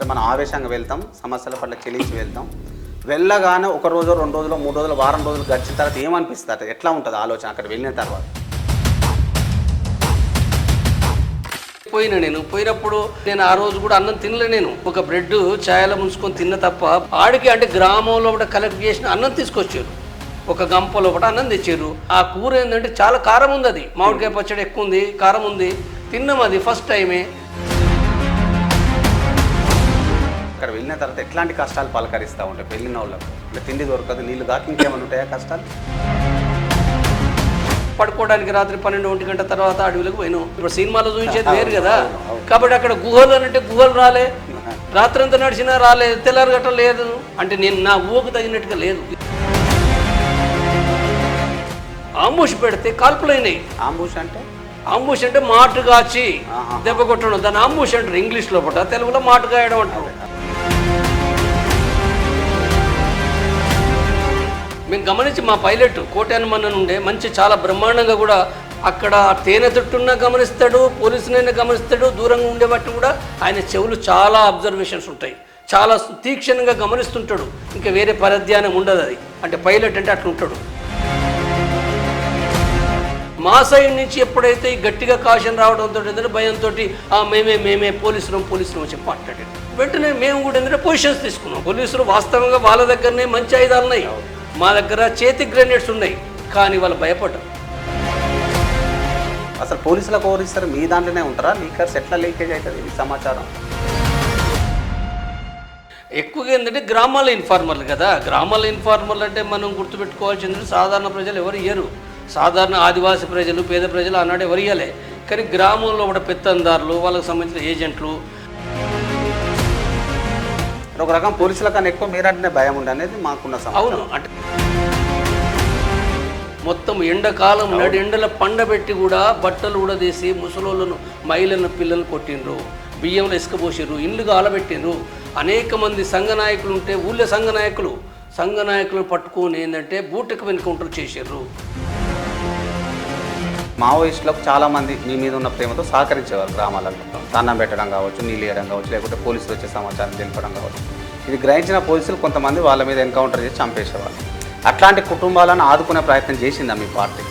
సరే మనం ఆవేశంగా వెళ్తాం, సమస్యల పట్ల చెల్లించి వెళ్తాం. వెళ్ళగానే ఒక రోజు 2 రోజులు 3 రోజులు వారం రోజులు గడిచిన తర్వాత ఏమనిపిస్తుంది, ఎట్లా ఉంటుంది ఆలోచన అక్కడ వెళ్ళిన తర్వాత? నేను పోయినప్పుడు నేను ఆ రోజు కూడా అన్నం తినలే. నేను ఒక బ్రెడ్ ఛాయలో ముంచుకొని తిన్న తప్ప ఆడికి అంటే గ్రామంలో ఒకటి కలెక్ట్ చేసిన అన్నం తీసుకొచ్చారు. ఒక గంపలో ఒకటి అన్నం తెచ్చారు. ఆ కూర ఏంటంటే చాలా కారం ఉంది, అది మామిడికాయ పచ్చడి ఎక్కువ ఉంది, కారం ఉంది. తిన్నాం, అది ఫస్ట్ టైమే. అక్కడ వెళ్ళిన తర్వాత ఎట్లాంటి కష్టాలు పలకరిస్తూ ఉంటాయి వెళ్ళిన వాళ్ళకు? అంటే తిండి దొరకదు, నీళ్ళు కాక ఇంకేమైనా ఉంటాయా కష్టాలు? పడుకోవడానికి రాత్రి 12-1 గంట తర్వాత అడవులకు పోయినాం. ఇప్పుడు సినిమాలో చూపించేది వేరు కదా. కాబట్టి అక్కడ గుహలు అంటే గుహలు రాలే, రాత్రంతా నడిచినా రాలే, తెల్లారి గట్ట లేదు. అంటే నేను నా ఊహకు తగినట్టుగా లేదు. ఆంబుష్ పెడితే కాల్పులైనాయి. ఆంబుష్ అంటే మాటు కాచి దెబ్బ కొట్టడం, దాన్ని ఆంబుష్ అంటారు ఇంగ్లీష్లో. పట్ట తెలుగులో మాటు కాయడం అంటారు. మేము గమనించి మా పైలట్ కోటానుమన్న ఉండే మంచి చాలా బ్రహ్మాండంగా కూడా అక్కడ తేనె తొట్టున్నా గమనిస్తాడు, పోలీసునైనా గమనిస్తాడు, దూరంగా ఉండే బట్టి కూడా ఆయన చెవులు చాలా అబ్జర్వేషన్స్ ఉంటాయి, చాలా తీక్షణంగా గమనిస్తుంటాడు. ఇంకా వేరే పరధ్యానం ఉండదు అది. అంటే పైలట్ అంటే అట్లా ఉంటాడు. మా సైడ్ నుంచి ఎప్పుడైతే గట్టిగా కాషన్ రావడంతో ఏంటంటే భయంతో మేమే పోలీసులు చెప్పి మాట్లాడాడు. వెంటనే మేము కూడా ఏంటంటే పొజిషన్స్ తీసుకున్నాం. పోలీసులు వాస్తవంగా వాళ్ళ దగ్గరనే మంచి ఆయుధాలు ఉన్నాయి, మా దగ్గర చేతి గ్రెనేడ్స్ ఉన్నాయి, కానీ వాళ్ళు భయపడ్డారు. అసలు పోలీసులకు ఓరిస్తారు, మీ దాంట్లోనే ఉంటారా? లీకర్స్ ఎట్లా లీకేజ్ అవుతుంది ఈ సమాచారం? ఎక్కువగా ఏంటంటే గ్రామాల ఇన్ఫార్మర్లు కదా. గ్రామాల ఇన్ఫార్మర్లు అంటే మనం గుర్తుపెట్టుకోవాల్సింది సాధారణ ప్రజలు ఎవరు ఇయ్యరు. సాధారణ ఆదివాసీ ప్రజలు, పేద ప్రజలు అన్నాడు ఎవరు ఇయ్యలే. కానీ గ్రామంలో కూడా పెత్తందారులు, వాళ్ళకి సంబంధించిన ఏజెంట్లు. ఒక రకం పోలీసుల కన్నా ఎక్కువ మీరంటేనే భయం ఉండే అనేది మాకున్న సమస్య. అవును, అంటే మొత్తం ఎండాకాలం ఎండల పండబెట్టి కూడా బట్టలు కూడా తీసి ముసలోళ్ళను, మహిళలను, పిల్లలు కొట్టిండ్రు, బియ్యంలో ఇసుకపోసిర్రు, ఇల్లు కాలబెట్టిండ్రు. అనేక మంది సంఘ నాయకులు ఉంటే ఊళ్ళో సంఘ నాయకులను పట్టుకొని ఏంటంటే బూటకు ఎన్కౌంటర్ చేసారు. మావోయిస్టులకు చాలామంది మీ మీద ఉన్న ప్రేమతో సహకరించేవారు. గ్రామాలలో దండం పెట్టడం కావచ్చు, నీళ్ళు వేయడం కావచ్చు, లేకపోతే పోలీసులు వచ్చే సమాచారం తెలిపడం కావచ్చు. ఇది గ్రహించిన పోలీసులు కొంతమంది వాళ్ళ మీద ఎన్కౌంటర్ చేసి చంపేసేవాళ్ళు. అట్లాంటి కుటుంబాలను ఆదుకునే ప్రయత్నం చేసిందా మీ పార్టీ?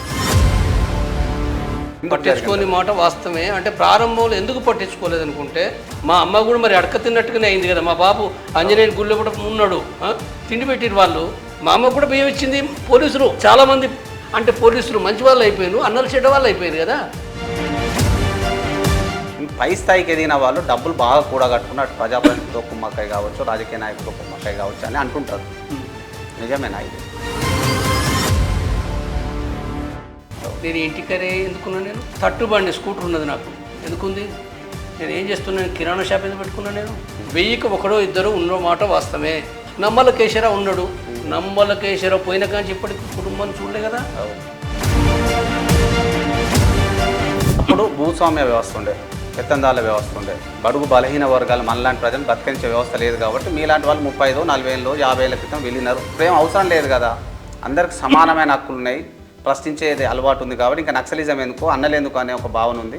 పట్టించుకోని మాట వాస్తవమే. అంటే ప్రారంభంలో ఎందుకు పట్టించుకోలేదు అనుకుంటే, మా అమ్మ కూడా మరి అడక తిన్నట్టుగానే అయింది కదా. మా బాబు ఆంజనేయుని గుళ్ళో కూడా ఉన్నాడు, తిండి పెట్టిరు వాళ్ళు. మా అమ్మ కూడా బియ్యం ఇచ్చింది. పోలీసులు చాలామంది అంటే పోలీసులు మంచి వాళ్ళు అయిపోయారు, అన్నలు చెడ్డ వాళ్ళు అయిపోయారు కదా. పై స్థాయికి ఎదిగిన వాళ్ళు డబ్బులు బాగా కూడగట్టుకున్నట్టు ప్రజాప్రతినిధితో కుమ్మక్కై కావచ్చు, రాజకీయ నాయకులతో కుమ్మక్కై కావచ్చు అని అంటుంటారు. నిజమేనా ఇది? నేను ఇంటికరే ఎందుకున్నాను? నేను తట్టుబండి స్కూటర్ ఉన్నది నాకు. ఎందుకుంది? నేను ఏం చేస్తున్నాను? కిరాణా షాప్ ఎందుకు పెట్టుకున్నాను? నేను 1000కి 1-2 ఉన్న మాట వాస్తవమే. నమ్మల కేశరావు ఉన్నాడు. నమ్మల కేశరావు పోయిన కానీ ఇప్పటికి కుటుంబాన్ని చూడలే కదా. అప్పుడు భూస్వామ్య వ్యవస్థ ఉండే, పెత్తందారుల వ్యవస్థ ఉండే, బడుగు బలహీన వర్గాలు మనలాంటి ప్రజలు బతికించే వ్యవస్థ లేదు. కాబట్టి మీలాంటి వాళ్ళు 35, 40 ఏళ్ళు, 50 ఏళ్ళ క్రితం వెళ్ళినారు. ప్రేమ అవసరం లేదు కదా, అందరికి సమానమైన హక్కులు ఉన్నాయి, ప్రశ్నించేది అలవాటు ఉంది. కాబట్టి ఇంకా నక్సలిజం ఎందుకు, అన్నలేందుకు అనే ఒక భావన ఉంది.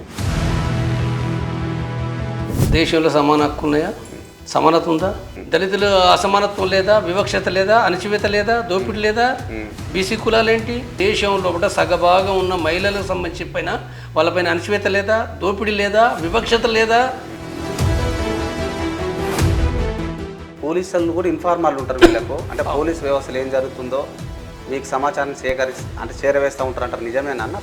దేశంలో సమాన హక్కు ఉన్నాయా? సమానత ఉందా? దళితులు అసమానత్వం లేదా? వివక్షత లేదా? అణచివేత లేదా? దోపిడీ లేదా? బీసీ కులాలేంటి? దేశంలో కూడా సగభాగం ఉన్న మహిళలకు సంబంధించి పైన వాళ్ళపైన అణచివేత లేదా? దోపిడీ లేదా? వివక్షత లేదా? పోలీసులు కూడా ఇన్ఫార్మర్లు ఉంటారు వీళ్ళకు. అంటే పోలీస్ వ్యవస్థలో ఏం జరుగుతుందో మీకు సమాచారం చేరవేస్తూ ఉంటారు అంటారు. నిజమేనా అన్న?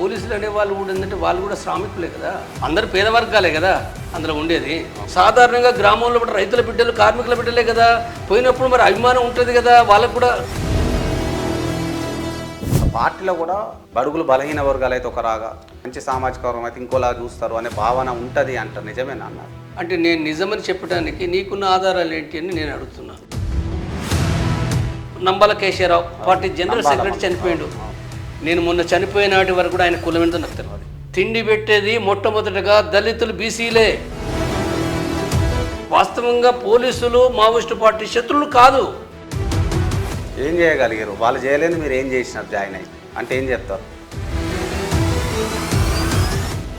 పోలీసులు అనే వాళ్ళు కూడా ఏంటంటే వాళ్ళు కూడా శ్రామికులే కదా, అందరు పేద వర్గాలే కదా అందులో ఉండేది. సాధారణంగా గ్రామంలో కూడా రైతుల బిడ్డలు, కార్మికుల బిడ్డలే కదా. పోయినప్పుడు మరి అభిమానం ఉంటుంది కదా వాళ్ళకు కూడా. పార్టీలో కూడా బడుగులు బలహీన వర్గాలు అయితే ఒక రాగా, మంచి సామాజిక వర్గం అయితే ఇంకోలా చూస్తారు అనే భావన ఉంటుంది అంటారు. నిజమేనా అన్నారు? అంటే నేను నిజమని చెప్పడానికి నీకున్న ఆధారాలు ఏంటి అని నేను అడుగుతున్నాను. Nambala Keshava Rao party general secretary చనిపోయాడు. నేను మొన్న చనిపోయిన నాటి వరకు కూడా ఆయన కులం ఏంటో నాకు తెలియదు. తిండి పెట్టేది మొట్టమొదటిగా దళితులు, బీసీలే. వాస్తవంగా పోలీసులు మావోయిస్టు పార్టీ శత్రువులు కాదు. ఏం చేయగలిగారు? వాళ్ళు చేయలేదు, మీరు ఏం చేసినారు జాయిన్ అయ్యి అంటే ఏం చెప్తారు?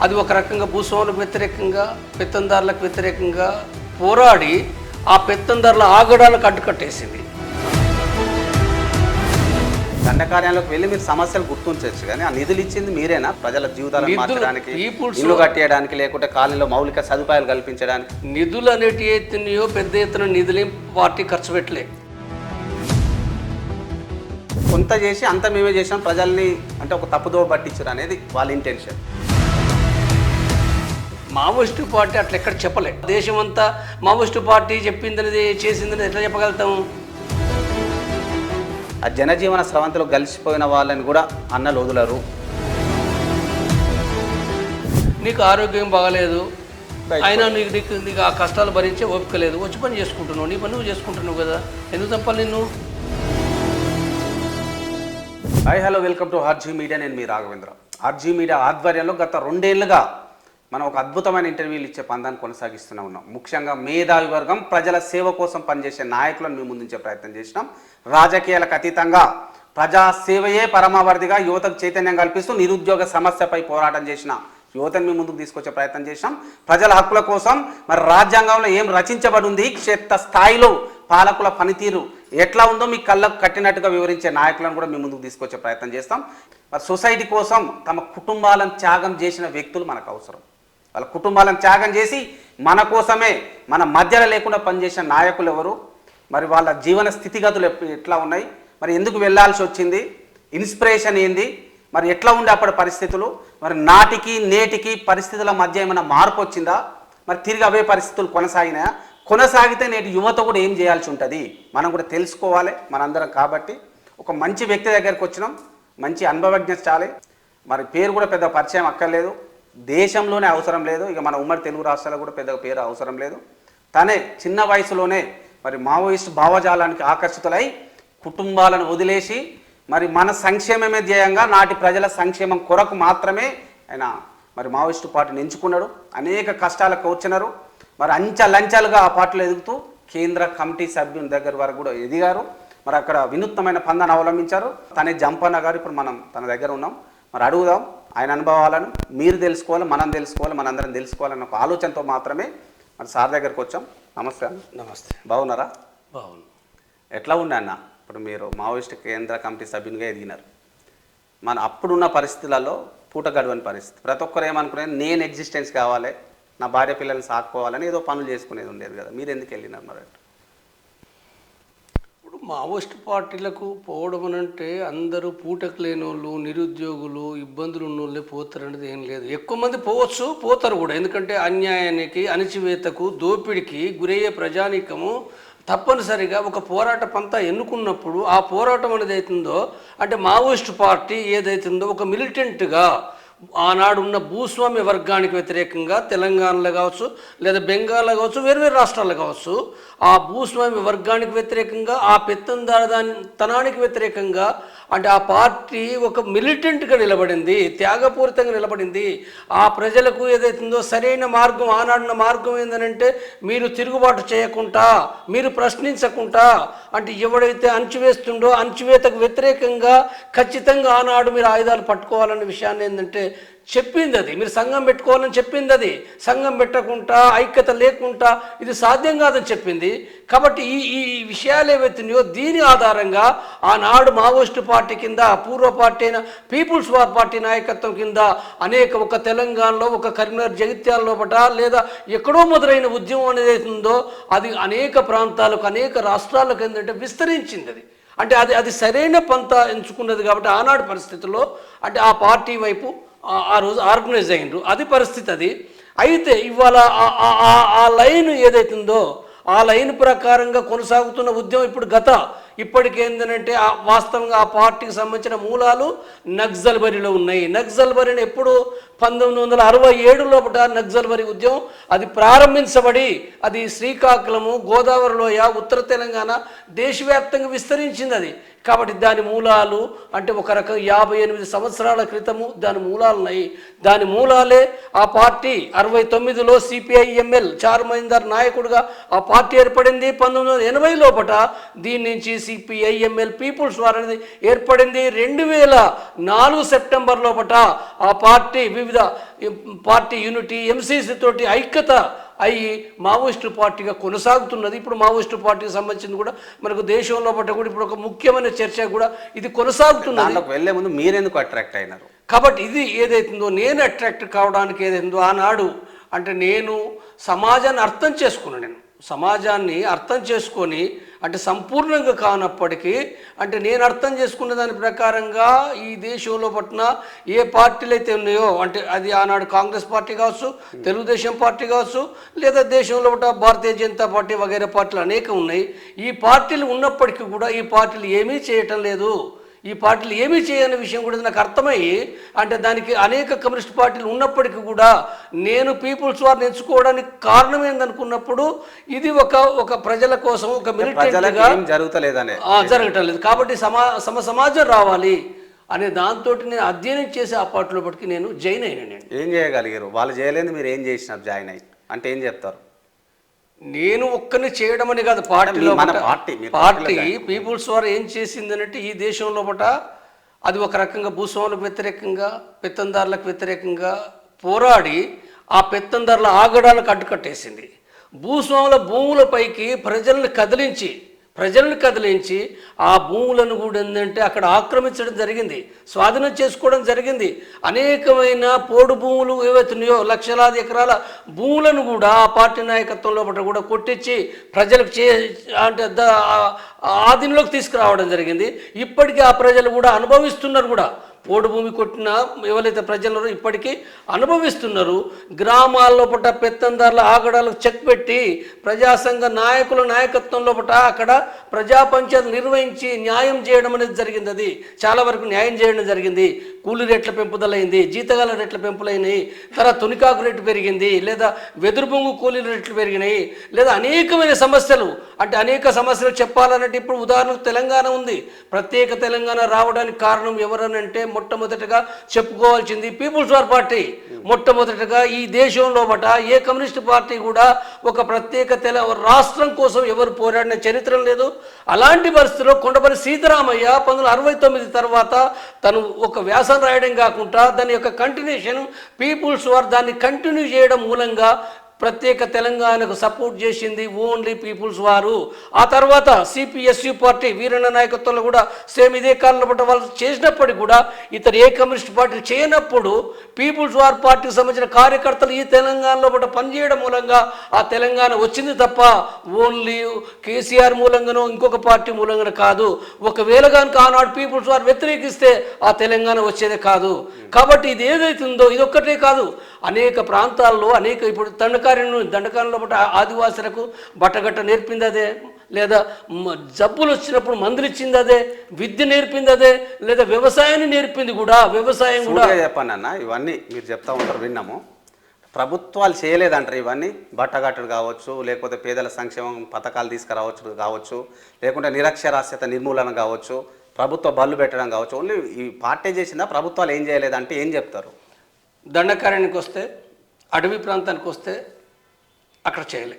అది ఒక రకంగా భూస్వాములకు వ్యతిరేకంగా పెత్తందారులకు వ్యతిరేకంగా పోరాడి ఆ పెత్తందారుల ఆగడాలకు అడ్డుకట్టేసింది. దండకార్యాలకు వెళ్ళి మీరు సమస్యలు గుర్తించవచ్చు, కానీ ఆ నిధులు ఇచ్చింది మీరేనా? ప్రజల జీవితాలను మార్చడానికి, ఇల్లు కట్టేయడానికి, లేకుంటే కాలనీలో మౌలిక సదుపాయాలు కల్పించడానికి? నిధులు అనేటి ఎత్తున్నాయో పెద్ద ఎత్తున నిధులేం పార్టీ ఖర్చు పెట్టలే. కొంత చేసి అంత మేమే చేసాం, ప్రజల్ని అంటే ఒక తప్పుదోవ పట్టించారు అనేది వాళ్ళ ఇంటెన్షన్. మావోయిస్టు పార్టీ అట్లా ఎక్కడ చెప్పలే. దేశం అంతా మావోయిస్టు పార్టీ చెప్పిందనేది చేసిందని ఎట్లా చెప్పగలుగుతాము? ఆ జనజీవన స్రవంతిలో కలిసిపోయిన వాళ్ళని కూడా అన్నలు వదలరు. నీకు ఆరోగ్యం బాగలేదు, అయినా నీకు ఆ కష్టాలు భరించే ఓపిక లేదు, వచ్చి పని చేసుకుంటున్నావు, నీ పని నువ్వు చేసుకుంటున్నావు కదా, ఎందుకు తప్పాలి నిన్ను? Hi hello, welcome to RG media. నేను మీ రాఘవేంద్ర. ఆర్జీ మీడియా ఆధ్వర్యంలో గత 2 ఏళ్లుగా మనం ఒక అద్భుతమైన ఇంటర్వ్యూలు ఇచ్చే పందాన్ని కొనసాగిస్తూనే ఉన్నాం. ముఖ్యంగా మేధావి వర్గం, ప్రజల సేవ కోసం పనిచేసే నాయకులను మేము ముందుంచే ప్రయత్నం చేసినాం. రాజకీయాలకు అతీతంగా ప్రజా సేవయే పరమావధిగా యువతకు చైతన్యం కల్పిస్తూ నిరుద్యోగ సమస్యపై పోరాటం చేసిన యువతను మేము ముందుకు తీసుకొచ్చే ప్రయత్నం చేసినాం. ప్రజల హక్కుల కోసం మరి రాజ్యాంగంలో ఏం రచించబడి ఉంది, క్షేత్ర స్థాయిలో పాలకుల పనితీరు ఎట్లా ఉందో మీ కళ్ళకు కట్టినట్టుగా వివరించే నాయకులను కూడా మేము ముందుకు తీసుకొచ్చే ప్రయత్నం చేస్తాం. మరి సొసైటీ కోసం తమ కుటుంబాలను త్యాగం చేసిన వ్యక్తులు మనకు అవసరం. వాళ్ళ కుటుంబాలను త్యాగం చేసి మన కోసమే, మన మధ్యలో లేకుండా పనిచేసిన నాయకులు ఎవరు, మరి వాళ్ళ జీవన స్థితిగతులు ఎట్లా ఉన్నాయి, మరి ఎందుకు వెళ్ళాల్సి వచ్చింది, ఇన్స్పిరేషన్ ఏంది, మరి ఎట్లా ఉండే అప్పటి పరిస్థితులు, మరి నాటికి నేటికి పరిస్థితుల మధ్య ఏమైనా మార్పు వచ్చిందా, మరి తిరిగి అవే పరిస్థితులు కొనసాగినాయా, కొనసాగితే నేటి యువత కూడా ఏం చేయాల్సి ఉంటుంది మనం కూడా తెలుసుకోవాలి మనందరం. కాబట్టి ఒక మంచి వ్యక్తి దగ్గరికి వచ్చినాం, మంచి అనుభవజ్ఞ చాలే. మరి పేరు కూడా పెద్ద పరిచయం అక్కర్లేదు, దేశంలోనే అవసరం లేదు, ఇక మన ఉమ్మడి తెలుగు రాష్ట్రాలకు కూడా పెద్ద పేరు అవసరం లేదు. తనే చిన్న వయసులోనే మరి మావోయిస్టు భావజాలానికి ఆకర్షితులై కుటుంబాలను వదిలేసి మరి మన సంక్షేమమే ధ్యేయంగా నాటి ప్రజల సంక్షేమం కొరకు మాత్రమే ఆయన మరి మావోయిస్టు పార్టీని ఎంచుకున్నాడు. అనేక కష్టాలకు వచ్చినారు, మరి అంచెలంచెలుగా ఆ పార్టీలో ఎదుగుతూ కేంద్ర కమిటీ సభ్యుని దగ్గర వరకు కూడా ఎదిగారు. మరి అక్కడ వినూత్నమైన పందాన్ని అవలంబించారు. తనే జంపన్న గారు. ఇప్పుడు మనం తన దగ్గర ఉన్నాం, మరి అడుగుదాం. ఆయన అనుభవాలను మీరు తెలుసుకోవాలి, మనం తెలుసుకోవాలి, మనందరం తెలుసుకోవాలన్న ఒక ఆలోచనతో మాత్రమే మరి సార్ దగ్గరకు వచ్చాం. నమస్తే అన్న. నమస్తే. బాగున్నారా? బాగుంది. ఎట్లా ఉండే అన్న, ఇప్పుడు మీరు మావోయిస్ట్ కేంద్ర కమిటీ సభ్యునిగా ఎదిగినారు. మన అప్పుడున్న పరిస్థితులలో పూట గడవని పరిస్థితి, ప్రతి ఒక్కరు ఏమనుకునేది నేను ఎగ్జిస్టెన్స్ కావాలి, నా భార్య పిల్లల్ని సాకుకోవాలని ఏదో పనులు చేసుకునేది ఉండేది కదా, మీరు ఎందుకు వెళ్ళినారు మరి? ఇప్పుడు మావోయిస్ట్ పార్టీలకు పోవడం అంటే అందరూ పూటకు లేని వాళ్ళు, నిరుద్యోగులు, ఇబ్బందులు ఉన్న వాళ్ళే పోతారనేది ఏం లేదు. ఎక్కువ మంది పోవచ్చు, పోతారు కూడా. ఎందుకంటే అన్యాయానికి, అణచివేతకు, దోపిడికి గురయ్యే ప్రజానీకము తప్పనిసరిగా ఒక పోరాట పంతా ఎన్నుకున్నప్పుడు ఆ పోరాటం అనేది అవుతుందో, అంటే మావోయిస్టు పార్టీ ఏదైతుందో ఒక మిలిటెంట్గా ఆనాడున్న భూస్వామ్య వర్గానికి వ్యతిరేకంగా తెలంగాణలో కావచ్చు, లేదా బెంగాల్లో కావచ్చు, వేరు రాష్ట్రాల్లో కావచ్చు, ఆ భూస్వామ్య వర్గానికి వ్యతిరేకంగా, ఆ పెత్తందారతనానికి వ్యతిరేకంగా, అంటే ఆ పార్టీ ఒక మిలిటెంట్గా నిలబడింది, త్యాగపూరితంగా నిలబడింది. ఆ ప్రజలకు ఏదైతుందో సరైన మార్గం, ఆనాడున్న మార్గం ఏంటంటే మీరు తిరుగుబాటు చేయకుండా, మీరు ప్రశ్నించకుండా, అంటే ఎవడైతే అణచివేస్తుండో అణచివేతకు వ్యతిరేకంగా ఖచ్చితంగా ఆనాడు మీరు ఆయుధాలు పట్టుకోవాలనే విషయాన్ని ఏంటంటే చెప్పింది. అది మీరు సంఘం పెట్టుకోవాలని చెప్పింది. అది సంఘం పెట్టకుండా, ఐక్యత లేకుండా ఇది సాధ్యం కాదని చెప్పింది. కాబట్టి ఈ విషయాలు ఏవైతున్నాయో దీని ఆధారంగా ఆనాడు మావోయిస్టు పార్టీ కింద, పూర్వ పార్టీ అయిన పీపుల్స్ వార్ పార్టీ నాయకత్వం కింద అనేక, ఒక తెలంగాణలో, ఒక కరీంనగర్ జగిత్యాల లోపల, లేదా ఎక్కడో మొదలైన ఉద్యమం అనేది అవుతుందో అది అనేక ప్రాంతాలకు, అనేక రాష్ట్రాలకు ఏంటంటే విస్తరించింది. అది అంటే అది సరైన పంత ఎంచుకున్నది. కాబట్టి ఆనాడు పరిస్థితుల్లో అంటే ఆ పార్టీ వైపు ఆ రోజు ఆర్గనైజ్ అయ్యిండ్రు, అది పరిస్థితి. అది అయితే ఇవాళ ఆ లైన్ ఏదైతుందో ఆ లైన్ ప్రకారంగా కొనసాగుతున్న ఉద్యమం ఇప్పుడు ఇప్పటికేందనంటే వాస్తవంగా ఆ పార్టీకి సంబంధించిన మూలాలు నక్సల్బరీలో ఉన్నాయి. నక్సల్బరీని ఎప్పుడు 1967 లోపల నక్సల్బరీ ఉద్యమం అది ప్రారంభించబడి అది శ్రీకాకుళము, గోదావరి లోయ, ఉత్తర తెలంగాణ దేశవ్యాప్తంగా విస్తరించింది. అది కాబట్టి దాని మూలాలు అంటే ఒక రకం 58 సంవత్సరాల క్రితము దాని మూలాలు ఉన్నాయి. దాని మూలాలే ఆ పార్టీ 69లో CPI-ML చార్మీందర్ నాయకుడిగా ఆ పార్టీ ఏర్పడింది. 1980 లోపట దీని నుంచి CPI-ML పీపుల్స్ వార్ అనేది ఏర్పడింది. 2004 సెప్టెంబర్ లోపట ఆ పార్టీ వివిధ పార్టీ యూనిటీ MCC తోటి ఐక్యత అయ్యి మావోయిస్టు పార్టీగా కొనసాగుతున్నది. ఇప్పుడు మావోయిస్టు పార్టీకి సంబంధించింది కూడా మనకు దేశంలో పట్ల కూడా ఇప్పుడు ఒక ముఖ్యమైన చర్చ కూడా ఇది కొనసాగుతున్నది. దాంట్లోకి వెళ్లే ముందు మీరెందుకు అట్రాక్ట్ అయినారు? కాబట్టి ఇది ఏదైతుందో నేను అట్రాక్ట్ కావడానికి ఏదైతుందో ఆనాడు అంటే నేను సమాజాన్ని అర్థం చేసుకున్నాను. నేను సమాజాన్ని అర్థం చేసుకొని అంటే సంపూర్ణంగా కానప్పటికీ అంటే నేను అర్థం చేసుకున్న దాని ప్రకారంగా ఈ దేశంలో పట్ల ఏ పార్టీలు అయితే ఉన్నాయో అంటే అది ఆనాడు కాంగ్రెస్ పార్టీ కావచ్చు, తెలుగుదేశం పార్టీ కావచ్చు, లేదా దేశంలో పట్ల భారతీయ జనతా పార్టీ వగైరా పార్టీలు అనేకం ఉన్నాయి. ఈ పార్టీలు ఉన్నప్పటికీ కూడా ఈ పార్టీలు ఏమీ చేయటం లేదు. ఈ పార్టీలు ఏమీ చేయని విషయం కూడా నాకు అర్థమయ్యి అంటే దానికి అనేక కమ్యూనిస్ట్ పార్టీలు ఉన్నప్పటికీ కూడా నేను పీపుల్స్ వారిని ఎంచుకోవడానికి కారణం ఏందనుకున్నప్పుడు ఇది ఒక ప్రజల కోసం ఒక మిలిటెంట్గా జరగటం లేదు. కాబట్టి సమాజం రావాలి అనే దాంతో నేను అధ్యయనం చేసి ఆ పార్టీలో పట్టుకు నేను జాయిన్ అయినా. నేను ఏం చేయగలిగారు? వాళ్ళు చేయలేదు, మీరు ఏం చేసినారు జాయిన్ అయ్యి అంటే ఏం చెప్తారు? నేను ఒక్కరిని చేయడం అని కాదు, పార్టీలో పార్టీ పీపుల్స్ వారు ఏం చేసింది అంటే ఈ దేశంలో పట అది ఒక రకంగా భూస్వాములకు వ్యతిరేకంగా పెత్తందారులకు వ్యతిరేకంగా పోరాడి ఆ పెత్తందారుల ఆగడాలకు అడ్డుకట్టేసింది. భూస్వాముల భూములపైకి ప్రజలను కదిలించి ఆ భూములను కూడా ఏంటంటే అక్కడ ఆక్రమించడం జరిగింది, స్వాధీనం చేసుకోవడం జరిగింది. అనేకమైన పోడు భూములు ఏవైతున్నాయో లక్షలాది ఎకరాల భూములను కూడా ఆ పార్టీ నాయకత్వంలో కూడా కొట్టించి ప్రజలకు అంటే ఆధీనంలోకి తీసుకురావడం జరిగింది. ఇప్పటికీ ఆ ప్రజలు కూడా అనుభవిస్తున్నారు కూడా. పోడు భూమి కొట్టిన ఎవరైతే ప్రజలు ఇప్పటికీ అనుభవిస్తున్నారు. గ్రామాల్లో పట్ట పెత్తందారుల ఆగడాలకు చెక్ పెట్టి ప్రజాసంఘ నాయకుల నాయకత్వంలో పట్ట అక్కడ ప్రజా పంచాయతీ నిర్వహించి న్యాయం చేయడం అనేది జరిగింది. అది చాలా వరకు న్యాయం చేయడం జరిగింది. కూలి రేట్ల పెంపుదలైంది, జీతగాల రేట్ల పెంపులైనాయి, తర్వాత తునికాకు రేటు పెరిగింది, లేదా వెదురు బొంగు కూలీల రేట్లు పెరిగినాయి, లేదా అనేకమైన సమస్యలు అంటే అనేక సమస్యలు చెప్పాలన్నట్టు ఇప్పుడు ఉదాహరణకు తెలంగాణ ఉంది. ప్రత్యేక తెలంగాణ రావడానికి కారణం ఎవరనంటే మొట్టమొదటిగా చెప్పుకోవాల్సింది పీపుల్స్ వార్ పార్టీ. మొట్టమొదటిగా ఈ దేశంలో బట ఏ కమ్యూనిస్ట్ పార్టీ కూడా ఒక ప్రత్యేక రాష్ట్రం కోసం ఎవరు పోరాడిన చరిత్ర లేదు. అలాంటి పరిస్థితుల్లో కొండపల్లి సీతారామయ్య 1969 తర్వాత తను ఒక వ్యాసం రాయడం కాకుండా దాని యొక్క కంటిన్యూషన్ పీపుల్స్ వార్ దాన్ని కంటిన్యూ చేయడం మూలంగా ప్రత్యేక తెలంగాణకు సపోర్ట్ చేసింది ఓన్లీ పీపుల్స్ వారు. ఆ తర్వాత CPSU పార్టీ వీరన్న నాయకత్వంలో కూడా సేమ్ ఇదే కాలంలో పట్ల వాళ్ళు చేసినప్పటికీ కూడా ఇతర ఏ కమ్యూనిస్ట్ పార్టీ చేయనప్పుడు పీపుల్స్ వార్ పార్టీకి సంబంధించిన కార్యకర్తలు ఈ తెలంగాణలో పట్ల పనిచేయడం మూలంగా ఆ తెలంగాణ వచ్చింది తప్ప ఓన్లీ కేసీఆర్ మూలంగానో ఇంకొక పార్టీ మూలంగానో కాదు. ఒకవేళ కనుక ఆనాడు పీపుల్స్ వార్ వ్యతిరేకిస్తే ఆ తెలంగాణ వచ్చేదే కాదు. కాబట్టి ఇది ఏదైతుందో ఇది ఒక్కటే కాదు, అనేక ప్రాంతాల్లో అనేక ఇప్పుడు దండకారణలో బట్ట ఆదివాసులకు బట్టగట్ట నేర్పింది అదే, లేదా జబ్బులు వచ్చినప్పుడు మందులు ఇచ్చింది అదే, విద్య నేర్పింది అదే, లేదా వ్యవసాయాన్ని నేర్పింది కూడా. వ్యవసాయం కూడా చెప్పండి అన్న, ఇవన్నీ మీరు చెప్తా ఉంటారు విన్నాము. ప్రభుత్వాలు చేయలేదంటారు ఇవన్నీ, బట్టగట్టడు కావచ్చు, లేకపోతే పేదల సంక్షేమం పథకాలు తీసుకురావచ్చు లేకుంటే నిరక్షరాస్యత నిర్మూలన కావచ్చు, ప్రభుత్వ బళ్ళు పెట్టడం కావచ్చు, ఓన్లీ ఈ పార్టీ చేసిందా? ప్రభుత్వాలు ఏం చేయలేదంటే ఏం చెప్తారు? దండకారణ్యానికి వస్తే, అడవి ప్రాంతానికి వస్తే అక్కడ చేయలే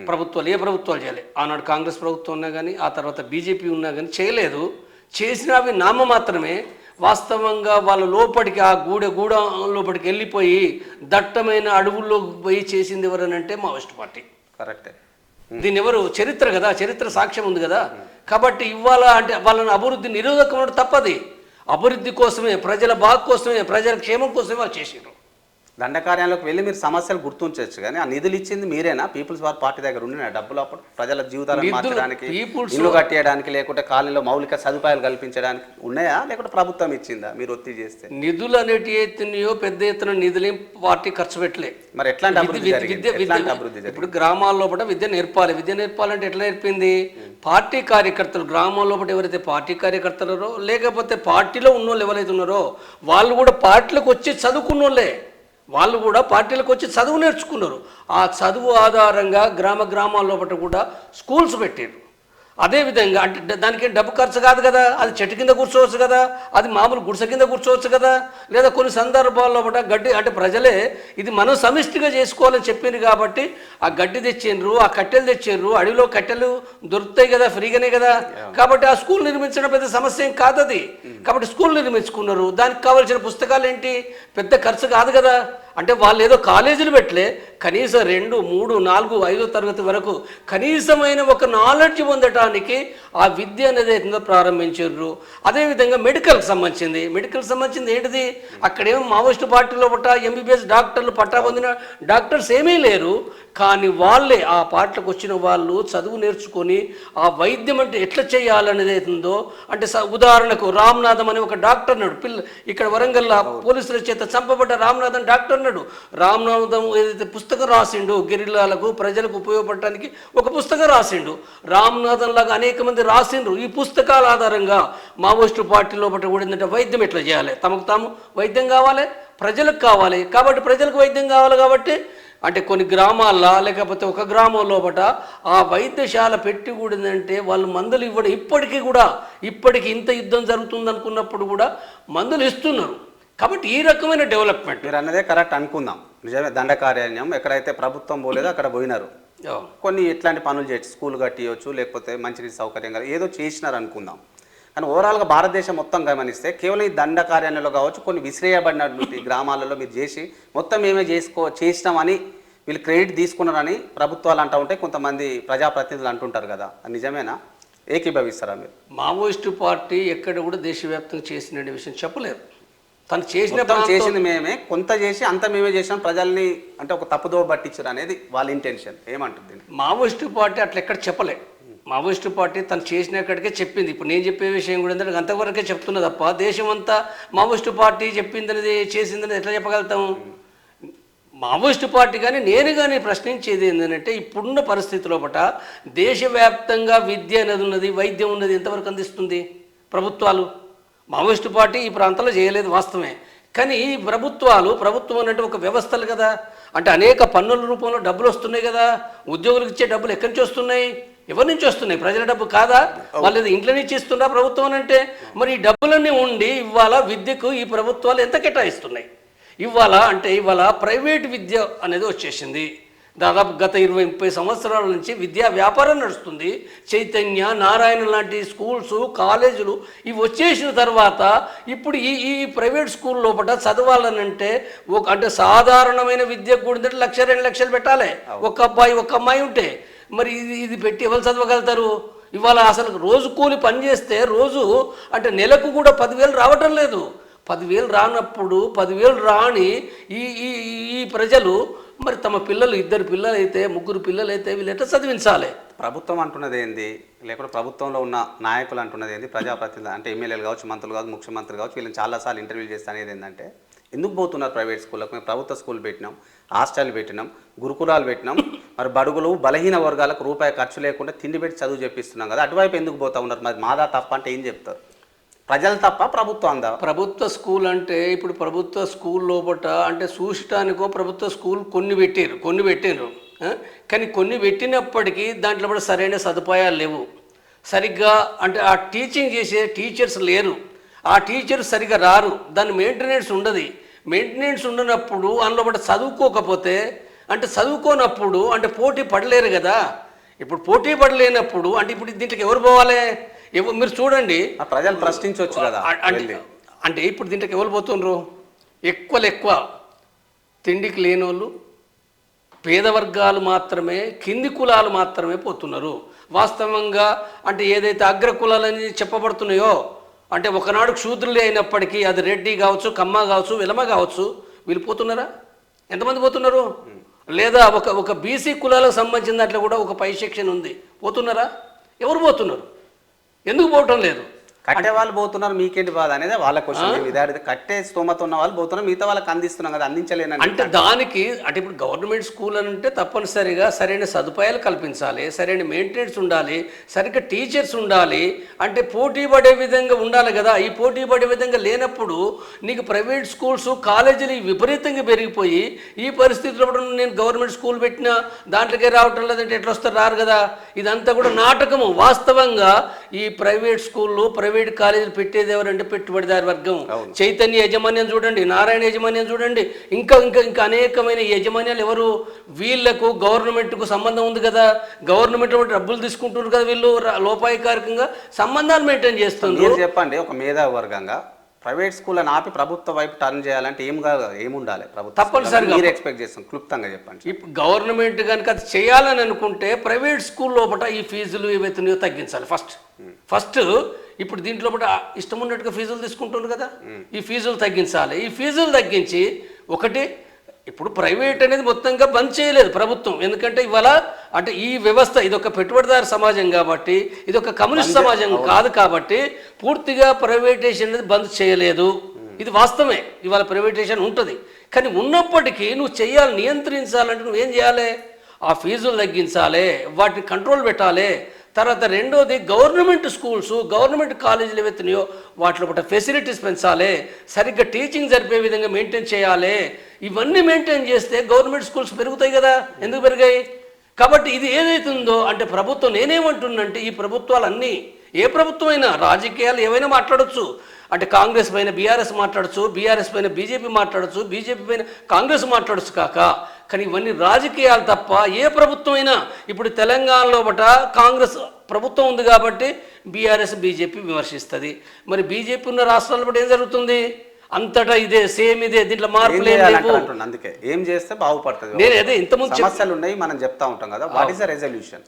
ప్రభుత్వాలు. ఏ ప్రభుత్వాలు చేయలే. ఆనాడు కాంగ్రెస్ ప్రభుత్వం ఉన్నా కానీ ఆ తర్వాత బీజేపీ ఉన్నా కానీ చేయలేదు. చేసినవి నామ మాత్రమే. వాస్తవంగా వాళ్ళ లోపలికి ఆ గూడ లోపలికి వెళ్ళిపోయి దట్టమైన అడవుల్లోకి పోయి చేసింది ఎవరనంటే మావోయిస్ట్ పార్టీ. కరెక్టే. దీన్ని ఎవరు చరిత్ర కదా, చరిత్ర సాక్ష్యం ఉంది కదా. కాబట్టి ఇవాళ అంటే వాళ్ళని అభివృద్ధి నిరోధకం తప్పది. అభివృద్ధి కోసమే, ప్రజల బాగు కోసమే, ప్రజల క్షేమం కోసమే వాళ్ళు చేసారు. దండకార్యాలకు వెళ్ళి మీరు సమస్యలు గుర్తించవచ్చు, కానీ ఆ నిధులు ఇచ్చింది మీరేనా? పీపుల్స్ వార్ పార్టీ దగ్గర ఉండిన డబ్బులు అప్పుడు ప్రజల జీవితాలను మార్చడానికి, ఇల్లు కట్టేయడానికి, లేకుంటే కాలనీలో మౌలిక సదుపాయాలు కల్పించడానికి ఉన్నాయా, లేకుంటే ప్రభుత్వం ఇచ్చిందా మీరు ఒత్తిడి చేస్తే? నిధులు అనేటి ఎత్తునయో పెద్ద ఎత్తున నిధులు పార్టీ ఖర్చు పెట్టలే. మరి ఎట్లాంటి అభివృద్ధి? ఇప్పుడు గ్రామాల్లో కూడా విద్య నేర్పాలి. విద్య నేర్పాలంటే ఎట్లా నేర్పింది? పార్టీ కార్యకర్తలు గ్రామాల్లో కూడా ఎవరైతే పార్టీ కార్యకర్తలరో లేకపోతే పార్టీలో ఉన్నోళ్ళు ఎవరైతే ఉన్నారో వాళ్ళు కూడా పార్టీలకు వచ్చి చదువుకున్నోళ్ళే. వాళ్ళు కూడా పార్టీలకు వచ్చి చదువు నేర్చుకున్నారు. ఆ చదువు ఆధారంగా గ్రామాల్లో పట్ల కూడా స్కూల్స్ పెట్టారు. అదేవిధంగా అంటే దానికి డబ్బు ఖర్చు కాదు కదా, అది చెట్టు కింద కూర్చోవచ్చు కదా, అది మామూలు గుడిసె కింద కూర్చోవచ్చు కదా. లేదా కొన్ని సందర్భాల్లో కూడా గడ్డి అంటే ప్రజలే ఇది మనం సమిష్టిగా చేసుకోవాలని చెప్పింది కాబట్టి ఆ గడ్డి తెచ్చిండ్రు, ఆ కట్టెలు తెచ్చిండ్రు, అడవిలో కట్టెలు దొరుకుతాయి కదా ఫ్రీగానే కదా. కాబట్టి ఆ స్కూల్ నిర్మించడం పెద్ద సమస్య ఏం కాదు అది. కాబట్టి స్కూల్ నిర్మించుకున్నారు, దానికి కావాల్సిన పుస్తకాలు ఏంటి, పెద్ద ఖర్చు కాదు కదా. అంటే వాళ్ళు ఏదో కాలేజీలు పెట్టలే, కనీసం 2, 3, 4, 5వ తరగతి వరకు కనీసమైన ఒక నాలెడ్జ్ పొందటానికి ఆ విద్య అనేది ఏంటో ప్రారంభించారు. అదేవిధంగా మెడికల్కి సంబంధించింది ఏంటిది, అక్కడేమో మావోయిస్టు పార్టీలో ఎంబీబీఎస్ డాక్టర్లు పట్టా పొందిన డాక్టర్స్ ఏమీ లేరు. కానీ వాళ్ళే ఆ పార్టీలకు వచ్చిన వాళ్ళు చదువు నేర్చుకొని ఆ వైద్యం అంటే ఎట్లా చేయాలనేది అవుతుందో అంటే ఉదాహరణకు రామ్నాథం అనే ఒక డాక్టర్ నాడు ఇక్కడ వరంగల్లో పోలీసుల చేత చంపబడ్డ రామ్నాథం డాక్టర్ నాడు. రామ్నాథం ఏదైతే పుస్తకం రాసిండు గిరిజనులకు ప్రజలకు ఉపయోగపడటానికి ఒక పుస్తకం రాసిండు. రామ్నాథం లాగా అనేక మంది రాసిండ్రు. ఈ పుస్తకాల ఆధారంగా మావోయిస్టు పార్టీలో కూడా ఏంటంటే వైద్యం ఎట్లా చేయాలి, తమకు తాము వైద్యం కావాలి, ప్రజలకు కావాలి. కాబట్టి ప్రజలకు వైద్యం కావాలి కాబట్టి అంటే కొన్ని గ్రామాల్లో లేకపోతే ఒక గ్రామం లోపల ఆ వైద్యశాల పెట్టి కూడిందంటే వాళ్ళు మందులు ఇవ్వడం ఇప్పటికీ ఇంత యుద్ధం జరుగుతుంది అనుకున్నప్పుడు కూడా మందులు ఇస్తున్నారు. కాబట్టి ఈ రకమైన డెవలప్మెంట్ మీరు అన్నదే కరెక్ట్ అనుకుందాం. నిజమే, దండకారణ్యం ఎక్కడైతే ప్రభుత్వం పోలేదో అక్కడ పోయినారు, కొన్ని ఇట్లాంటి పనులు చేయొచ్చు, స్కూల్ కట్టియచ్చు, లేకపోతే మంచినీటి సౌకర్యం ఏదో చేసినారు అనుకుందాం. కానీ ఓవరాల్గా భారతదేశం మొత్తం గమనిస్తే కేవలం ఈ దండ కార్యాలయంలో కావచ్చు కొన్ని విసిరేయబడినటువంటి గ్రామాలలో మీరు చేసి మొత్తం మేమే చేసినామని వీళ్ళు క్రెడిట్ తీసుకున్నారని ప్రభుత్వాలు అంటూ ఉంటే కొంతమంది ప్రజాప్రతినిధులు అంటుంటారు కదా, నిజమేనా? ఏకీభవిస్తారా మీరు? మావోయిస్టు పార్టీ ఎక్కడ కూడా దేశవ్యాప్తంగా చేసిన విషయం చెప్పలేరు. తను చేసింది మేమే, కొంత చేసి అంత మేమే చేసాం, ప్రజల్ని అంటే ఒక తప్పుదో పట్టించారు అనేది వాళ్ళ ఇంటెన్షన్. ఏమంటుంది? మావోయిస్టు పార్టీ అట్లా ఎక్కడ చెప్పలే. మావోయిస్టు పార్టీ తను చేసిన కాడికే చెప్పింది. ఇప్పుడు నేను చెప్పే విషయం కూడా ఏంటంటే అంతవరకే చెప్తున్నా తప్ప దేశం అంతా మావోయిస్టు పార్టీ చెప్పిందనేది చేసిందనేది ఎట్లా చెప్పగలుగుతాము? మావోయిస్టు పార్టీ కానీ నేను కానీ ప్రశ్నించేది ఏంటంటే ఇప్పుడున్న పరిస్థితిలో దేశవ్యాప్తంగా విద్య అనేది ఉన్నది, వైద్యం ఉన్నది ఎంతవరకు అందిస్తుంది ప్రభుత్వాలు? మావోయిస్టు పార్టీ ఈ ప్రాంతంలో చేయలేదు వాస్తవమే. కానీ ఈ ప్రభుత్వం అంటే ఒక వ్యవస్థలు కదా, అంటే అనేక పన్నుల రూపంలో డబ్బులు వస్తున్నాయి కదా, ఉద్యోగులకు ఇచ్చే డబ్బులు ఎక్కడి నుంచి వస్తున్నాయి, ఎవరి నుంచి వస్తున్నాయి? ప్రజల డబ్బు కాదా? వాళ్ళు ఇంట్లో నుంచి ఇస్తున్నా ప్రభుత్వం అంటే? మరి ఈ డబ్బులన్నీ ఉండి ఇవాళ విద్యకు ఈ ప్రభుత్వాలు ఎంత కేటాయిస్తున్నాయి? ఇవాళ ప్రైవేట్ విద్య అనేది వచ్చేసింది. దాదాపు గత 20-30 సంవత్సరాల నుంచి విద్యా వ్యాపారం నడుస్తుంది. చైతన్య, నారాయణ లాంటి స్కూల్స్, కాలేజీలు ఇవి వచ్చేసిన తర్వాత ఇప్పుడు ఈ ప్రైవేట్ స్కూల్ లోపల చదవాలనంటే అంటే సాధారణమైన విద్యకు కూడా 1-2 లక్షలు పెట్టాలి. ఒక అబ్బాయి ఒక అమ్మాయి ఉంటే మరి ఇది పెట్టి ఎవరు చదవగలుగుతారు? ఇవాళ అసలు రోజు కూలి పని చేస్తే రోజు అంటే నెలకు కూడా 10,000 రావటం లేదు. 10,000 రానప్పుడు 10,000 రాని ఈ ప్రజలు మరి తమ పిల్లలు 2 పిల్లలైతే 3 పిల్లలైతే వీళ్ళు ఎట్లా చదివించాలి? ప్రభుత్వం అంటున్నది ఏంది, లేకపోతే ప్రభుత్వంలో ఉన్న నాయకులు అంటున్నది ఏంది, ప్రజాప్రతినిధులు అంటే ఎమ్మెల్యేలు కావచ్చు, మంత్రులు కావచ్చు, ముఖ్యమంత్రి కావచ్చు, వీళ్ళని చాలాసార్లు ఇంటర్వ్యూలు చేస్తే అనేది ఏంటంటే ఎందుకు పోతున్నారు ప్రైవేట్ స్కూళ్ళకు? మేము ప్రభుత్వ స్కూల్ పెట్టినాం, హాస్టల్ పెట్టినాం, గురుకులాలు పెట్టినాం, మరి బడుగులు బలహీన వర్గాలకు రూపాయి ఖర్చు లేకుండా తిండి పెట్టి చదువు చెప్పిస్తున్నాం కదా, అటువైపు ఎందుకు పోతా ఉన్నారు? మరి మాదా తప్ప అంటే ఏం చెప్తారు? ప్రజలు తప్ప ప్రభుత్వం అందా? ప్రభుత్వ స్కూల్ అంటే ఇప్పుడు ప్రభుత్వ స్కూల్ లోపల అంటే చూసటానికో ప్రభుత్వ స్కూల్ కొన్ని పెట్టారు కానీ కొన్ని పెట్టినప్పటికీ దాంట్లో కూడా సరైన సదుపాయాలు లేవు. సరిగ్గా అంటే ఆ టీచింగ్ చేసే టీచర్స్ లేరు, ఆ టీచర్స్ సరిగ్గా రారు, దాని మెయింటెనెన్స్ ఉండదు. మెయింటెనెన్స్ ఉండనప్పుడు అందులో కూడా చదువుకోనప్పుడు అంటే పోటీ పడలేరు కదా. ఇప్పుడు పోటీ పడలేనప్పుడు అంటే ఇప్పుడు దీంట్లోకి ఎవరు పోవాలి? మీరు చూడండి, ప్రజలు ప్రశ్నించవచ్చు కదా. అంటే ఇప్పుడు దీంట్లోకి ఎవరు పోతుండ్రు? ఎక్కువ తిండికి లేనోళ్ళు, పేద వర్గాలు మాత్రమే, కింది కులాలు మాత్రమే పోతున్నారు. వాస్తవంగా అంటే ఏదైతే అగ్ర కులాలని చెప్పబడుతున్నాయో అంటే ఒకనాడు క్షూద్రులే అయినప్పటికీ అది రెడ్డి కావచ్చు, కమ్మ కావచ్చు, విలమ కావచ్చు, వీళ్ళు పోతున్నారా? ఎంతమంది పోతున్నారు? లేదా ఒక బీసీ కులాలకు సంబంధించిన దాంట్లో కూడా ఒక పై సెక్షన్ ఉంది, పోతున్నారా? ఎవరు పోతున్నారు? ఎందుకు పోవటం లేదు? కట్టే వాళ్ళు పోతున్నారు మీకేంటి బాధ అనేది వాళ్ళ క్వశ్చన్. ఇదే కట్టే స్తోమత ఉన్న వాళ్ళు పోతున్నారు, మిగతా వాళ్ళకి అందిస్తున్నాం కదా, అందించలేనండి. అంటే దానికి అంటే ఇప్పుడు గవర్నమెంట్ స్కూల్ అని అంటే తప్పనిసరిగా సరైన సదుపాయాలు కల్పించాలి, సరైన మెయింటెనెన్స్ ఉండాలి, సరిగ్గా టీచర్స్ ఉండాలి, అంటే పోటీ పడే విధంగా ఉండాలి కదా. ఈ పోటీ పడే విధంగా లేనప్పుడు నీకు ప్రైవేట్ స్కూల్స్ కాలేజీలు విపరీతంగా పెరిగిపోయి ఈ పరిస్థితిలో నేను గవర్నమెంట్ స్కూల్ పెట్టినా దాంట్లోకే రావటం లేదంటే ఎట్లా వస్తారు, రారు కదా. ఇదంతా కూడా నాటకము. వాస్తవంగా ఈ ప్రైవేట్ స్కూళ్ళు ప్రైవేట్ కాలేజీలు పెట్టేది ఎవరంటే పెట్టుబడిదారి వర్గం. చైతన్య యాజమాన్యం చూడండి, నారాయణ యాజమాన్యం చూడండి, ఇంకా ఇంకా ఇంకా అనేకమైన యాజమాన్యాలు ఎవరు, వీళ్లకు గవర్నమెంట్కు సంబంధం ఉంది కదా, గవర్నమెంట్ డబ్బులు తీసుకుంటున్నారు కదా, వీళ్ళు లోపాయకారికంగా సంబంధాలు మెయింటైన్ చేస్తున్నారు. చెప్పండి, ఒక మేధావి వర్గంగా ప్రైవేట్ స్కూల్ అని ఆపి ప్రభుత్వ వైపు టర్న్ చేయాలంటే ఏముండాలి ప్రభుత్వం? తప్పనిసరిగా మీరు ఎక్స్పెక్ట్ చేస్తాం, క్లుప్తంగా చెప్పండి. ఇప్పుడు గవర్నమెంట్ కనుక అది చేయాలని అనుకుంటే ప్రైవేట్ స్కూల్ లోపల ఈ ఫీజులు ఏవైతున్నాయో తగ్గించాలి. ఫస్ట్ ఇప్పుడు దీంట్లో ఇష్టం ఉన్నట్టుగా ఫీజులు తీసుకుంటున్నారు కదా, ఈ ఫీజులు తగ్గించాలి. ఈ ఫీజులు తగ్గించి ఒకటి ఇప్పుడు ప్రైవేట్ అనేది మొత్తంగా బంద్ చేయలేదు ప్రభుత్వం. ఎందుకంటే ఇవాళ అంటే ఈ వ్యవస్థ ఇది ఒక పెట్టుబడిదారు సమాజం కాబట్టి, ఇది ఒక కమ్యూనిస్ట్ సమాజం కాదు కాబట్టి పూర్తిగా ప్రైవేటైజేషన్ అనేది బంద్ చేయలేదు. ఇది వాస్తవమే, ఇవాళ ప్రైవేటైజేషన్ ఉంటుంది. కానీ ఉన్నప్పటికీ నువ్వు చేయాలి, నియంత్రించాలంటే నువ్వేం చేయాలి? ఆ ఫీజులు తగ్గించాలి, వాటిని కంట్రోల్ పెట్టాలి. తర్వాత రెండోది గవర్నమెంట్ స్కూల్స్, గవర్నమెంట్ కాలేజీలు ఏవైతున్నాయో వాటిలో ఫెసిలిటీస్ పెంచాలి, సరిగ్గా టీచింగ్ జరిపే విధంగా మెయింటైన్ చేయాలి. ఇవన్నీ మెయింటైన్ చేస్తే గవర్నమెంట్ స్కూల్స్ పెరుగుతాయి కదా. ఎందుకు పెరిగాయి? కాబట్టి ఇది ఏదైతుందో అంటే ప్రభుత్వం, నేనేమంటున్నంటే ఈ ప్రభుత్వాలన్నీ, ఏ ప్రభుత్వం అయినా, రాజకీయాలు ఏవైనా మాట్లాడచ్చు. అంటే కాంగ్రెస్ పైన బీఆర్ఎస్ మాట్లాడచ్చు, బీఆర్ఎస్ పైన బీజేపీ మాట్లాడచ్చు, బీజేపీ పైన కాంగ్రెస్ మాట్లాడచ్చు కాక, కానీ ఇవన్నీ రాజకీయాలు తప్ప ఏ ప్రభుత్వం అయినా. ఇప్పుడు తెలంగాణలో కాంగ్రెస్ ప్రభుత్వం ఉంది కాబట్టి బీఆర్ఎస్ బీజేపీ విమర్శిస్తుంది. మరి బీజేపీ ఉన్న రాష్ట్రాల్లో ఏం జరుగుతుంది? అంతటా ఇదే, సేమ్ ఇదే, దీంట్లో మార్పులు ఏం లేవు. అందుకే ఏం చేస్తే బాగుపడుతుంది. నేను అదే ఇంతకుముందు సమస్యలు ఉన్నాయి, మనం చెప్తా ఉంటాం కదా, వాట్ ఈస్ ద రెజల్యూషన్?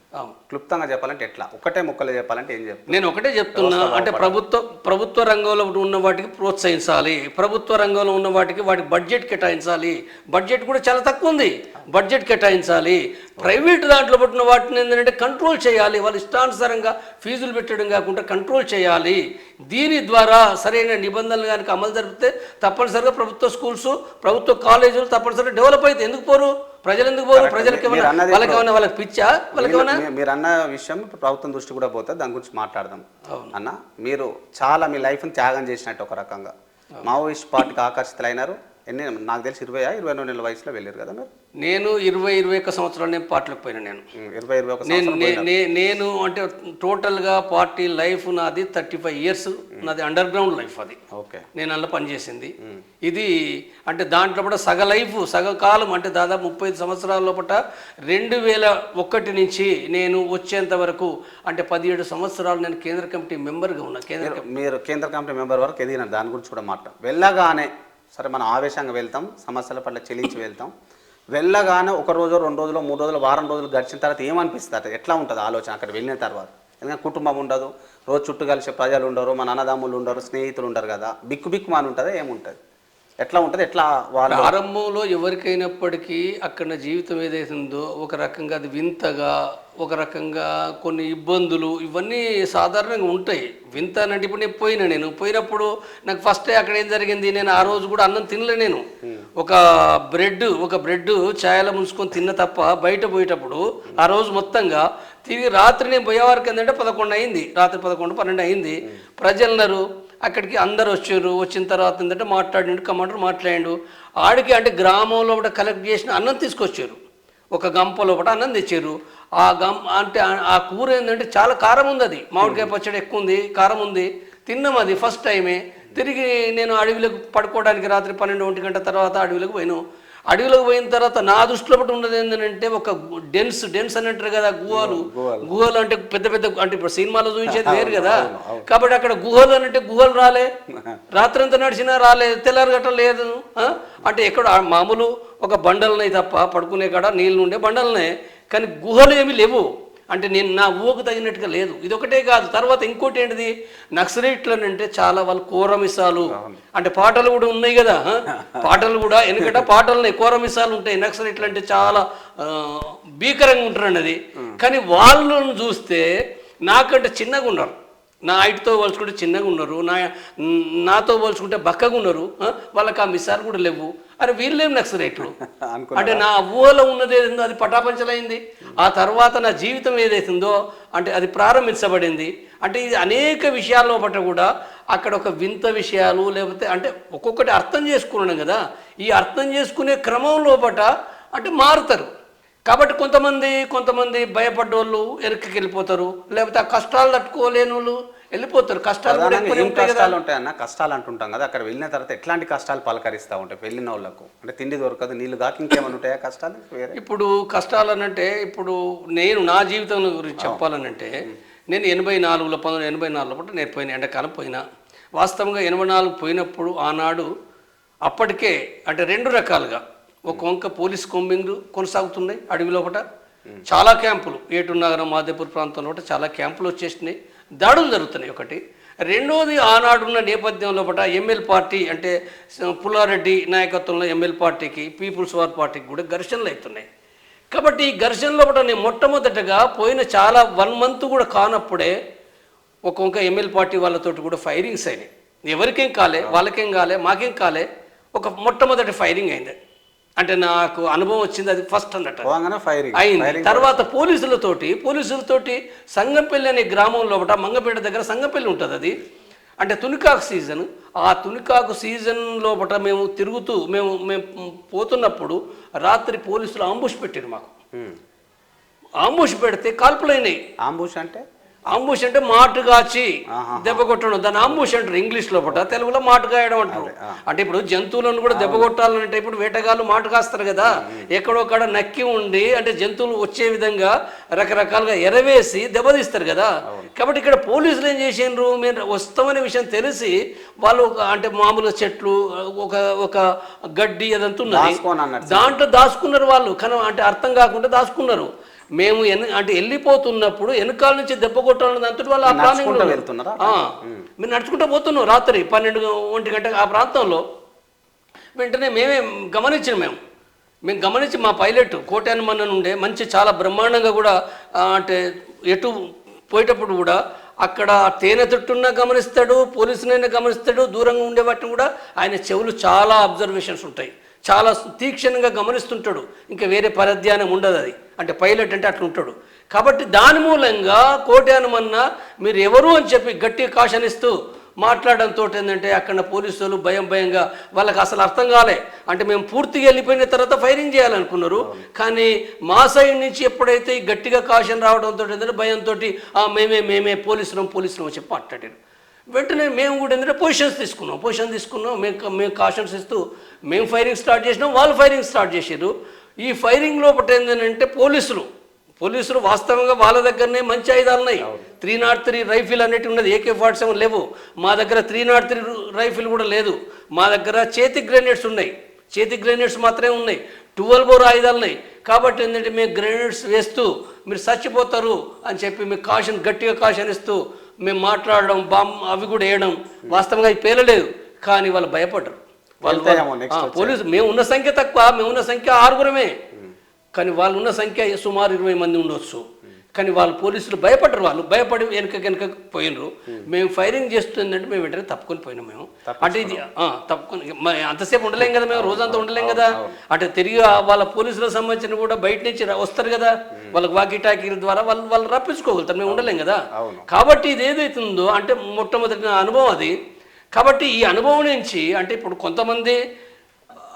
క్లుప్తంగా చెప్పాలంటే ఎట్లా, ఒకటే ముక్కలు చెప్పాలంటే ఏం చెప్తాను? నేను ఒకటే చెప్తున్నా, అంటే ప్రభుత్వ రంగంలో ఉన్న వాటికి ప్రోత్సహించాలి, ప్రభుత్వ రంగంలో ఉన్న వాటికి బడ్జెట్ కేటాయించాలి. బడ్జెట్ కూడా చాలా తక్కువ ఉంది, బడ్జెట్ కేటాయించాలి. ప్రైవేట్ దాంట్లో పట్టిన వాటిని ఏంటంటే కంట్రోల్ చేయాలి, వాళ్ళు ఇష్టానుసారంగా ఫీజులు పెట్టడం కాకుండా కంట్రోల్ చేయాలి. దీని ద్వారా సరైన నిబంధనలు కనుక అమలు జరిపితే తప్పనిసరిగా ప్రభుత్వ స్కూల్స్, ప్రభుత్వ కాలేజీలు తప్పనిసరిగా డెవలప్ అయితే. ఎందుకు పోరు? ప్రజలు ఎందుకు పోరు? ప్రజలకి వాళ్ళకి పిచ్చా? మీరు అన్న విషయం ప్రభుత్వం దృష్టి కూడా పోతే దాని గురించి మాట్లాడదాం అన్న. మీరు చాలా మీ లైఫ్ని త్యాగం చేసినట్టు ఒక రకంగా మావోయిస్ట్ పార్టీకి ఆకర్షితులైనారు. నాకు తెలిసి 20-21 నెలల వయసులో వెళ్ళారు కదా మీరు? నేను 20-21 సంవత్సరాలు నేను పార్టీలోకి పోయినా. నేను అంటే టోటల్గా పార్టీ లైఫ్ నాది 35 years, నాది అండర్ గ్రౌండ్ లైఫ్. అది ఓకే, నేను అందులో పనిచేసింది. ఇది అంటే దాంట్లో కూడా సగ లైఫ్, సగ కాలం అంటే దాదాపు 35 సంవత్సరాల లోపల 2001 నుంచి నేను వచ్చేంత వరకు అంటే 17 సంవత్సరాలు నేను కేంద్ర కమిటీ మెంబర్గా ఉన్నా. మీరు కేంద్ర కమిటీ మెంబర్ వరకు ఎదిగినారు, దాని గురించి కూడా మాట్లాడు. వెళ్ళగానే సరే మనం ఆవేశంగా వెళ్తాం, సమస్యల పట్ల చెల్లించి వెళ్తాం. వెళ్ళగానే 1 రోజు 2 రోజులు 3 రోజులు వారం రోజులు గడిచిన తర్వాత ఏమనిపిస్తుంది? ఎట్లా ఉంటుంది ఆలోచన అక్కడ వెళ్ళిన తర్వాత? ఎందుకంటే కుటుంబం ఉండదు, రోజు చుట్టూ కలిసే ప్రజలు ఉండరు, మన అన్నదమ్ములు ఉండరు, స్నేహితులు ఉండరు కదా, బిక్కు మాని ఉంటుందా? ఏముంటుంది? ఎట్లా ఉంటుంది? ఎట్లా వాళ్ళు ప్రారంభంలో ఎవరికైనప్పటికీ అక్కడ జీవితం ఏదైతుందో ఒక రకంగా అది వింతగా, ఒక రకంగా కొన్ని ఇబ్బందులు ఇవన్నీ సాధారణంగా ఉంటాయి. వింత అంటే ఇప్పుడు నేను పోయినప్పుడు నాకు ఫస్ట్ అక్కడ ఏం జరిగింది, నేను ఆ రోజు కూడా అన్నం తినలే. నేను ఒక బ్రెడ్ ఛాయలో ముంచుకొని తిన్న తప్ప బయట పోయేటప్పుడు ఆ రోజు మొత్తంగా తిరిగి రాత్రి నేను పోయేవారికి ఏంటంటే 11 అయింది, రాత్రి 11-12 అయింది. ప్రజలున్నారు అక్కడికి, అందరు వచ్చారు. వచ్చిన తర్వాత ఏంటంటే మాట్లాడిండు, కమాండర్ మాట్లాడిండు. ఆడికి అంటే గ్రామంలో కలెక్ట్ చేసిన అన్నం తీసుకొచ్చారు, ఒక గంపలో అన్నం తెచ్చారు. అంటే ఆ కూర ఏంటంటే చాలా కారం ఉంది, అది మామిడికాయ పచ్చడి ఎక్కువ ఉంది, కారం ఉంది. తిన్నాం, అది ఫస్ట్ టైమే. తిరిగి నేను అడవిలోకి పడుకోవడానికి రాత్రి 12-1 గంట తర్వాత అడవిలోకి పోయినాం. అడవిలోకి పోయిన తర్వాత నా దృష్టిలో ఉన్నది ఏంటంటే ఒక డెన్స్ అని అంటారు కదా, గుహలు అంటే పెద్ద అంటే ఇప్పుడు సినిమాలో చూపించేది వేరు కదా. కాబట్టి అక్కడ గుహలు అంటే గుహలు రాలే, రాత్రంతా నడిచినా రాలేదు, తెల్లారి గట్ట లేదు. అంటే ఎక్కడ మామూలు ఒక బండలనే తప్ప పడుకునే కాడ నీళ్ళు ఉండే బండలనే, కానీ గుహలు ఏమీ లేవు. అంటే నేను నా ఊహకు తగినట్టుగా లేదు. ఇది ఒకటే కాదు, తర్వాత ఇంకోటి ఏంటిది, నక్సలైట్లనంటే చాలా వాళ్ళు కోరమిసాలు అంటే పాటలు కూడా ఉన్నాయి కదా, పాటలు కూడా ఎందుకంటే పాటలు కోరమిసాలు ఉంటాయి. నక్సలైట్లు అంటే చాలా భీకరంగా ఉంటారు అన్నది. కానీ వాళ్ళను చూస్తే నాకంటే చిన్నగా ఉన్నారు, నా హైట్తో పోల్చుకుంటే చిన్నగా ఉన్నారు, నాతో పోల్చుకుంటే బక్కగా ఉన్నారు, వాళ్ళకి ఆ మిసాలు కూడా లేవు. అరే వీళ్ళేం నక్సలైట్లు అంటే నా ఊహలో ఉన్నది ఏదో అది పటాపంచలైంది. ఆ తర్వాత నా జీవితం ఏదైతుందో అంటే అది ప్రారంభించబడింది. అంటే ఇది అనేక విషయాల్లో పట్ల కూడా అక్కడ ఒక వింత విషయాలు లేకపోతే అంటే ఒక్కొక్కటి అర్థం చేసుకున్నాం కదా. ఈ అర్థం చేసుకునే క్రమం లోపట అంటే మారుతారు. కాబట్టి కొంతమంది భయపడ్డోళ్ళు వెనక్కి వెళ్ళిపోతారు, లేకపోతే ఆ కష్టాలు తట్టుకోలేని వాళ్ళు వెళ్ళిపోతారు. కష్టాలు ఉంటాయి అన్న, కష్టాలు అంటుంటాం కదా. అక్కడ వెళ్ళిన తర్వాత ఎట్లాంటి కష్టాలు పలకరిస్తూ ఉంటాయి వెళ్ళిన వాళ్ళకు? అంటే తిండి దొరకదు, నీళ్ళు కాక ఇంకేమైనా ఉంటాయా కష్టాలు? ఇప్పుడు కష్టాలు అనంటే ఇప్పుడు నేను నా జీవితం గురించి చెప్పాలనంటే నేను 1984 పూట నేను పోయిన ఎండాకాలం పోయినా. వాస్తవంగా 84 పోయినప్పుడు ఆనాడు అప్పటికే అంటే 2 రకాలుగా ఒక వంక పోలీస్ కోంబింగ్లు కొనసాగుతున్నాయి అడవి లోపల, చాలా క్యాంపులు ఏటూరు నగరం మాదేపూర్ ప్రాంతంలో చాలా క్యాంపులు వచ్చేసినాయి, దాడులు జరుగుతున్నాయి ఒకటి. రెండోది ఆనాడున్న నేపథ్యం లోపల ఎంఎల్ పార్టీ అంటే పుల్లారెడ్డి నాయకత్వంలో ఎంఎల్ పార్టీకి పీపుల్స్ వార్ పార్టీకి కూడా ఘర్షణలు అవుతున్నాయి. కాబట్టి ఈ ఘర్షణ లోపల నేను మొట్టమొదటగా పోయిన చాలా 1 మంత్ కూడా కానప్పుడే ఒక వంక ఎంఎల్ పార్టీ వాళ్ళతోటి కూడా ఫైరింగ్స్ అయినాయి. ఎవరికేం కాలే, వాళ్ళకేం కాలే, మాకేం కాలే, ఒక మొట్టమొదటి ఫైరింగ్ అయింది. అంటే నాకు అనుభవం వచ్చింది అది ఫస్ట్ అన్నట్టు అయింది. తర్వాత పోలీసులతోటి సంగంపల్లి అనే గ్రామం లోపల మంగపేట దగ్గర సంగంపల్లి ఉంటుంది. అది అంటే తునికాకు సీజన్. ఆ తునికాకు సీజన్ లోపల మేము తిరుగుతూ మేము పోతున్నప్పుడు రాత్రి పోలీసులు ఆంబుష్ పెట్టారు మాకు. ఆంబుష్ పెడితే కాల్పులైనాయి. ఆంబుష్ అంటే మాటుగాచి దెబ్బ కొట్టడం, దాన్ని ఆంబుష్ అంటారు ఇంగ్లీష్ లోపల, తెలుగులో మాటుగాయడం అంటారు. అంటే ఇప్పుడు జంతువులను కూడా దెబ్బ కొట్టాలంటే ఇప్పుడు వేటగాళ్ళు మాటు కాస్తారు కదా, ఎక్కడొక్కడ నక్కి ఉండి అంటే జంతువులు వచ్చే విధంగా రకరకాలుగా ఎరవేసి దెబ్బతీస్తారు కదా. కాబట్టి ఇక్కడ పోలీసులు ఏం చేసిండ్రు, మీరు వస్తామనే విషయం తెలిసి వాళ్ళు అంటే మామూలు చెట్లు ఒక గడ్డి అదంతా ఉన్నది దాంట్లో దాచుకున్నారు వాళ్ళు. కానీ అంటే అర్థం కాకుండా దాచుకున్నారు. మేము అంటే వెళ్ళిపోతున్నప్పుడు వెనకాల నుంచి దెబ్బ కొట్టాలని అంతటి వాళ్ళు ఆ ప్లానింగ్ మీరు నడుచుకుంటూ పోతున్నాం రాత్రి 12-1 గంట ఆ ప్రాంతంలో. వెంటనే మేమే మేము గమనించి మా పైలట్ కోటానుమన్న ఉండే మంచి చాలా బ్రహ్మాండంగా కూడా అంటే ఎటు పోయేటప్పుడు కూడా అక్కడ తేనె తట్టున్నా గమనిస్తాడు, పోలీసునైనా గమనిస్తాడు, దూరంగా ఉండే వాటిని కూడా ఆయన చెవులు చాలా అబ్జర్వేషన్స్ ఉంటాయి, చాలా తీక్షణంగా గమనిస్తుంటాడు. ఇంకా వేరే పరధ్యానం ఉండదు. అది అంటే పైలట్ అంటే అట్లా ఉంటాడు. కాబట్టి దాని మూలంగా కోటానుమన్న మీరు ఎవరు అని చెప్పి గట్టిగా కాషనిస్తూ మాట్లాడడంతో ఏంటంటే అక్కడ పోలీసులు భయంగా వాళ్ళకి అసలు అర్థం కాలే. అంటే మేము పూర్తిగా వెళ్ళిపోయిన తర్వాత ఫైరింగ్ చేయాలనుకున్నారు. కానీ మా సైడ్ నుంచి ఎప్పుడైతే గట్టిగా కాషన్ రావడంతో ఏంటంటే భయంతో మేమే పోలీసులు చెప్పి మాట్లాడారు. వెంటనే మేము కూడా ఏంటంటే పొజిషన్ తీసుకున్నాం. మేము కాషన్స్ ఇస్తూ మేము ఫైరింగ్ స్టార్ట్ చేసినాం, వాళ్ళు ఫైరింగ్ స్టార్ట్ చేసారు. ఈ ఫైరింగ్ లోపల ఏంటంటే పోలీసులు వాస్తవంగా వాళ్ళ దగ్గరనే మంచి ఆయుధాలు ఉన్నాయి. 303 రైఫిల్ అనేటివి ఉన్నది, AK-47 లేవు. మా దగ్గర 303 రైఫిల్ కూడా లేదు. మా దగ్గర చేతి గ్రెనేడ్స్ ఉన్నాయి, చేతి గ్రెనేడ్స్ మాత్రమే ఉన్నాయి. 12 బోర్ ఆయుధాలు ఉన్నాయి. కాబట్టి ఏంటంటే మేము గ్రెనేడ్స్ వేస్తూ మీరు చచ్చిపోతారు అని చెప్పి మేము గట్టిగా కాషన్ ఇస్తూ మేము మాట్లాడడం, అవి కూడా వేయడం. వాస్తవంగా అది పేలలేదు, కానీ వాళ్ళు భయపడ్డారు. పోలీసు మేము ఉన్న సంఖ్య తక్కువ, మేము ఉన్న సంఖ్య 6 కానీ వాళ్ళు ఉన్న సంఖ్య సుమారు 20 మంది ఉండొచ్చు. కానీ వాళ్ళు పోలీసులు భయపడ్డారు. వాళ్ళు భయపడి వెనక పోయినరు. మేము ఫైరింగ్ చేస్తుందంటే మేము వెంటనే తప్పుకొని పోయినాం. మేము అంటే ఇది తప్పుకొని అంతసేపు ఉండలేం కదా, మేము రోజంతా ఉండలేం కదా. అంటే తిరిగి వాళ్ళ పోలీసులకు సంబంధించిన కూడా బయట నుంచి వస్తారు కదా, వాళ్ళకి వాకీ టాకీల ద్వారా వాళ్ళు రప్పించుకోగలుగుతారు, మేము ఉండలేం కదా. కాబట్టి ఇది ఏదైతుందో అంటే మొట్టమొదటి అనుభవం అది. కాబట్టి ఈ అనుభవం నుంచి అంటే ఇప్పుడు కొంతమంది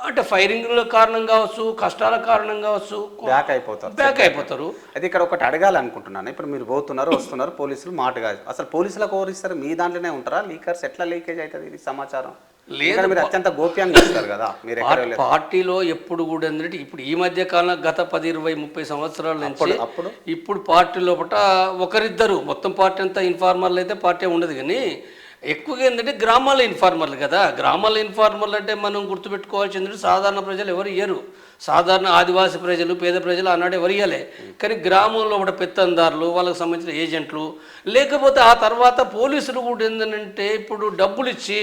అంటే ఫైరింగ్ల కారణం కావచ్చు, కష్టాల కారణం కావచ్చు బ్యాక్ అయిపోతారు. అది ఇక్కడ ఒకటి అడగాలనుకుంటున్నాను. ఇప్పుడు మీరు వస్తున్నారు పోలీసులు మాటగా అసలు పోలీసులకు ఓరిస్తారు, మీ దాంట్లోనే ఉంటారా? లీకర్స్ ఎట్లా లీకేజ్ అవుతుంది ఇది సమాచారం? లేదు, మీరు అత్యంత గోప్యంగా ఇస్తారు కదా. మీరు పార్టీలో ఎప్పుడు కూడా ఏంటంటే ఇప్పుడు ఈ మధ్య కాలం గత 10, 20, 30 సంవత్సరాల నుంచి ఇప్పుడు పార్టీ లోపల ఒకరిద్దరు, మొత్తం పార్టీ అంతా ఇన్ఫార్మర్లు అయితే పార్టీ ఉండదు. కానీ ఎక్కువగా ఏంటంటే గ్రామాల ఇన్ఫార్మర్లు కదా. గ్రామాల ఇన్ఫార్మర్లు అంటే మనం గుర్తుపెట్టుకోవాల్సింది ఏంటంటే సాధారణ ప్రజలు ఎవరు ఇయ్యరు. సాధారణ ఆదివాసీ ప్రజలు, పేద ప్రజలు ఆనాడు ఎవరు ఇయ్యలే. కానీ గ్రామంలో కూడా పెత్తందారులు, వాళ్ళకి సంబంధించిన ఏజెంట్లు, లేకపోతే ఆ తర్వాత పోలీసులు కూడా ఏంటంటే ఇప్పుడు డబ్బులు ఇచ్చి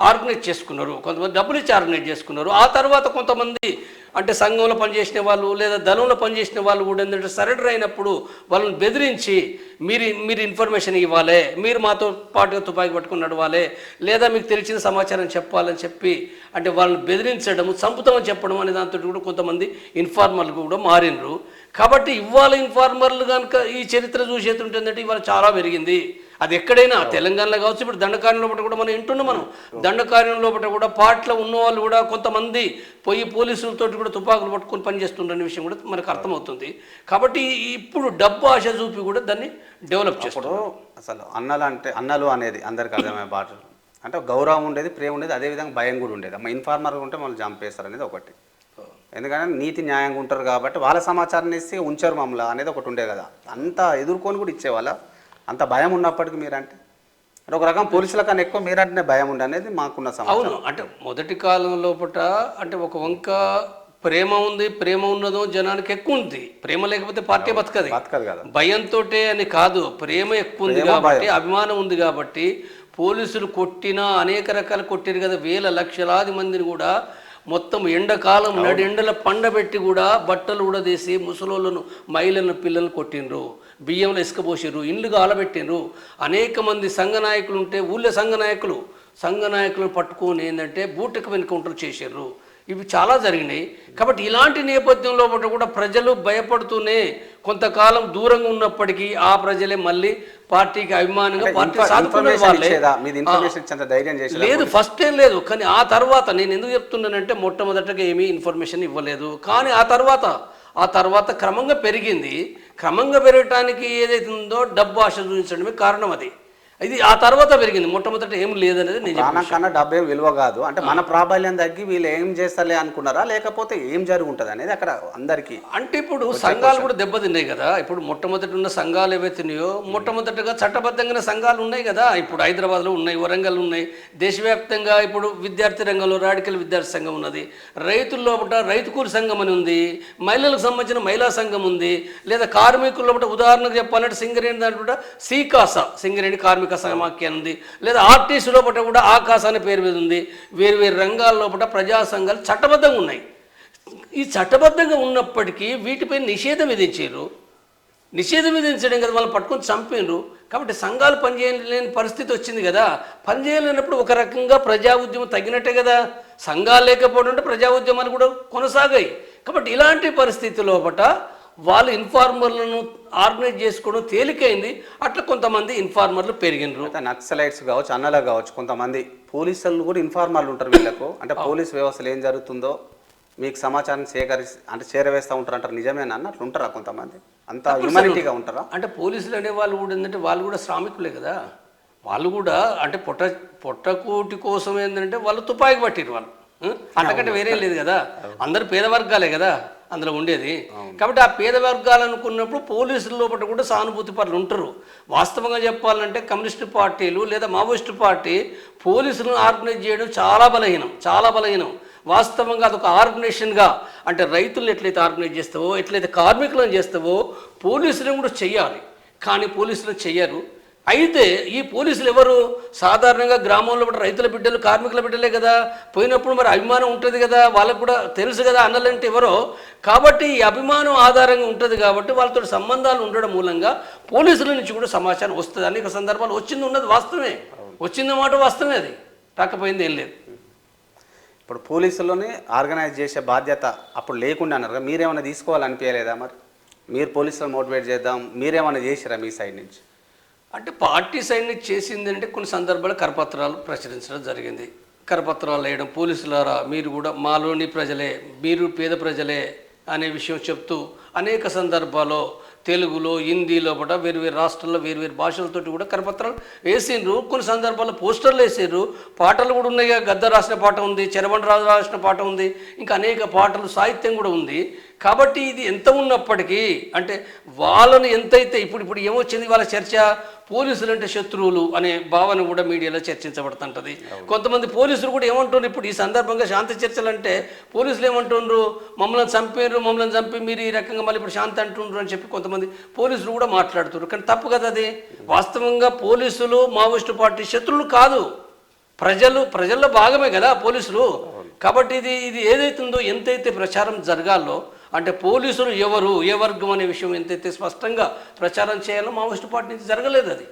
ఆర్గనైజ్ చేసుకున్నారు, కొంతమంది డబ్బులు ఇచ్చి ఆర్గనైజ్ చేసుకున్నారు. ఆ తర్వాత కొంతమంది అంటే సంఘంలో పనిచేసిన వాళ్ళు లేదా దళంలో పనిచేసిన వాళ్ళు కూడా ఏంటంటే సరెండర్ అయినప్పుడు వాళ్ళని బెదిరించి మీరు ఇన్ఫర్మేషన్ ఇవ్వాలి, మీరు మాతో పాటుగా తుపాకీ పట్టుకుని నడవాలి, లేదా మీకు తెలిసిన సమాచారం చెప్పాలని చెప్పి అంటే వాళ్ళని బెదిరించడం, చంపుతామని చెప్పడం అనే దాంతో కూడా కొంతమంది ఇన్ఫార్మర్లు కూడా మారినరు. కాబట్టి ఇవాళ ఇన్ఫార్మర్లు కనుక ఈ చరిత్ర చూసేటుంటుందంటే ఇవాళ చాలా పెరిగింది. అది ఎక్కడైనా తెలంగాణలో కావచ్చు, ఇప్పుడు దండకార్యం లోపల కూడా మనం వింటున్నాం. మనం దండకార్యం లోపల కూడా పాటలో ఉన్న వాళ్ళు కూడా కొంతమంది పోయి పోలీసులతో కూడా తుపాకులు పట్టుకొని పనిచేస్తుండనే విషయం కూడా మనకు అర్థమవుతుంది. కాబట్టి ఇప్పుడు డబ్బు ఆశ చూపి కూడా దాన్ని డెవలప్ చేస్తారు. అసలు అన్నలు అనేది అందరికి అర్థమయ్యే భాషలు అంటే గౌరవం ఉండేది, ప్రేమ ఉండేది, అదేవిధంగా భయం కూడా ఉండేది. అమ్మ ఇన్ఫార్మర్గా ఉంటే మమ్మల్ని చంపేస్తారు అనేది ఒకటి. ఎందుకంటే నీతి న్యాయంగా ఉంటారు కాబట్టి వాళ్ళ సమాచారాన్ని ఇస్తే ఉంచారు మమ్మల్ని అనేది ఒకటి ఉండేది కదా. అంతా ఎదుర్కొని కూడా ఇచ్చేవాళ్ళ. అంత భయం ఉన్నప్పటికీ మీరంటే ఒక రకం పోలీసుల కన్నా ఎక్కువ మీరంటేనే భయం ఉండే అనేది మాకున్న సమాచారం. అవును, అంటే మొదటి కాలం లోపల అంటే ఒక వంక ప్రేమ ఉంది, ప్రేమ ఉన్నదో జనానికి ఎక్కువ ఉంది. ప్రేమ లేకపోతే పార్టీ బతకదు కదా. భయంతో అని కాదు, ప్రేమ ఎక్కువ ఉంది కాబట్టి, అభిమానం ఉంది కాబట్టి పోలీసులు కొట్టినా అనేక రకాలు కొట్టారు కదా. వేల లక్షలాది మందిని కూడా మొత్తం ఎండాకాలం నడెండల పండబెట్టి కూడా బట్టలు కూడా తీసి ముసలోళ్ళను మహిళలను పిల్లలను కొట్టిండ్రు, బియ్యంలో ఇసుకపోసిర్రు, ఇండ్లు ఆలబెట్టిండ్రు. అనేక మంది సంఘ నాయకులు ఉంటే ఊళ్ళో సంఘ నాయకులను పట్టుకొని ఏంటంటే బూటకు ఎన్కౌంటర్ చేసారు. ఇవి చాలా జరిగినాయి. కాబట్టి ఇలాంటి నేపథ్యంలో కూడా ప్రజలు భయపడుతూనే కొంతకాలం దూరంగా ఉన్నప్పటికీ ఆ ప్రజలే మళ్ళీ పార్టీకి అభిమానంగా పార్టీ లేదు, ఫస్ట్ ఏం లేదు. కానీ ఆ తర్వాత నేను ఎందుకు చెప్తున్నానంటే మొట్టమొదటగా ఏమీ ఇన్ఫర్మేషన్ ఇవ్వలేదు. కానీ ఆ తర్వాత క్రమంగా పెరిగింది. క్రమంగా పెరగటానికి ఏదైతే ఉందో డబ్బు ఆశ చూపించడమే కారణం. ఇది ఆ తర్వాత పెరిగింది. మొట్టమొదట ఏం లేదనేది నేను కన్నా డబ్బు ఏం విలువ కాదు. అంటే మన ప్రాబల్యం తగ్గి వీళ్ళు ఏం చేస్తారలే అనుకున్నారా, లేకపోతే ఏం జరుగుంటుంది అనేది అక్కడ అందరికీ. అంటే ఇప్పుడు సంఘాలు కూడా దెబ్బతిన్నాయి కదా. ఇప్పుడు మొట్టమొదటి ఉన్న సంఘాలు ఏవైతున్నాయో మొట్టమొదటిగా చట్టబద్ధంగా సంఘాలు ఉన్నాయి కదా. ఇప్పుడు హైదరాబాద్లో ఉన్నాయి, వరంగల్ ఉన్నాయి, దేశవ్యాప్తంగా ఇప్పుడు విద్యార్థి రంగంలో రాడికల్ విద్యార్థి సంఘం ఉన్నది, రైతుల లోపల రైతు కూలి సంఘం అని ఉంది, మహిళలకు సంబంధించిన మహిళా సంఘం ఉంది, లేదా కార్మికుల లోపల ఉదాహరణకు చెప్పాలంటే సింగరేణి దాంట్లో సింగరేణి కార్మిక సమాఖ్య ఉంది, లేదా ఆర్టీసీ లోపల కూడా ఆకాశ అనే పేరు మీద ఉంది. వేరు రంగాల లోపల ప్రజా సంఘాలు చట్టబద్ధంగా ఉన్నాయి. ఈ చట్టబద్ధంగా ఉన్నప్పటికీ వీటిపై నిషేధం విధించారు. నిషేధం విధించడం కదా వాళ్ళు పట్టుకొని చంపారు. కాబట్టి సంఘాలు పనిచేయలేని పరిస్థితి వచ్చింది కదా. పనిచేయలేనప్పుడు ఒక రకంగా ప్రజా ఉద్యమం తగ్గినట్టే కదా. సంఘాలు లేకపోవడం అంటే ప్రజా ఉద్యమాలు కూడా కొనసాగాయి. కాబట్టి ఇలాంటి పరిస్థితి లోపల వాళ్ళు ఇన్ఫార్మర్లను ఆర్గనైజ్ చేసుకోవడం తేలికైంది. అట్లా కొంతమంది ఇన్ఫార్మర్లు పెరిగినారు. నక్సలైట్స్ కావచ్చు, అన్నలకు కావచ్చు, కొంతమంది పోలీసులు కూడా ఇన్ఫార్మర్లు ఉంటారు వీళ్ళకు. అంటే పోలీస్ వ్యవస్థలో ఏం జరుగుతుందో మీకు సమాచారం చేరవేస్తూ ఉంటారు అంటారు. నిజమేనా అన్నట్లు ఉంటారా కొంతమంది? అంత హ్యూమానిటీగా ఉంటారా? అంటే పోలీసులు అనే వాళ్ళు కూడా ఏంటంటే వాళ్ళు కూడా శ్రామికులే కదా. వాళ్ళు కూడా అంటే పొట్టకూటి కోసం ఏంటంటే వాళ్ళు తుపాకి పట్టిరు. వాళ్ళు అంతకంటే వేరే లేదు కదా. అందరు పేద వర్గాలే కదా అందులో ఉండేది. కాబట్టి ఆ పేద వర్గాలు అనుకున్నప్పుడు పోలీసుల లోపల కూడా సానుభూతి పరులు ఉంటారు. వాస్తవంగా చెప్పాలంటే కమ్యూనిస్టు పార్టీలు లేదా మావోయిస్టు పార్టీ పోలీసులను ఆర్గనైజ్ చేయడం చాలా బలహీనం. వాస్తవంగా అదొక ఆర్గనైజేషన్గా అంటే రైతులను ఎట్లయితే ఆర్గనైజ్ చేస్తావో, ఎట్లయితే కార్మికులను చేస్తావో పోలీసులను కూడా చెయ్యాలి. కానీ పోలీసులు చెయ్యరు. అయితే ఈ పోలీసులు ఎవరు? సాధారణంగా గ్రామంలో రైతుల బిడ్డలు, కార్మికుల బిడ్డలే కదా. పోయినప్పుడు మరి అభిమానం ఉంటుంది కదా, వాళ్ళకు కూడా తెలుసు కదా అన్నలంటే ఎవరో. కాబట్టి ఈ అభిమానం ఆధారంగా ఉంటుంది కాబట్టి వాళ్ళతో సంబంధాలు ఉండడం మూలంగా పోలీసుల నుంచి కూడా సమాచారం వస్తుంది. అనేక సందర్భాలు ఉన్నది వాస్తవమే, వచ్చిందన్నమాట వాస్తవమే. అది రాకపోయింది ఏం లేదు. ఇప్పుడు పోలీసుల్లోనే ఆర్గనైజ్ చేసే బాధ్యత అప్పుడు లేకుండా అన్నారు. మీరేమైనా తీసుకోవాలనిపించలేదా? మరి మీరు పోలీసులను మోటివేట్ చేద్దాం మీరేమైనా చేసిరా మీ సైడ్ నుంచి? అంటే పార్టీ సైడ్ నుంచి చేసింది అంటే కొన్ని సందర్భాలు కరపత్రాలు ప్రచురించడం జరిగింది. కరపత్రాలు వేయడం, పోలీసులారా మీరు కూడా మాలోని ప్రజలే, మీరు పేద ప్రజలే అనే విషయం చెప్తూ అనేక సందర్భాల్లో తెలుగులో, హిందీలో కూడా వేరు రాష్ట్రాల్లో వేరు భాషలతో కూడా కరపత్రాలు వేసిండ్రు. కొన్ని సందర్భాల్లో పోస్టర్లు వేసారు. పాటలు కూడా ఉన్నాయి. గద్ద రాసిన పాట ఉంది, చెరబండరాజు రాసిన పాట ఉంది, ఇంకా అనేక పాటలు, సాహిత్యం కూడా ఉంది. కాబట్టి ఇది ఎంత ఉన్నప్పటికీ అంటే వాళ్ళని ఎంతైతే ఇప్పుడు ఏమొచ్చింది వాళ్ళ చర్చ, పోలీసులు అంటే శత్రువులు అనే భావన కూడా మీడియాలో చర్చించబడుతుంటుంది. కొంతమంది పోలీసులు కూడా ఏమంటున్నారు ఇప్పుడు ఈ సందర్భంగా శాంతి చర్చలు అంటే పోలీసులు ఏమంటున్నారు, మమ్మల్ని చంపి మీరు ఈ రకంగా మళ్ళీ ఇప్పుడు శాంతి అంటుండ్రు అని చెప్పి కొంతమంది పోలీసులు కూడా మాట్లాడుతున్నారు. కానీ తప్పు కదా అది. వాస్తవంగా పోలీసులు మావోయిస్టు పార్టీ శత్రువులు కాదు. ప్రజల్లో భాగమే కదా పోలీసులు. కాబట్టి ఇది ఏదైతుందో ఎంతైతే ప్రచారం జరగాలో అంటే పోలీసులు ఎవరు ఏ వర్గం అనే విషయం ఎంతైతే స్పష్టంగా ప్రచారం చేయాలో మావోయిస్టు పార్టీ నుంచి జరగలేదు. అది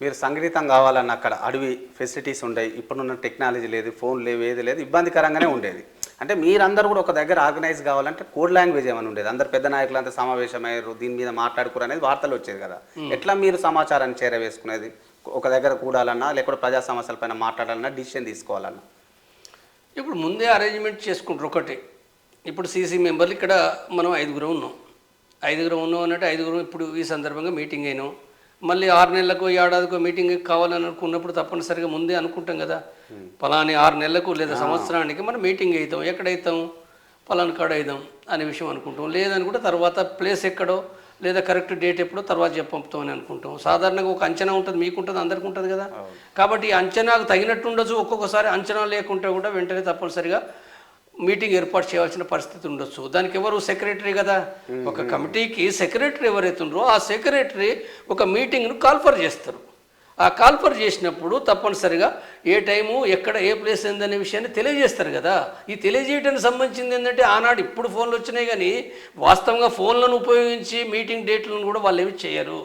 మీరు సంఘటితం కావాలన్న అక్కడ అడవి ఫెసిలిటీస్ ఉండేవి, ఇప్పుడున్న టెక్నాలజీ లేదు, ఫోన్ లేవు, ఏది లేదు, ఇబ్బందికరంగానే ఉండేది. అంటే మీరందరూ కూడా ఒక దగ్గర ఆర్గనైజ్ కావాలంటే కోడ్ లాంగ్వేజ్ ఏమైనా ఉండేది, అందరు పెద్ద నాయకులు అంతా సమావేశమయ్యారు, దీని మీద మాట్లాడుకోరు అనేది వార్తలు వచ్చేది కదా. ఎట్లా మీరు సమాచారాన్ని చేరవేసుకునేది? ఒక దగ్గర కూడాలన్నా లేకపోతే ప్రజా సమస్యలపైన మాట్లాడాలన్నా డిసిషన్ తీసుకోవాలన్నా ఇప్పుడు ముందే అరేంజ్మెంట్ చేసుకుంటారు. ఒకటి ఇప్పుడు సీసీ మెంబర్లు ఇక్కడ మనం 5గురం ఉన్నాం అన్నట్టు 5గురం ఇప్పుడు ఈ సందర్భంగా మీటింగ్ అయినాం. మళ్ళీ 6 నెలలకు ఏడాదికో మీటింగ్ కావాలని అనుకున్నప్పుడు తప్పనిసరిగా ముందే అనుకుంటాం కదా, పలాని 6 నెలలకు లేదా సంవత్సరానికి మనం మీటింగ్ అవుతాం, ఎక్కడైతాం పలాని కాడ అవుతాం అనే విషయం అనుకుంటాం. లేదనుకుంటే తర్వాత ప్లేస్ ఎక్కడో లేదా కరెక్ట్ డేట్ ఎప్పుడో తర్వాత చెప్పంపుతాం అని అనుకుంటాం. సాధారణంగా ఒక అంచనా ఉంటుంది, మీకుంటుంది, అందరికీ ఉంటుంది కదా. కాబట్టి ఈ అంచనాకు తగినట్టు ఉండొచ్చు, ఒక్కొక్కసారి అంచనా లేకుంటే కూడా వెంటనే తప్పనిసరిగా మీటింగ్ ఏర్పాటు చేయాల్సిన పరిస్థితి ఉండొచ్చు. దానికి ఎవరు సెక్రటరీ కదా, ఒక కమిటీకి సెక్రటరీ ఎవరైతే ఉన్నారో ఆ సెక్రటరీ ఒక మీటింగ్ను కాల్ఫర్ చేస్తారు. ఆ కాల్ఫర్ చేసినప్పుడు తప్పనిసరిగా ఏ టైము ఎక్కడ ఏ ప్లేస్ ఏందనే విషయాన్ని తెలియజేస్తారు కదా. ఈ తెలియజేయడానికి సంబంధించింది ఏంటంటే ఆనాడు ఇప్పుడు ఫోన్లు వచ్చినాయి కానీ వాస్తవంగా ఫోన్లను ఉపయోగించి మీటింగ్ డేట్లను కూడా వాళ్ళు ఏమి చేయరు.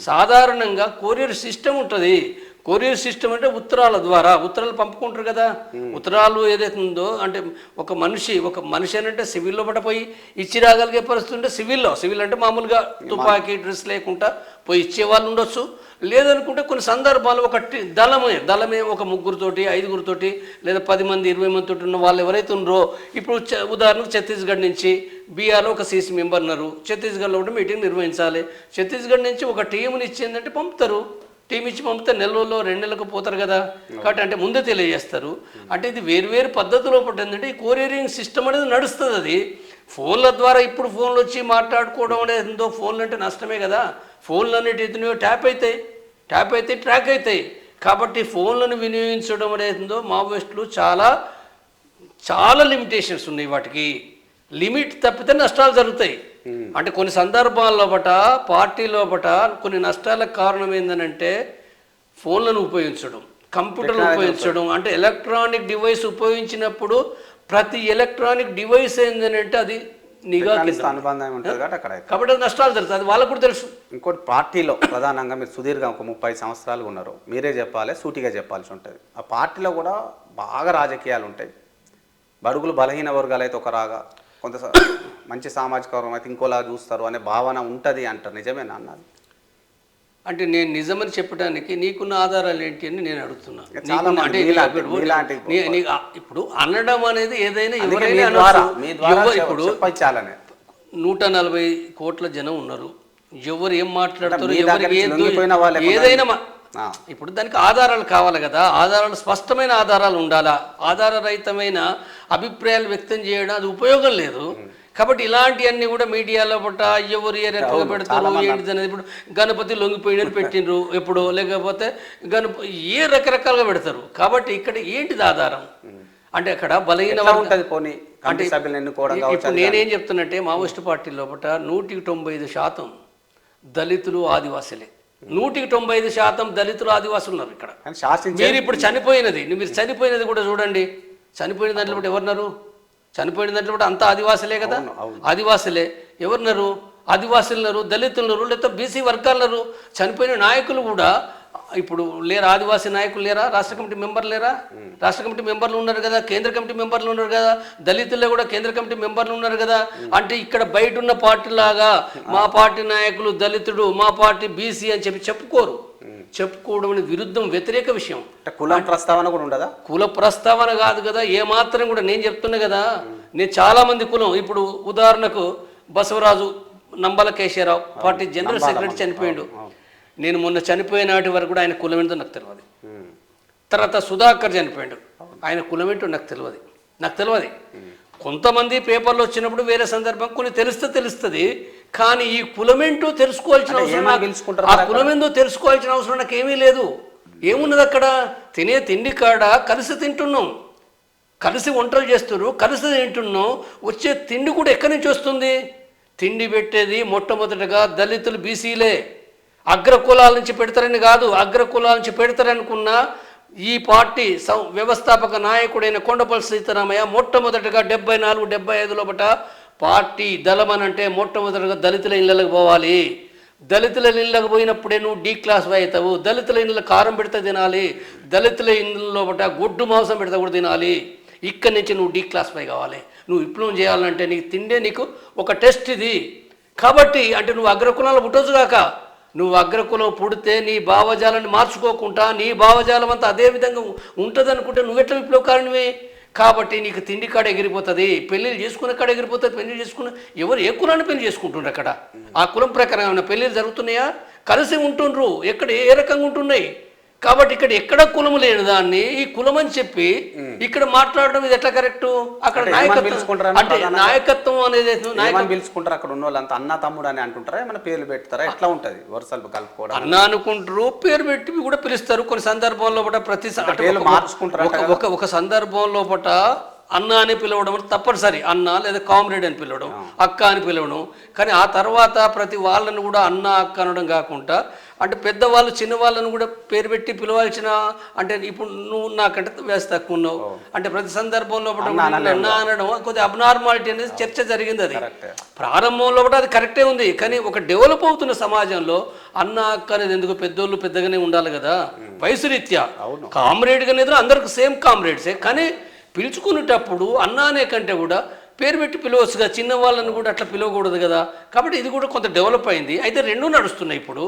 సాధారణంగా కొరియర్ సిస్టమ్ ఉంటుంది. కొరియర్ సిస్టమ్ అంటే ఉత్తరాలు పంపుకుంటారు కదా. ఉత్తరాలు ఏదైతే ఉందో అంటే ఒక మనిషి అంటే సివిల్లో పట్టపోయి ఇచ్చి రాగలిగే పరిస్థితి ఉంటే సివిల్ అంటే మామూలుగా తుపాకీ డ్రెస్ లేకుండా పోయి ఇచ్చేవాళ్ళు ఉండొచ్చు. లేదనుకుంటే కొన్ని సందర్భాలు ఒక దళమే ఒక 3 5 లేదా 10 మంది 20 మంది తోటి ఉన్న వాళ్ళు ఎవరైతే ఉన్నారో ఇప్పుడు ఉదాహరణకు ఛత్తీస్గఢ్ నుంచి బీహార్లో ఒక సీసీ మెంబర్ ఉన్నారు, ఛత్తీస్గఢ్లో ఉంటే మీటింగ్ నిర్వహించాలి. ఛత్తీస్గఢ్ నుంచి ఒక టీంని ఇచ్చిందంటే పంపుతారు, టీం ఇచ్చి పంపితే 1 నెలలో 2 నెలలకు పోతారు కదా. కాబట్టి అంటే ముందే తెలియజేస్తారు. అంటే ఇది వేరు పద్ధతిలో ఒకటి ఏంటంటే ఈ కొరియరింగ్ సిస్టమ్ అనేది నడుస్తుంది. అది ఫోన్ల ద్వారా ఇప్పుడు ఫోన్లు వచ్చి మాట్లాడుకోవడం అనేది ఎంతో ఫోన్లు అంటే నష్టమే కదా. ఫోన్లు అనేటివి ట్యాప్ అవుతాయి, ట్రాక్ అవుతాయి. కాబట్టి ఫోన్లను వినియోగించడం అనేది మావోయిస్టులు చాలా లిమిటేషన్స్ ఉన్నాయి. వాటికి లిమిట్ తప్పితే నష్టాలు జరుగుతాయి. అంటే కొన్ని సందర్భాల్లో పార్టీ లోపట కొన్ని నష్టాలకు కారణం ఏంటంటే ఫోన్లను ఉపయోగించడం, కంప్యూటర్లు ఉపయోగించడం. అంటే ఎలక్ట్రానిక్ డివైస్ ఉపయోగించినప్పుడు ప్రతి ఎలక్ట్రానిక్ డివైస్ ఏంటంటే అది నిఘా అనుబంధం ఉంటుంది కాబట్టి నష్టాలు జరుగుతాయి. అది వాళ్ళకు కూడా తెలుసు. ఇంకోటి పార్టీలో ప్రధానంగా మీరు సుదీర్ఘంగా ఒక 30 సంవత్సరాలు ఉన్నారు, మీరే చెప్పాలి, సూటిగా చెప్పాల్సి ఉంటుంది. ఆ పార్టీలో కూడా బాగా రాజకీయాలు ఉంటాయి. బడుగులు బలహీన వర్గాలు అయితే ఒక రాగా, కొంత మంచి సామాజిక వర్గం అయితే ఇంకోలా చూస్తారు అనే భావన ఉంటుంది అంటారు. నిజమేనా అన్నది? అంటే నేను నిజమని చెప్పడానికి నీకున్న ఆధారాలు ఏంటి అని నేను అడుగుతున్నా. ఇప్పుడు అనడం అనేది ఏదైనా ఎవరైనా ఇప్పుడు 140 కోట్ల జనం ఉన్నారు, ఎవరు ఏం మాట్లాడతారు, ఏదైనా ఇప్పుడు దానికి ఆధారాలు కావాలి కదా. ఆధారాలు స్పష్టమైన ఆధారాలు ఉండాలా. ఆధారరహితమైన అభిప్రాయాలు వ్యక్తం చేయడం అది ఉపయోగం లేదు. కాబట్టి ఇలాంటివన్నీ కూడా మీడియాలో ఎవరు ఏ రకంగా పెడతారు ఏంటిది అనేది. ఇప్పుడు గణపతి లొంగిపోయినని పెట్టినరు ఎప్పుడు, లేకపోతే ఏ రకరకాలుగా పెడతారు. కాబట్టి ఇక్కడ ఏంటిది ఆధారం అంటే అక్కడ బలహీన అంటే ఇప్పుడు నేనేం చెప్తున్నట్టే మావోయిస్టు పార్టీ లోపల 195% దళితులు ఆదివాసులే. 195% దళితులు ఆదివాసులు ఉన్నారు ఇక్కడ. మీరు ఇప్పుడు మీరు చనిపోయినది కూడా చూడండి. చనిపోయిన దాంట్లో బట్టి ఎవరున్నారు? చనిపోయిన దాంట్లో బట్టి అంతా ఆదివాసులే కదా. ఆదివాసులే ఎవరున్నారు? ఆదివాసులున్నారు, దళితులున్నారు, లేకపోతే బీసీ వర్గాలున్నారు. చనిపోయిన నాయకులు కూడా ఇప్పుడు లేరా? ఆదివాసీ నాయకులు లేరా? రాష్ట్ర కమిటీ మెంబర్లు లేరా? రాష్ట్ర కమిటీ మెంబర్లు ఉన్నారు కదా, కేంద్ర కమిటీ మెంబర్లు ఉన్నారు కదా, దళితుల్లో కూడా కేంద్ర కమిటీ మెంబర్లు ఉన్నారు కదా. అంటే ఇక్కడ బయట ఉన్న పార్టీలాగా మా పార్టీ నాయకులు దళితుడు, మా పార్టీ బీసీ అని చెప్పుకోవడం విరుద్ధం, వ్యతిరేక విషయం. కుల ప్రస్తావన కూడా ఉండదా? కుల ప్రస్తావన కాదు కదా, ఏమాత్రం కూడా. నేను చెప్తున్నా కదా, నేను చాలా మంది కులం. ఇప్పుడు ఉదాహరణకు Basavaraju Nambala Keshava Rao party general secretary చనిపోయాడు. నేను మొన్న చనిపోయిన నాటి వరకు కూడా ఆయన కులం ఏంటో నాకు తెలియదు. తర్వాత సుధాకర్ చనిపోయాడు, ఆయన కులం ఏంటో నాకు తెలియదు. కొంతమంది పేపర్లు వచ్చినప్పుడు వేరే సందర్భం కొన్ని తెలుస్తుంది. కానీ ఈ కులమేంటో తెలుసుకోవాల్సిన అవసరం, ఆ కులమేందో తెలుసుకోవాల్సిన అవసరం నాకు ఏమీ లేదు. ఏమున్నది అక్కడ? తినే తిండి కాడ కలిసి తింటున్నాం, కలిసి వంటలు చేస్తున్నారు, కలిసి తింటున్నాం. వచ్చే తిండి కూడా ఎక్కడి నుంచి వస్తుంది? తిండి పెట్టేది మొట్టమొదటిగా దళితులు, బీసీలే. అగ్రకులాల నుంచి పెడతారని కాదు, అగ్రకులాల నుంచి పెడతారనుకున్నా ఈ పార్టీ వ్యవస్థాపక నాయకుడైన కొండపల్లి సీతారామయ్య మొట్టమొదటిగా 74, 75 లోపట పార్టీ దళం అని అంటే మొట్టమొదటిగా దళితుల ఇళ్ళకి పోవాలి. దళితుల ఇళ్ళకి పోయినప్పుడే నువ్వు D క్లాస్ అవుతావు. దళితుల ఇళ్ళ కారం పెడితే తినాలి, దళితుల ఇళ్ళలో గుడ్డు మాంసం పెడితే కూడా తినాలి. ఇక్కడి నుంచి నువ్వు D క్లాస్ కావాలి. నువ్వు విప్లవం చేయాలంటే నీకు తిండే నీకు ఒక టెస్ట్ ఇది. కాబట్టి అంటే నువ్వు అగ్రకులాలు పుట్టొచ్చుగాక, నువ్వు అగ్రకులం పుడితే నీ భావజాలాన్ని మార్చుకోకుండా నీ భావజాలం అంతా అదే విధంగా ఉంటుంది అనుకుంటే నువ్వెట్లా విప్లవకారునివి? కాబట్టి నీకు తిండి కాడ ఎగిరిపోతుంది, పెళ్ళిళ్ళు చేసుకునే కాడ ఎగిరిపోతుంది. పెళ్ళిళ్ళు చేసుకున్న ఎవరు ఏ కులాన్ని పెళ్లి చేసుకుంటుండ్రు అక్కడ? ఆ కులం ప్రకారం ఏమైనా పెళ్ళిళ్ళు జరుగుతున్నాయా? కలిసి ఉంటుండ్రు, ఎక్కడ ఏ రకంగా ఉంటున్నాయి? కాబట్టి ఇక్కడ ఎక్కడ కులము లేని దాన్ని ఈ కులం అని చెప్పి ఇక్కడ మాట్లాడడం ఇది ఎట్లా కరెక్ట్? అక్కడ నాయకత్వం అనేది పిలుచుకుంటారు. అక్కడ ఉన్న వాళ్ళంతా అన్న తమ్ముడు అని అంటుంటారా, ఏమైనా పేర్లు పెడతారా? ఎట్లా ఉంటది వరుసలు కలుపుకోవడం? అన్న అనుకుంటారు, పేరు పెట్టి కూడా పిలుస్తారు. కొన్ని సందర్భంలో ప్రతి మార్చుకుంటారు. ఒక సందర్భంలో అన్న అని పిలవడం తప్పనిసరి, అన్న లేదా కామ్రేడ్ అని పిలవడం, అక్క అని పిలవడం. కానీ ఆ తర్వాత ప్రతి వాళ్ళని కూడా అన్న అక్క అనడం కాకుండా అంటే పెద్దవాళ్ళు చిన్నవాళ్ళను కూడా పేరు పెట్టి పిలవాల్సిన, అంటే ఇప్పుడు నువ్వు నాకంటే వేసి తక్కువ ఉన్నావు అంటే ప్రతి సందర్భంలో అన్న అనడం కొద్దిగా అబ్నార్మాలిటీ అనేది చర్చ జరిగింది. అది ప్రారంభంలో కూడా అది కరెక్టే ఉంది. కానీ ఒక డెవలప్ అవుతున్న సమాజంలో అన్న అక్క అనేది ఎందుకు? పెద్దోళ్ళు పెద్దగానే ఉండాలి కదా వయసు రీత్యా. కామ్రేడ్గా అనేది అందరికి సేమ్ కామ్రేడ్సే, కానీ పిలుచుకునేటప్పుడు అన్న అనే కంటే కూడా పేరు పెట్టి పిలవచ్చుగా. చిన్న వాళ్ళని కూడా అట్లా పిలవకూడదు కదా. కాబట్టి ఇది కూడా కొంత డెవలప్ అయింది. అయితే రెండూ నడుస్తున్నాయి. ఇప్పుడు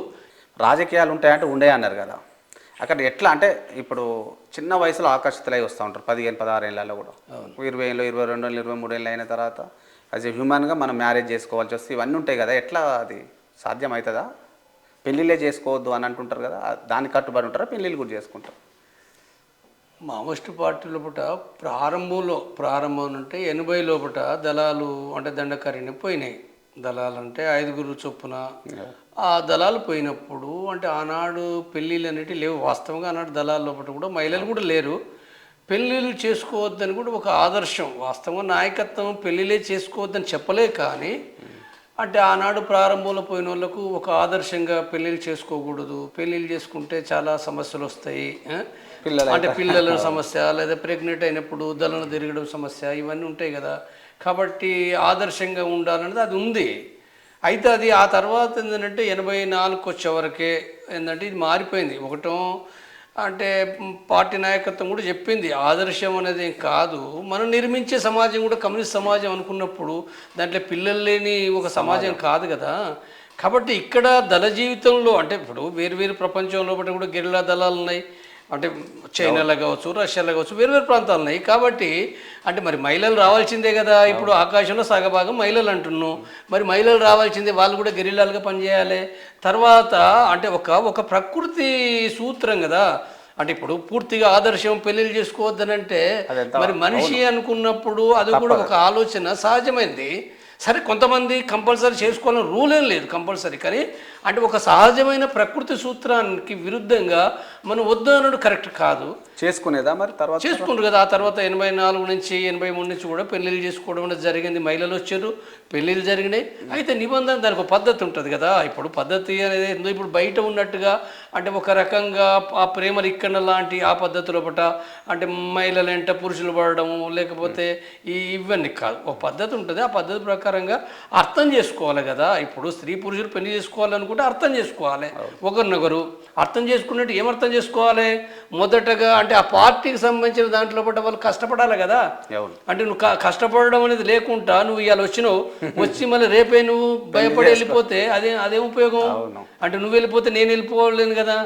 రాజకీయాలు ఉంటాయంటే ఉండే అన్నారు కదా, అక్కడ ఎట్లా అంటే ఇప్పుడు చిన్న వయసులో ఆకర్షితులై వస్తూ ఉంటారు. 15, 16 ఏళ్ళలో కూడా 20 ఏళ్ళు, 22 ఏళ్ళు, 23 ఏళ్ళు అయిన తర్వాత యాజ్ ఏ హ్యూమన్గా మనం మ్యారేజ్ చేసుకోవాల్సి వస్తే ఇవన్నీ ఉంటాయి కదా. ఎట్లా అది సాధ్యం అవుతుందా? పెళ్ళిళ్ళే చేసుకోవద్దు అని అంటుంటారు కదా, దానికి కట్టుబడి ఉంటారా? పెళ్ళిళ్ళు కూడా చేసుకుంటారు? మావోయిస్టు పార్టీ లోపల ప్రారంభం అంటే 80 లోపల దళాలు అంటే దండకార్యం పోయినాయి. దళాలు అంటే 5గురు చొప్పున ఆ దళాలు పోయినప్పుడు అంటే ఆనాడు పెళ్ళిళ్ళు అనేవి లేవు. వాస్తవంగా ఆనాడు దళాల లోపల కూడా మహిళలు కూడా లేరు. పెళ్ళిళ్ళు చేసుకోవద్దని కూడా ఒక ఆదర్శం. వాస్తవంగా నాయకత్వం పెళ్ళిళ్ళే చేసుకోవద్దని చెప్పలే, కానీ అంటే ఆనాడు ప్రారంభంలో పోయిన వాళ్ళకు ఒక ఆదర్శంగా పెళ్ళిళ్ళు చేసుకోకూడదు, పెళ్ళిళ్ళు చేసుకుంటే చాలా సమస్యలు వస్తాయి, అంటే పిల్లల సమస్య లేదా ప్రెగ్నెంట్ అయినప్పుడు దళన తిరగడం సమస్య, ఇవన్నీ ఉంటాయి కదా. కాబట్టి ఆదర్శంగా ఉండాలనేది అది ఉంది. అయితే అది ఆ తర్వాత ఏంటంటే 84 వచ్చేవరకే ఏంటంటే ఇది మారిపోయింది. ఒకటో అంటే పార్టీ నాయకత్వం కూడా చెప్పింది ఆదర్శం అనేది ఏం కాదు, మనం నిర్మించే సమాజం కూడా కమ్యూనిస్ట్ సమాజం అనుకున్నప్పుడు దాంట్లో పిల్లలు లేని ఒక సమాజం కాదు కదా. కాబట్టి ఇక్కడ దళ జీవితంలో అంటే ఇప్పుడు వేరు ప్రపంచంలో కూడా గెరిల్లా దళాలు ఉన్నాయి. అంటే చైనాలో కావచ్చు, రష్యాలో కావచ్చు, వేరు ప్రాంతాలు ఉన్నాయి. కాబట్టి అంటే మరి మహిళలు రావాల్సిందే కదా. ఇప్పుడు ఆకాశంలో సగభాగం మహిళలు అంటున్నాం, మరి మహిళలు రావాల్సిందే, వాళ్ళు కూడా గెరిల్లాలుగా పనిచేయాలి. తర్వాత అంటే ఒక ప్రకృతి సూత్రం కదా. అంటే ఇప్పుడు పూర్తిగా ఆదర్శం పెళ్ళిళ్ళు చేసుకోవద్దనంటే మరి మనిషి అనుకున్నప్పుడు అది కూడా ఒక ఆలోచన సహజమైంది. సరే కొంతమంది కంపల్సరీ చేసుకోవాలని రూల్ ఏం లేదు కంపల్సరీ, కానీ అంటే ఒక సహజమైన ప్రకృతి సూత్రానికి విరుద్ధంగా మనం వద్దు అన్నది కరెక్ట్ కాదు. చేసుకునేదా మరి తర్వాత చేసుకుంటారు కదా. ఆ తర్వాత 84 నుంచి 83 నుంచి కూడా పెళ్ళిళ్ళు చేసుకోవడం అనేది జరిగింది. మహిళలు వచ్చారు, పెళ్ళిళ్ళు జరిగినాయి. అయితే నిబంధన దానికి ఒక పద్ధతి ఉంటుంది కదా. ఇప్పుడు పద్ధతి అనేది ఇప్పుడు బయట ఉన్నట్టుగా అంటే ఒక రకంగా ఆ ప్రేమలు ఇక్కడ లాంటి ఆ పద్ధతిలో అంటే మహిళలు ఎంట పురుషులు పడడము లేకపోతే ఇవన్నీ కాదు. ఒక పద్ధతి ఉంటుంది, ఆ పద్ధతి ప్రకారంగా అర్థం చేసుకోవాలి కదా. ఇప్పుడు స్త్రీ పురుషులు పెళ్లి చేసుకోవాలనుకుంటే అర్థం చేసుకోవాలి, ఒకరినొకరు అర్థం చేసుకున్నట్టు ఏమర్థం చేసుకోవాలి? మొదటగా అంటే ఆ పార్టీకి సంబంధించిన దాంట్లో వాళ్ళు కష్టపడాలి కదా. అంటే నువ్వు కష్టపడడం అనేది లేకుండా నువ్వు ఇవాళ వచ్చినావు, వచ్చి మళ్ళీ రేపే నువ్వు భయపడి వెళ్ళిపోతే అదేం ఉపయోగం? అంటే నువ్వు వెళ్ళిపోతే నేను వెళ్ళిపోలేను కదా.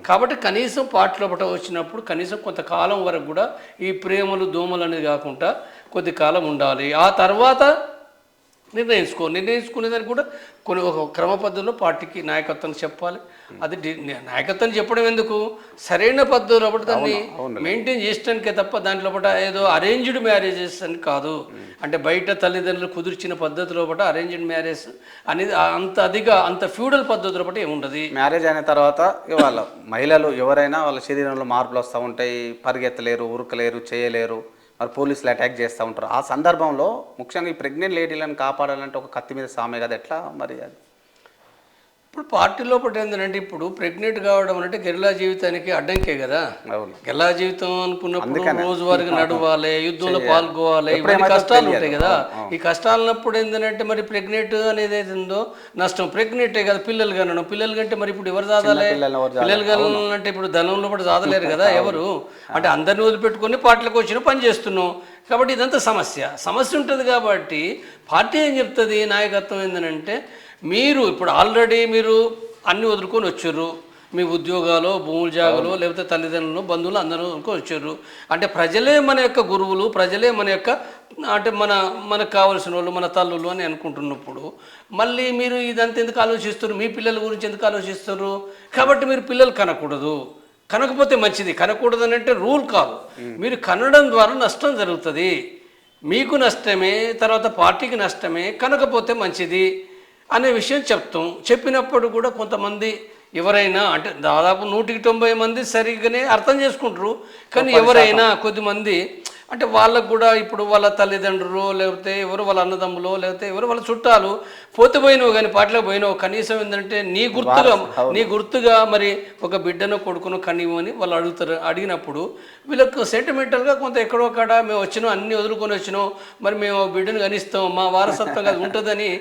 కాబట్టి కనీసం పార్టీ లోపల వచ్చినప్పుడు కనీసం కొంతకాలం వరకు కూడా ఈ ప్రేమలు దోమలు అనేది కాకుండా కొద్ది కాలం ఉండాలి. ఆ తర్వాత నిర్ణయించుకునేదానికి కూడా కొన్ని ఒక క్రమ పద్ధతిలో పార్టీకి నాయకత్వం చెప్పాలి. అది నాయకత్వం చెప్పడం ఎందుకు, సరైన పద్ధతిలో దాన్ని మెయింటైన్ చేయడానికే తప్ప దాంట్లో ఏదో అరేంజ్డ్ మ్యారేజెస్ అని కాదు. అంటే బయట తల్లిదండ్రులు కుదిర్చిన పద్ధతిలో అరేంజ్డ్ మ్యారేజ్ అనేది అంత ఫ్యూడల్ పద్ధతిలో ఏముండదు. మ్యారేజ్ అయిన తర్వాత వాళ్ళ మహిళలు ఎవరైనా వాళ్ళ శరీరంలో మార్పులు వస్తూ ఉంటాయి, పరిగెత్తలేరు, ఉరకలేరు, చేయలేరు, మరి పోలీసులు అటాక్ చేస్తూ ఉంటారు. ఆ సందర్భంలో ముఖ్యంగా ఈ ప్రెగ్నెంట్ లేడీలను కాపాడాలంటే ఒక కత్తి మీద సామే కదా, ఎట్లా మరి అది? ఇప్పుడు పార్టీ లోపల ఏంటంటే ఇప్పుడు ప్రెగ్నెంట్ కావడం అంటే గెరిలా జీవితానికి అడ్డంకే కదా. అవును. గెరిలా జీవితం అనుకున్నప్పుడు అందుకనే. రోజువారీగా నడవాలి, యుద్ధంలో పాల్గొవాలి, ఇవన్నీ ఎప్పుడేమైతే కష్టాలు తెలియదు. ఉంటాయి కదా. అవును. ఈ కష్టాలన్నప్పుడు ఏంటంటే మరి ప్రెగ్నెంట్ అనేది ఏది ఉందో నష్టం. ప్రెగ్నెంటే కదా పిల్లలు కనడం, పిల్లలు కంటే మరి ఇప్పుడు ఎవరు చాదాలి? పిల్లల్ని ఎవరు చాదాలి? పిల్లలు కనాలంటే ఇప్పుడు ధనంలో కూడా చాదలేరు కదా ఎవరు. అంటే అందరిని వదిలిపెట్టుకొని పార్టీలకు వచ్చిన పని చేస్తున్నాం కాబట్టి ఇదంతా సమస్య ఉంటుంది. కాబట్టి పార్టీ ఏం చెప్తుంది, నాయకత్వం ఏంటంటే మీరు ఇప్పుడు ఆల్రెడీ మీరు అన్ని వదులుకొని వచ్చారు, మీ ఉద్యోగాలు, భూములు, జాగాలు, లేకపోతే తల్లిదండ్రులు, బంధువులు అందరూ వదులుకొని వచ్చారు. అంటే ప్రజలే మన యొక్క గురువులు, ప్రజలే మన యొక్క అంటే మనకు కావాల్సిన వాళ్ళు, మన తల్లులు అని అనుకుంటున్నప్పుడు మళ్ళీ మీరు ఇదంతా ఎందుకు ఆలోచిస్తారు? మీ పిల్లల గురించి ఎందుకు ఆలోచిస్తారు? కాబట్టి మీరు పిల్లలు కనకూడదు. కనకపోతే మంచిది, కనకూడదు అని అంటే రూల్ కాదు. మీరు కనడం ద్వారా నష్టం జరుగుతుంది, మీకు నష్టమే, తర్వాత పార్టీకి నష్టమే. కనకపోతే మంచిది అనే విషయం చెప్తాం. చెప్పినప్పుడు కూడా కొంతమంది ఎవరైనా అంటే దాదాపు 190 మంది సరిగ్గానే అర్థం చేసుకుంటారు. కానీ ఎవరైనా కొద్దిమంది అంటే వాళ్ళకు కూడా ఇప్పుడు వాళ్ళ తల్లిదండ్రులు, లేకపోతే ఎవరు వాళ్ళ అన్నదమ్ములు, లేకపోతే ఎవరు వాళ్ళ చుట్టాలు పోయినావు కానీ పార్టీలో పోయినావు, కనీసం ఏంటంటే నీ గుర్తుగా మరి ఒక బిడ్డను కొడుకును కనివ్వని వాళ్ళు అడుగుతారు. అడిగినప్పుడు వీళ్ళకు సెంటిమెంటల్గా కొంత ఎక్కడో కాడ మేము వచ్చినాం, అన్నీ వదులుకొని వచ్చినాం, మరి మేము బిడ్డను కనిస్తాం, మా వారసత్వంగా ఉంటుందని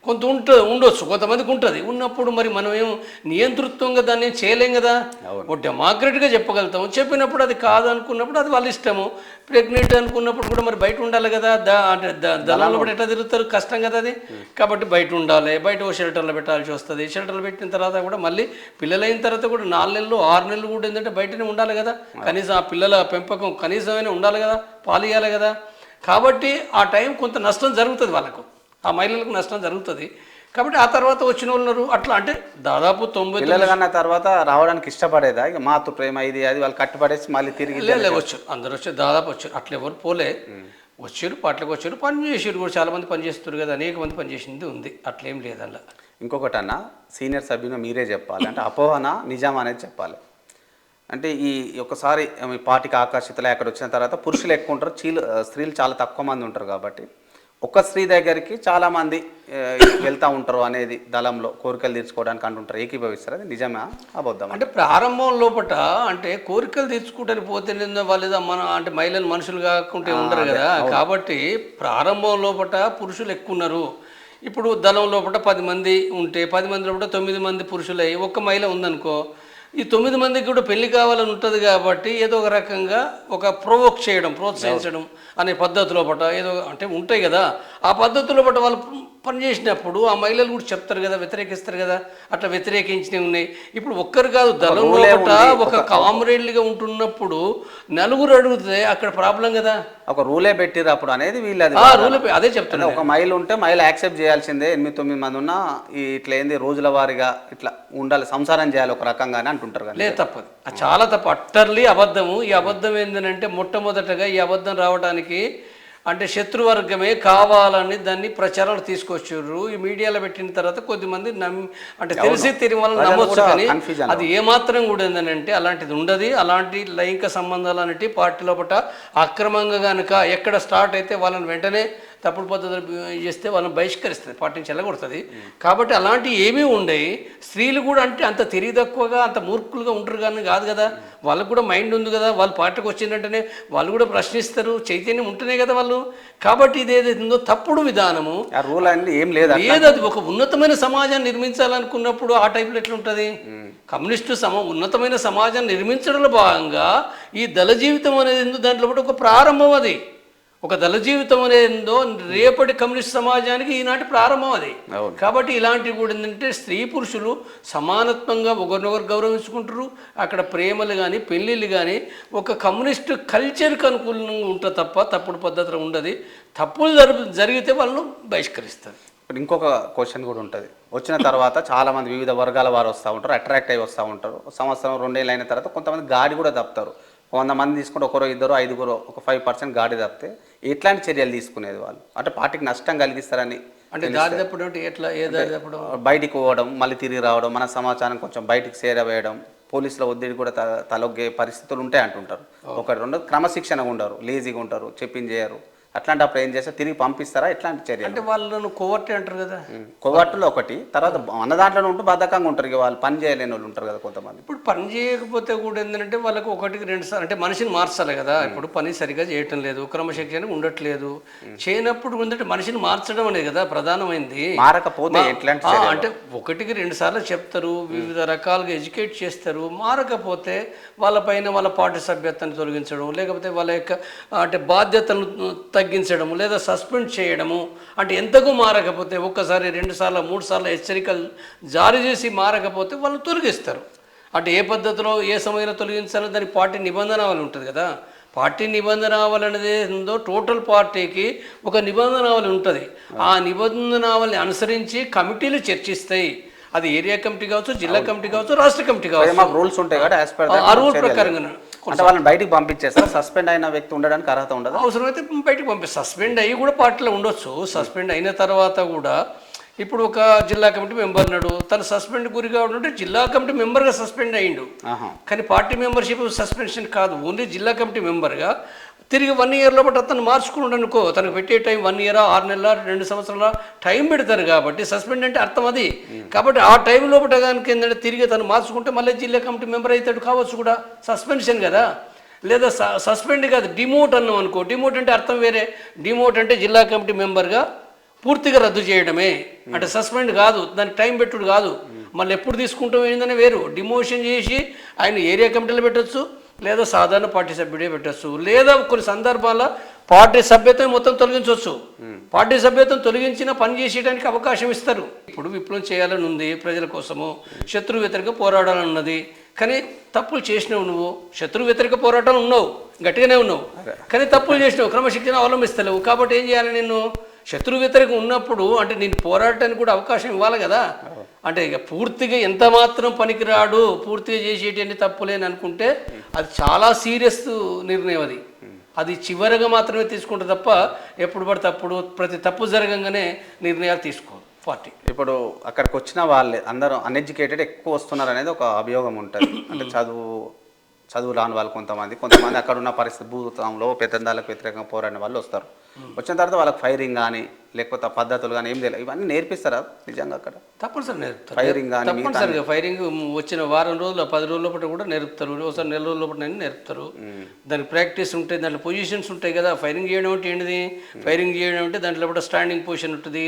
కొంత ఉండొచ్చు, కొంతమందికి ఉంటుంది. ఉన్నప్పుడు మరి మనం ఏం నియంతృత్వంగా దాన్ని చేయలేం కదా. ఒక డెమోక్రట్గా చెప్పగలుగుతాము. చెప్పినప్పుడు అది కాదు అనుకున్నప్పుడు అది వాళ్ళ ఇష్టము. ప్రెగ్నెంట్ అనుకున్నప్పుడు కూడా మరి బయట ఉండాలి కదా. అంటే దళంలో కూడా ఎట్లా తిరుగుతారు, కష్టం కదా అది. కాబట్టి బయట ఉండాలి, బయట ఓ షెల్టర్లో పెట్టాల్సి వస్తుంది. షెల్టర్లో పెట్టిన తర్వాత కూడా మళ్ళీ పిల్లలైన తర్వాత కూడా 4 నెలలు 6 నెలలు కూడా ఏంటంటే బయటనే ఉండాలి కదా. కనీసం ఆ పిల్లల పెంపకం కనీసమైనా ఉండాలి కదా, పాలు ఇవ్వాలి కదా. కాబట్టి ఆ టైం కొంత నష్టం జరుగుతుంది వాళ్ళకు, ఆ మహిళలకు నష్టం జరుగుతుంది. కాబట్టి ఆ తర్వాత వచ్చిన వాళ్ళు అట్లా అంటే దాదాపు 90 పిల్లలు కన్నా తర్వాత రావడానికి ఇష్టపడేదా? ఇక మాతృ ప్రేమ ఇది అది వాళ్ళు కట్టుపడేసి మళ్ళీ తిరిగి వచ్చారు, అందరూ వచ్చారు, దాదాపు వచ్చారు. అట్లా ఎవరు పోలే, వచ్చారు, పాటలకు వచ్చారు, పని చేసారు కూడా. చాలామంది పని చేస్తారు కదా, అనేక మంది పని చేసింది ఉంది, అట్లేం లేదల్లా. ఇంకొకటి అన్న, సీనియర్ సభ్యులు మీరే చెప్పాలి, అంటే అపోహన నిజం అనేది చెప్పాలి. అంటే ఒకసారి పార్టీకి ఆకర్షితులు అక్కడ వచ్చిన తర్వాత పురుషులు ఎక్కువ ఉంటారు, స్త్రీలు చాలా తక్కువ మంది ఉంటారు. కాబట్టి ఒక స్త్రీ దగ్గరికి చాలామంది వెళ్తూ ఉంటారు అనేది దళంలో కోరికలు తీర్చుకోవడానికి అంటుంటారు. ఏకీభవిస్తారు, అది నిజమా అబద్ధం? అంటే ప్రారంభం లోపల అంటే కోరికలు తీర్చుకుంటానికి పోతే వాళ్ళు మన అంటే మహిళలు మనుషులు కాకుంటే ఉండరు కదా. కాబట్టి ప్రారంభం లోపల పురుషులు ఎక్కువ ఉన్నారు. ఇప్పుడు దళం లోపల 10 మంది ఉంటే 10 మంది లోపల 9 మంది పురుషులై ఒక్క మహిళ ఉందనుకో, ఈ 9 మందికి కూడా పెళ్లి కావాలని ఉంటుంది. కాబట్టి ఏదో ఒక రకంగా ఒక ప్రొవోక్ చేయడం, ప్రోత్సహించడం అనే పద్ధతిలో పట్ట ఏదో అంటే ఉంటాయి కదా. ఆ పద్ధతిలో పట్ట వాళ్ళు పనిచేసినప్పుడు ఆ మహిళలు కూడా చెప్తారు కదా, వ్యతిరేకిస్తారు కదా. అట్లా వ్యతిరేకించినవి ఉన్నాయి. ఇప్పుడు ఒక్కరు కాదు, దళంలో ఒక కామ్రేడ్లుగా ఉంటున్నప్పుడు నలుగురు అడిగితే అక్కడ ప్రాబ్లం కదా. ఒక రూలే పెట్టిరు అప్పుడు అనేది వీళ్ళది రూలే అదే చెప్తాను. ఒక మహిళ ఉంటే మహిళ యాక్సెప్ట్ చేయాల్సిందే. 8-9 మంది ఉన్నా ఇట్లా ఏంది రోజుల వారీగా ఇట్లా ఉండాలి, సంసారం చేయాలి ఒక రకంగానే అంటుంటారు కదా. లేదు, తప్పదు, చాలా తప్పు, అట్టర్లీ అబద్ధము. ఈ అబద్ధం ఏంటంటే మొట్టమొదటగా ఈ అబద్ధం రావడానికి అంటే శత్రువర్గమే కావాలని దాన్ని ప్రచారాలు తీసుకొచ్చారు. ఈ మీడియాలో పెట్టిన తర్వాత కొద్దిమంది అంటే తెలిసి తిరిగి వాళ్ళని నమ్మొచ్చు. కానీ అది ఏమాత్రం కూడా ఏంటంటే అలాంటిది ఉండదు. అలాంటి లైంగిక సంబంధాలు అనేవి పార్టీ లోపల అక్రమంగా కనుక ఎక్కడ స్టార్ట్ అయితే వాళ్ళని వెంటనే తప్పుడు పద్ధతులు చేస్తే వాళ్ళని బహిష్కరిస్తుంది, పార్టీ నుంచి వెళ్ళగొడుతుంది. కాబట్టి అలాంటివి ఏమీ ఉండవు. స్త్రీలు కూడా అంటే అంత తెలివి తక్కువగా అంత మూర్ఖులుగా ఉంటారు కానీ కాదు కదా. వాళ్ళకు కూడా మైండ్ ఉంది కదా. వాళ్ళు పార్టీకి వచ్చిందంటేనే వాళ్ళు కూడా ప్రశ్నిస్తారు, చైతన్యం ఉంటేనే కదా వాళ్ళు. కాబట్టి ఇది ఏదైతుందో తప్పుడు విధానము, రూల్ అనేది ఏం లేదు. అది ఒక ఉన్నతమైన సమాజాన్ని నిర్మించాలనుకున్నప్పుడు ఆ టైప్లో ఎట్లుంటుంది. కమ్యూనిస్టు ఉన్నతమైన సమాజాన్ని నిర్మించడంలో భాగంగా ఈ దళ జీవితం అనేది దాంట్లో కూడా ఒక ప్రారంభం. అది ఒక దళ జీవితం అనేదో రేపటి కమ్యూనిస్ట్ సమాజానికి ఈనాటి ప్రారంభం అది. కాబట్టి ఇలాంటివి కూడా ఏంటంటే స్త్రీ పురుషులు సమానత్వంగా ఒకరినొకరు గౌరవించుకుంటారు. అక్కడ ప్రేమలు కానీ పెళ్ళిళ్ళు కానీ ఒక కమ్యూనిస్ట్ కల్చర్కి అనుకూలంగా ఉంటుంది తప్ప తప్పుడు పద్ధతిలో ఉండదు. తప్పులు జరిగితే వాళ్ళను బహిష్కరిస్తారు. ఇప్పుడు ఇంకొక క్వశ్చన్ కూడా ఉంటుంది. వచ్చిన తర్వాత చాలామంది వివిధ వర్గాల వారు వస్తూ ఉంటారు, అట్రాక్ట్ అయ్యి వస్తూ ఉంటారు. సంవత్సరం 2 ఏళ్ళు అయిన తర్వాత కొంతమంది గాడి కూడా తప్పుతారు. 100 మంది తీసుకుంటే 1-2-5 ఒక 5% గాడి తప్పితే ఎట్లాంటి చర్యలు తీసుకునేది వాళ్ళు? అంటే పార్టీకి నష్టం కలిగిస్తారని. అంటే దారి తప్పడం ఎట్లా, ఏ దారి తప్పడం? బయటికి పోవడం, మళ్ళీ తిరిగి రావడం, మన సమాచారం కొంచెం బయటికి చేరవేయడం, పోలీసుల ఒత్తిడి కూడా తలొగ్గే పరిస్థితులు ఉంటాయి అంటుంటారు. 1-2 క్రమశిక్షణగా ఉండరు, లేజీగా ఉంటారు, చెప్పింది చేయరు, అట్లాంటప్పుడు ఏం చేస్తారు, తిరిగి పంపిస్తారా, ఎట్లాంటి చర్యలు? అంటే వాళ్ళను కోవర్టీ అంటారు కదా. కొవ్వట్టులో ఒకటి, తర్వాత మన దాంట్లోనే ఉంటూ బద్ధకంగా ఉంటారు, ఇక వాళ్ళు పని చేయలేని వాళ్ళు ఉంటారు కదా కొంతమంది. ఇప్పుడు పని చేయకపోతే కూడా ఏంటంటే వాళ్ళకు ఒకటికి రెండు సార్లు అంటే మనిషిని మార్చాలి కదా. ఇప్పుడు పని సరిగా చేయటం లేదు, క్రమశిక్షణ ఉండట్లేదు, చేయనప్పుడు ఏంటంటే మనిషిని మార్చడం అనేది కదా ప్రధానమైంది. మారకపోతే ఎట్లాంటి అంటే ఒకటికి రెండు సార్లు చెప్తారు, వివిధ రకాలుగా ఎడ్యుకేట్ చేస్తారు, మారకపోతే వాళ్ళపైన వాళ్ళ పార్టీ సభ్యత్వాన్ని తొలగించడం, లేకపోతే వాళ్ళ యొక్క అంటే బాధ్యతలను తగ్గించడం, లేదా సస్పెండ్ చేయడము. అంటే ఎంతకు మారకపోతే ఒక్కసారి 2 సార్లు 3 సార్లు హెచ్చరికలు జారీ చేసి మారకపోతే వాళ్ళు తొలగిస్తారు. అంటే ఏ పద్ధతిలో ఏ సమయంలో తొలగించాలో దాని పార్టీ నిబంధనావళి ఉంటుంది కదా. పార్టీ నిబంధనావళి అనేది ఉందో టోటల్ పార్టీకి ఒక నిబంధనావళి ఉంటుంది. ఆ నిబంధనావళిని అనుసరించి కమిటీలు చర్చిస్తాయి. అది ఏరియా కమిటీ కావచ్చు, జిల్లా కమిటీ కావచ్చు, రాష్ట్ర కమిటీ కావచ్చు. రూల్స్ ఉంటాయి కదా, ఆ రూల్ ప్రకారంగా అంటే వాళ్ళని బయటికి పంపించేస్తారు. సస్పెండ్ అయిన వ్యక్తి ఉండడానికి అర్హత ఉండదు, అవసరమైతే బయటకు పంపిస్తారు. సస్పెండ్ అయ్యి కూడా పార్టీలో ఉండొచ్చు. సస్పెండ్ అయిన తర్వాత కూడా ఇప్పుడు ఒక జిల్లా కమిటీ మెంబర్ ఉన్నాడు, తను సస్పెండ్ గురిగా ఉంటే జిల్లా కమిటీ మెంబర్గా సస్పెండ్ అయ్యిండు, కానీ పార్టీ మెంబర్షిప్ సస్పెన్షన్ కాదు, ఓన్లీ జిల్లా కమిటీ మెంబర్గా తిరిగి 1 ఇయర్ లోపల అతను మార్చుకున్నాడు అనుకో, తనకు పెట్టే టైం 1 ఇయర్ 6 నెలల 2 సంవత్సరాల టైం పెడతారు కాబట్టి సస్పెండ్ అంటే అర్థం అది. కాబట్టి ఆ టైం లోపల కనుక ఏంటంటే తిరిగి తను మార్చుకుంటే మళ్ళీ జిల్లా కమిటీ మెంబర్ అవుతాడు కావచ్చు కూడా, సస్పెన్షన్ కదా. లేదా సస్పెండ్ కాదు, డిమోట్ అన్నాం అనుకో. డిమోట్ అంటే అర్థం వేరే. డిమోట్ అంటే జిల్లా కమిటీ మెంబర్గా పూర్తిగా రద్దు చేయడమే, అంటే సస్పెండ్ కాదు, దానికి టైం పెట్టుడు కాదు. మళ్ళీ ఎప్పుడు తీసుకుంటాం ఏంటనే వేరు. డిమోషన్ చేసి ఆయన ఏరియా కమిటీలో పెట్టచ్చు, లేదా సాధారణ పార్టీ సభ్యుడే పెట్టచ్చు, లేదా కొన్ని సందర్భాల్లో పార్టీ సభ్యత్వం మొత్తం తొలగించవచ్చు. పార్టీ సభ్యత్వం తొలగించిన పని చేసేయడానికి అవకాశం ఇస్తారు. ఇప్పుడు విప్లవం చేయాలని ఉంది, ప్రజల కోసము శత్రు వ్యతిరేక పోరాడాలని ఉన్నది, కానీ తప్పులు చేసినావు, నువ్వు శత్రు వ్యతిరేక పోరాటాలు ఉన్నావు, గట్టిగానే ఉన్నావు, కానీ తప్పులు చేసినావు, క్రమశిక్షణ అవలంబిస్తలేవు. కాబట్టి ఏం చేయాలి, నేను శత్రు వ్యతిరేకం ఉన్నప్పుడు అంటే నేను పోరాటానికి కూడా అవకాశం ఇవ్వాలి కదా. అంటే ఇక పూర్తిగా ఎంత మాత్రం పనికిరాడు, పూర్తిగా చేసేటి తప్పులేని అనుకుంటే అది చాలా సీరియస్ నిర్ణయం. అది చివరిగా మాత్రమే తీసుకుంటే తప్ప ఎప్పుడు పడితే అప్పుడు ప్రతి తప్పు జరగంగానే నిర్ణయాలు తీసుకోదు పార్టీ. ఇప్పుడు అక్కడికి వచ్చిన వాళ్ళే అందరూ అన్ఎడ్యుకేటెడ్ ఎక్కువ వస్తున్నారు అనేది ఒక అభియోగం ఉంటుంది. అంటే చదువు రాని వాళ్ళు కొంతమంది అక్కడ ఉన్న పరిస్థితి భూతంలో పెత్తందాలకు వ్యతిరేకంగా పోరాడిన వాళ్ళు వస్తారు. వచ్చిన తర్వాత వాళ్ళకి ఫైరింగ్ కానీ లేకపోతే పద్ధతులు కానీ ఏం తెలియదు, ఇవన్నీ నేర్పిస్తారా నిజంగా అక్కడ? తప్పనిసరి నేర్పుతారు. ఫైరింగ్ కానీ తప్పనిసరిగా ఫైరింగ్ వచ్చిన వారం రోజులు 10 రోజుల లోపల కూడా నేర్పుతారు, ఒకసారి 4 రోజుల లోపల నేర్పుతారు. దానికి ప్రాక్టీస్ ఉంటాయి, దాంట్లో పొజిషన్స్ ఉంటాయి కదా. ఫైరింగ్ చేయడం అంటే ఏంటిది? ఫైరింగ్ చేయడం అంటే దాంట్లో కూడా స్టాండింగ్ పొజిషన్ ఉంటుంది,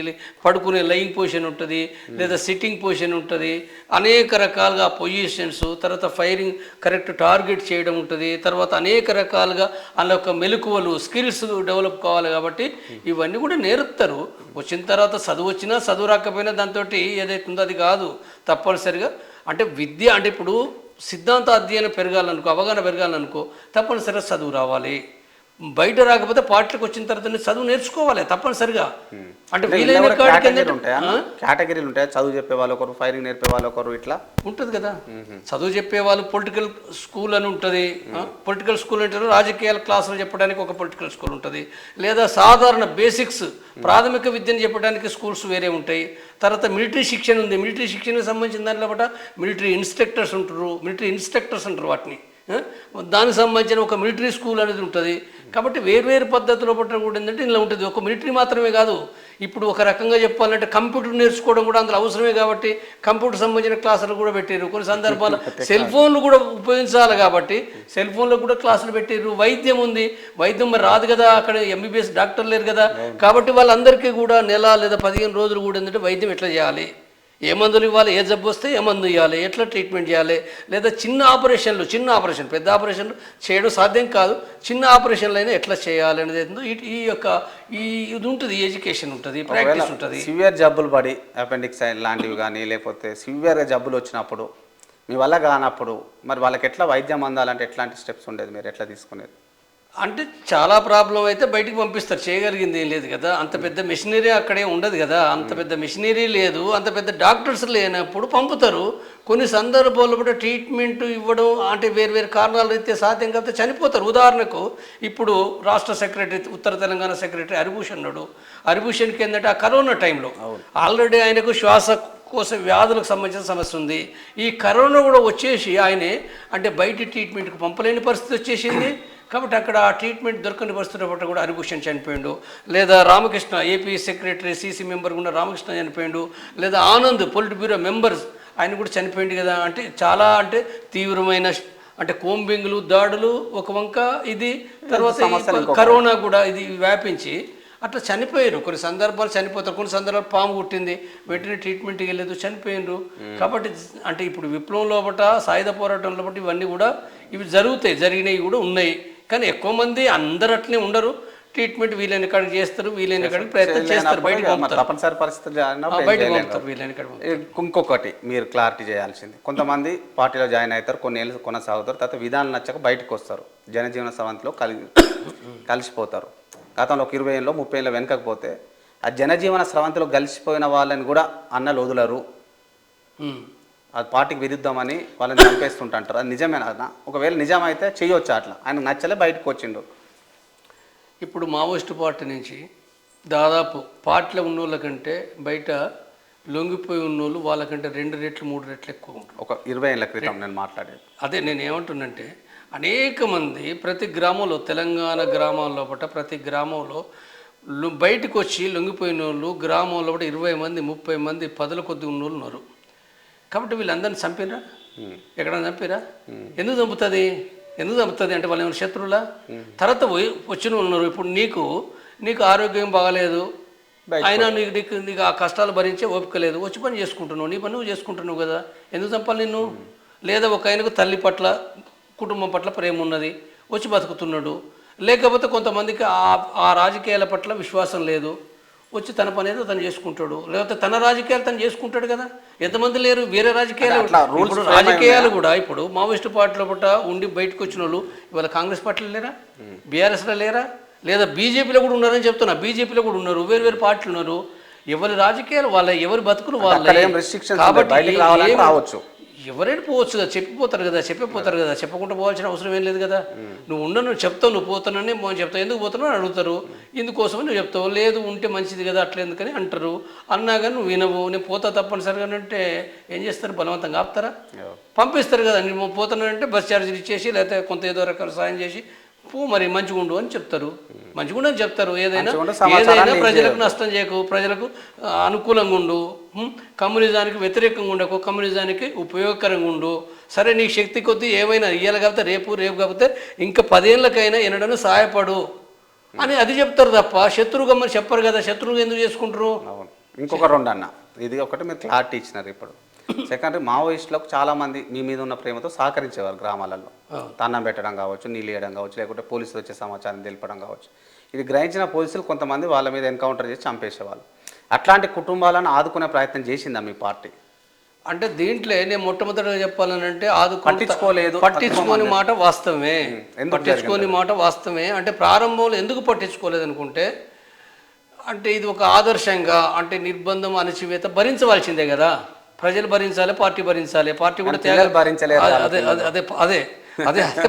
పడుకునే లయింగ్ పొజిషన్ ఉంటుంది, లేదా సిట్టింగ్ పొజిషన్ ఉంటుంది, అనేక రకాలుగా పొజిషన్స్. తర్వాత ఫైరింగ్ కరెక్ట్ టార్గెట్ చేయడం ఉంటుంది. తర్వాత అనేక రకాలుగా అందులో ఒక మెలకువలు స్కిల్స్ డెవలప్ కావాలి కాబట్టి ఇవన్నీ కూడా నేర్పుతారు. వచ్చిన తర్వాత చదువు వచ్చినా చదువు రాకపోయినా దాంతో ఏదైతే ఉందో అది కాదు. తప్పనిసరిగా అంటే విద్య అంటే ఇప్పుడు సిద్ధాంత అధ్యయనం పెరగాలనుకో, అవగాహన పెరగాలనుకో తప్పనిసరిగా చదువు రావాలి. బయట రాకపోతే పార్టీకి వచ్చిన తర్వాత చదువు నేర్చుకోవాలి తప్పనిసరిగా. అంటే వీలైన కేటగిరీలు ఉంటాయి, చదువు చెప్పే వాళ్ళు ఒకరు, ఫైరింగ్ నేర్పే వాళ్ళు ఒకరు, ఇట్లా ఉంటుంది కదా. చదువు చెప్పే వాళ్ళు పొలిటికల్ స్కూల్ అని ఉంటుంది. పొలిటికల్ స్కూల్ అంటే రాజకీయాల క్లాసులు చెప్పడానికి ఒక పొలిటికల్ స్కూల్ ఉంటుంది, లేదా సాధారణ బేసిక్స్ ప్రాథమిక విద్యను చెప్పడానికి స్కూల్స్ వేరే ఉంటాయి. తర్వాత మిలిటరీ శిక్షణ ఉంది, మిలిటరీ శిక్షణకు సంబంధించిన దాంట్లో కూడా మిలిటరీ ఇన్స్ట్రక్టర్స్ ఉంటారు, మిలిటరీ ఇన్స్ట్రక్టర్స్ అంటారు వాటిని. దానికి సంబంధించిన ఒక మిలిటరీ స్కూల్ అనేది ఉంటుంది. కాబట్టి వేర్వేరు పద్ధతిలో పట్టడం కూడా ఏంటంటే ఇలా ఉంటుంది. ఒక మిలిటరీ మాత్రమే కాదు, ఇప్పుడు ఒక రకంగా చెప్పాలంటే కంప్యూటర్ నేర్చుకోవడం కూడా అందులో అవసరమే కాబట్టి కంప్యూటర్ సంబంధించిన క్లాసులు కూడా పెట్టారు. కొన్ని సందర్భాలు సెల్ ఫోన్లు కూడా ఉపయోగించాలి కాబట్టి సెల్ ఫోన్లో కూడా క్లాసులు పెట్టారు. వైద్యం ఉంది, వైద్యం మరి రాదు కదా, అక్కడ ఎంబీబీఎస్ డాక్టర్ లేరు కదా. కాబట్టి వాళ్ళందరికీ కూడా నెల లేదా 15 రోజులు కూడా ఏంటంటే వైద్యం ఎట్లా చేయాలి, ఏ మందులు ఇవ్వాలి, ఏ జబ్బు వస్తే ఏ మందు ఇవ్వాలి, ఎట్లా ట్రీట్మెంట్ చేయాలి, లేదా చిన్న ఆపరేషన్ పెద్ద ఆపరేషన్లు చేయడం సాధ్యం కాదు, చిన్న ఆపరేషన్లు అయినా ఎట్లా చేయాలి అనేది ఈ యొక్క ఇది ఉంటుంది, ఎడ్యుకేషన్ ఉంటుంది, ప్రాక్టీస్ ఉంటుంది. సివియర్ జబ్బులు పడి అపెండిక్స్ లాంటివి కానీ లేకపోతే సివియర్గా జబ్బులు వచ్చినప్పుడు మీ వల్ల కానప్పుడు మరి వాళ్ళకి ఎట్లా వైద్యం అందాలంటే ఎట్లాంటి స్టెప్స్ ఉండేది, మీరు ఎట్లా తీసుకునేది? అంటే చాలా ప్రాబ్లం అయితే బయటికి పంపిస్తారు, చేయగలిగింది ఏం లేదు కదా. అంత పెద్ద మెషినరీ అక్కడే ఉండదు కదా, అంత పెద్ద మెషినరీ లేదు, అంత పెద్ద డాక్టర్స్ లేనప్పుడు పంపుతారు. కొన్ని సందర్భాల్లో కూడా ట్రీట్మెంట్ ఇవ్వడం అంటే వేరు కారణాలు అయితే సాధ్యం కాకపోతే చనిపోతారు. ఉదాహరణకు ఇప్పుడు రాష్ట్ర సెక్రటరీ, ఉత్తర తెలంగాణ సెక్రటరీ హరిభూషణ్కి ఏంటంటే ఆ కరోనా టైంలో ఆల్రెడీ ఆయనకు శ్వాసకోశ వ్యాధులకు సంబంధించిన సమస్య ఉంది. ఈ కరోనా కూడా వచ్చేసి ఆయనే అంటే బయట ట్రీట్మెంట్కి పంపలేని పరిస్థితి వచ్చేసింది. కాబట్టి అక్కడ ఆ ట్రీట్మెంట్ దొరకని పరిస్థితుల పట్ల కూడా హరిభూషణ్ చనిపోయిండు, లేదా Ramakrishna AP secretary CC member కూడా రామకృష్ణ చనిపోయిండు, లేదా ఆనంద్ పొలిట్ బ్యూరో మెంబర్స్ ఆయన కూడా చనిపోయింది కదా. అంటే చాలా అంటే తీవ్రమైన అంటే కోంబింగ్లు దాడులు ఒక వంక, ఇది తర్వాత కరోనా కూడా ఇది వ్యాపించి అట్లా చనిపోయారు. కొన్ని సందర్భాలు చనిపోతారు, కొన్ని సందర్భాలు పాము కుట్టింది వెంటనే ట్రీట్మెంట్కి వెళ్ళలేదు చనిపోయినరు. కాబట్టి అంటే ఇప్పుడు విప్లవం లోపట సాయుధ పోరాటం లోపల ఇవన్నీ కూడా ఇవి జరుగుతాయి, జరిగినవి కూడా ఉన్నాయి. కానీ ఎక్కువ మంది అందరు అట్లనే ఉండరు, ట్రీట్మెంట్ వీలైన కాడికి చేస్తారు, వీలైన కాడికి ప్రయత్నం చేస్తారు, బయటకు తప్పనిసరి పరిస్థితులు వీలైన కాడికి. ఇంకొకటి మీరు క్లారిటీ చేయాల్సింది, కొంతమంది పార్టీలో జాయిన్ అవుతారు, కొన్ని ఏళ్ళు కొనసాగుతారు, తర్వాత విధానం నచ్చక బయటకు వస్తారు, జనజీవన స్రవంతిలో కలిసిపోతారు. గతంలో ఒక 20 ఏళ్ళలో 30 ఏళ్ళ వెనకపోతే ఆ జనజీవన స్రవంతిలో కలిసిపోయిన వాళ్ళని కూడా అన్నలు వదులరు, అది పార్టీకి విరుద్ధమని వాళ్ళని చంపేస్తుంటారు. అది నిజమేనా? ఒకవేళ నిజమైతే చెయ్యొచ్చు, అట్లా ఆయన నచ్చలే బయటకు వచ్చిండు. ఇప్పుడు మావోయిస్టు పార్టీ నుంచి దాదాపు పార్టీలో ఉన్నోళ్ళ కంటే బయట లొంగిపోయి ఉన్నోళ్ళు వాళ్ళకంటే 2 రెట్లు 3 రెట్లు ఎక్కువ ఉంటారు. ఒక 20 ఏళ్ళ క్రితం నేను మాట్లాడేది అదే. నేను ఏమంటున్నంటే అనేక మంది ప్రతి గ్రామంలో, తెలంగాణ గ్రామాల్లో పట్ల ప్రతి గ్రామంలో బయటకు వచ్చి లొంగిపోయిన వాళ్ళు గ్రామంలో కూడా 20 మంది 30 మంది 10ల కొద్ది ఉన్నోళ్ళు ఉన్నారు. కాబట్టి వీళ్ళందరినీ చంపినరా? ఎక్కడైనా చంపిరా? ఎందుకు చంపుతుంది అంటే వాళ్ళు ఏమైనా శత్రువులా? తర్వాత వచ్చిన ఉన్నారు. ఇప్పుడు నీకు ఆరోగ్యం బాగాలేదు, అయినా నీకు ఆ కష్టాలు భరించే ఓపిక లేదు, వచ్చి పని చేసుకుంటున్నావు, నీ పని నువ్వు చేసుకుంటున్నావు కదా, ఎందుకు చంపాలి నిన్ను? లేదా ఒక ఆయనకు తల్లి పట్ల కుటుంబం పట్ల ప్రేమ ఉన్నది, వచ్చి బతుకుతున్నాడు. లేకపోతే కొంతమందికి ఆ రాజకీయాల పట్ల విశ్వాసం లేదు, వచ్చి తన పని ఏదో తను చేసుకుంటాడు, లేకపోతే తన రాజకీయాలు తను చేసుకుంటాడు కదా. ఎంతమంది లేరు వేరే రాజకీయాలు కూడా. ఇప్పుడు మావోయిస్టు పార్టీలో పట్ల ఉండి బయటకు వచ్చిన వాళ్ళు ఇవాళ కాంగ్రెస్ పార్టీలో లేరా, బీఆర్ఎస్లో లేరా, లేదా బీజేపీలో కూడా ఉన్నారని చెప్తున్నా. బీజేపీలో కూడా ఉన్నారు, వేరు పార్టీలు ఉన్నారు. ఎవరి రాజకీయాలు వాళ్ళ, ఎవరి బతుకులు వాళ్ళ. కాబట్టి రావచ్చు, ఎవరైనా పోవచ్చు కదా, చెప్పిపోతారు కదా, చెప్పకుండా పోవాల్సిన అవసరం ఏం లేదు కదా. నువ్వు చెప్తావు, నువ్వు పోతానని చెప్తావు, ఎందుకు పోతున్నావు అని అడుగుతారు, ఇందుకోసమని నువ్వు చెప్తావు, లేదు ఉంటే మంచిది కదా అట్లా ఎందుకని అంటారు. అన్నా కానీ నువ్వు వినవు, నేను పోతా తప్పనిసరిగా అంటే ఏం చేస్తారు? బలవంతంగా ఆపుతారా? పంపిస్తారు కదా. నేను పోతానంటే బస్ ఛార్జీలు ఇచ్చేసి లేకపోతే కొంత ఏదో రకాల సాయం చేసి మరి మంచిగా ఉండు అని చెప్తారు, మంచిగా ఉండు అని చెప్తారు. ఏదైనా ప్రజలకు నష్టం చేయకు, ప్రజలకు అనుకూలంగా ఉండు, కమ్యూనిజానికి వ్యతిరేకంగా ఉండకు, కమ్యూనిజానికి ఉపయోగకరంగా ఉండు. సరే నీ శక్తి కొద్దీ ఏమైనా ఇయ్యాలి కాకపోతే రేపు కాకపోతే ఇంకా 10 ఏళ్ళకైనా ఎన్నడైనా సహాయపడు అని అది చెప్తారు తప్ప శత్రువుగా మరి చెప్పరు కదా. శత్రువుగా ఎందుకు చేసుకుంటారు? ఇంకొక 2 అన్న, ఇది ఒకటి మీరు క్లారిటీ ఇచ్చినారు. ఇప్పుడు సెకండరీ మావోయిస్టులకు చాలామంది మీ మీద ఉన్న ప్రేమతో సహకరించేవారు గ్రామాలలో, తాన్నం పెట్టడం కావచ్చు, నీళ్ళు వేయడం కావచ్చు, లేకుంటే పోలీసులు వచ్చే సమాచారం తెలిపడం కావచ్చు. ఇది గ్రహించిన పోలీసులు కొంతమంది వాళ్ళ మీద ఎన్కౌంటర్ చేసి చంపేసేవాళ్ళు. అట్లాంటి కుటుంబాలను ఆదుకునే ప్రయత్నం చేసిందా మీ పార్టీ? అంటే దీంట్లో నేను మొట్టమొదటిగా చెప్పాలని అంటే పట్టించుకోని మాట వాస్తవమే. అంటే ప్రారంభంలో ఎందుకు పట్టించుకోలేదు అనుకుంటే, అంటే ఇది ఒక ఆదర్శంగా, అంటే నిర్బంధం అణచివేత భరించవలసిందే కదా. ప్రజలు భరించాలి, పార్టీ భరించాలి, పార్టీ కూడా భరించలేదు. అదే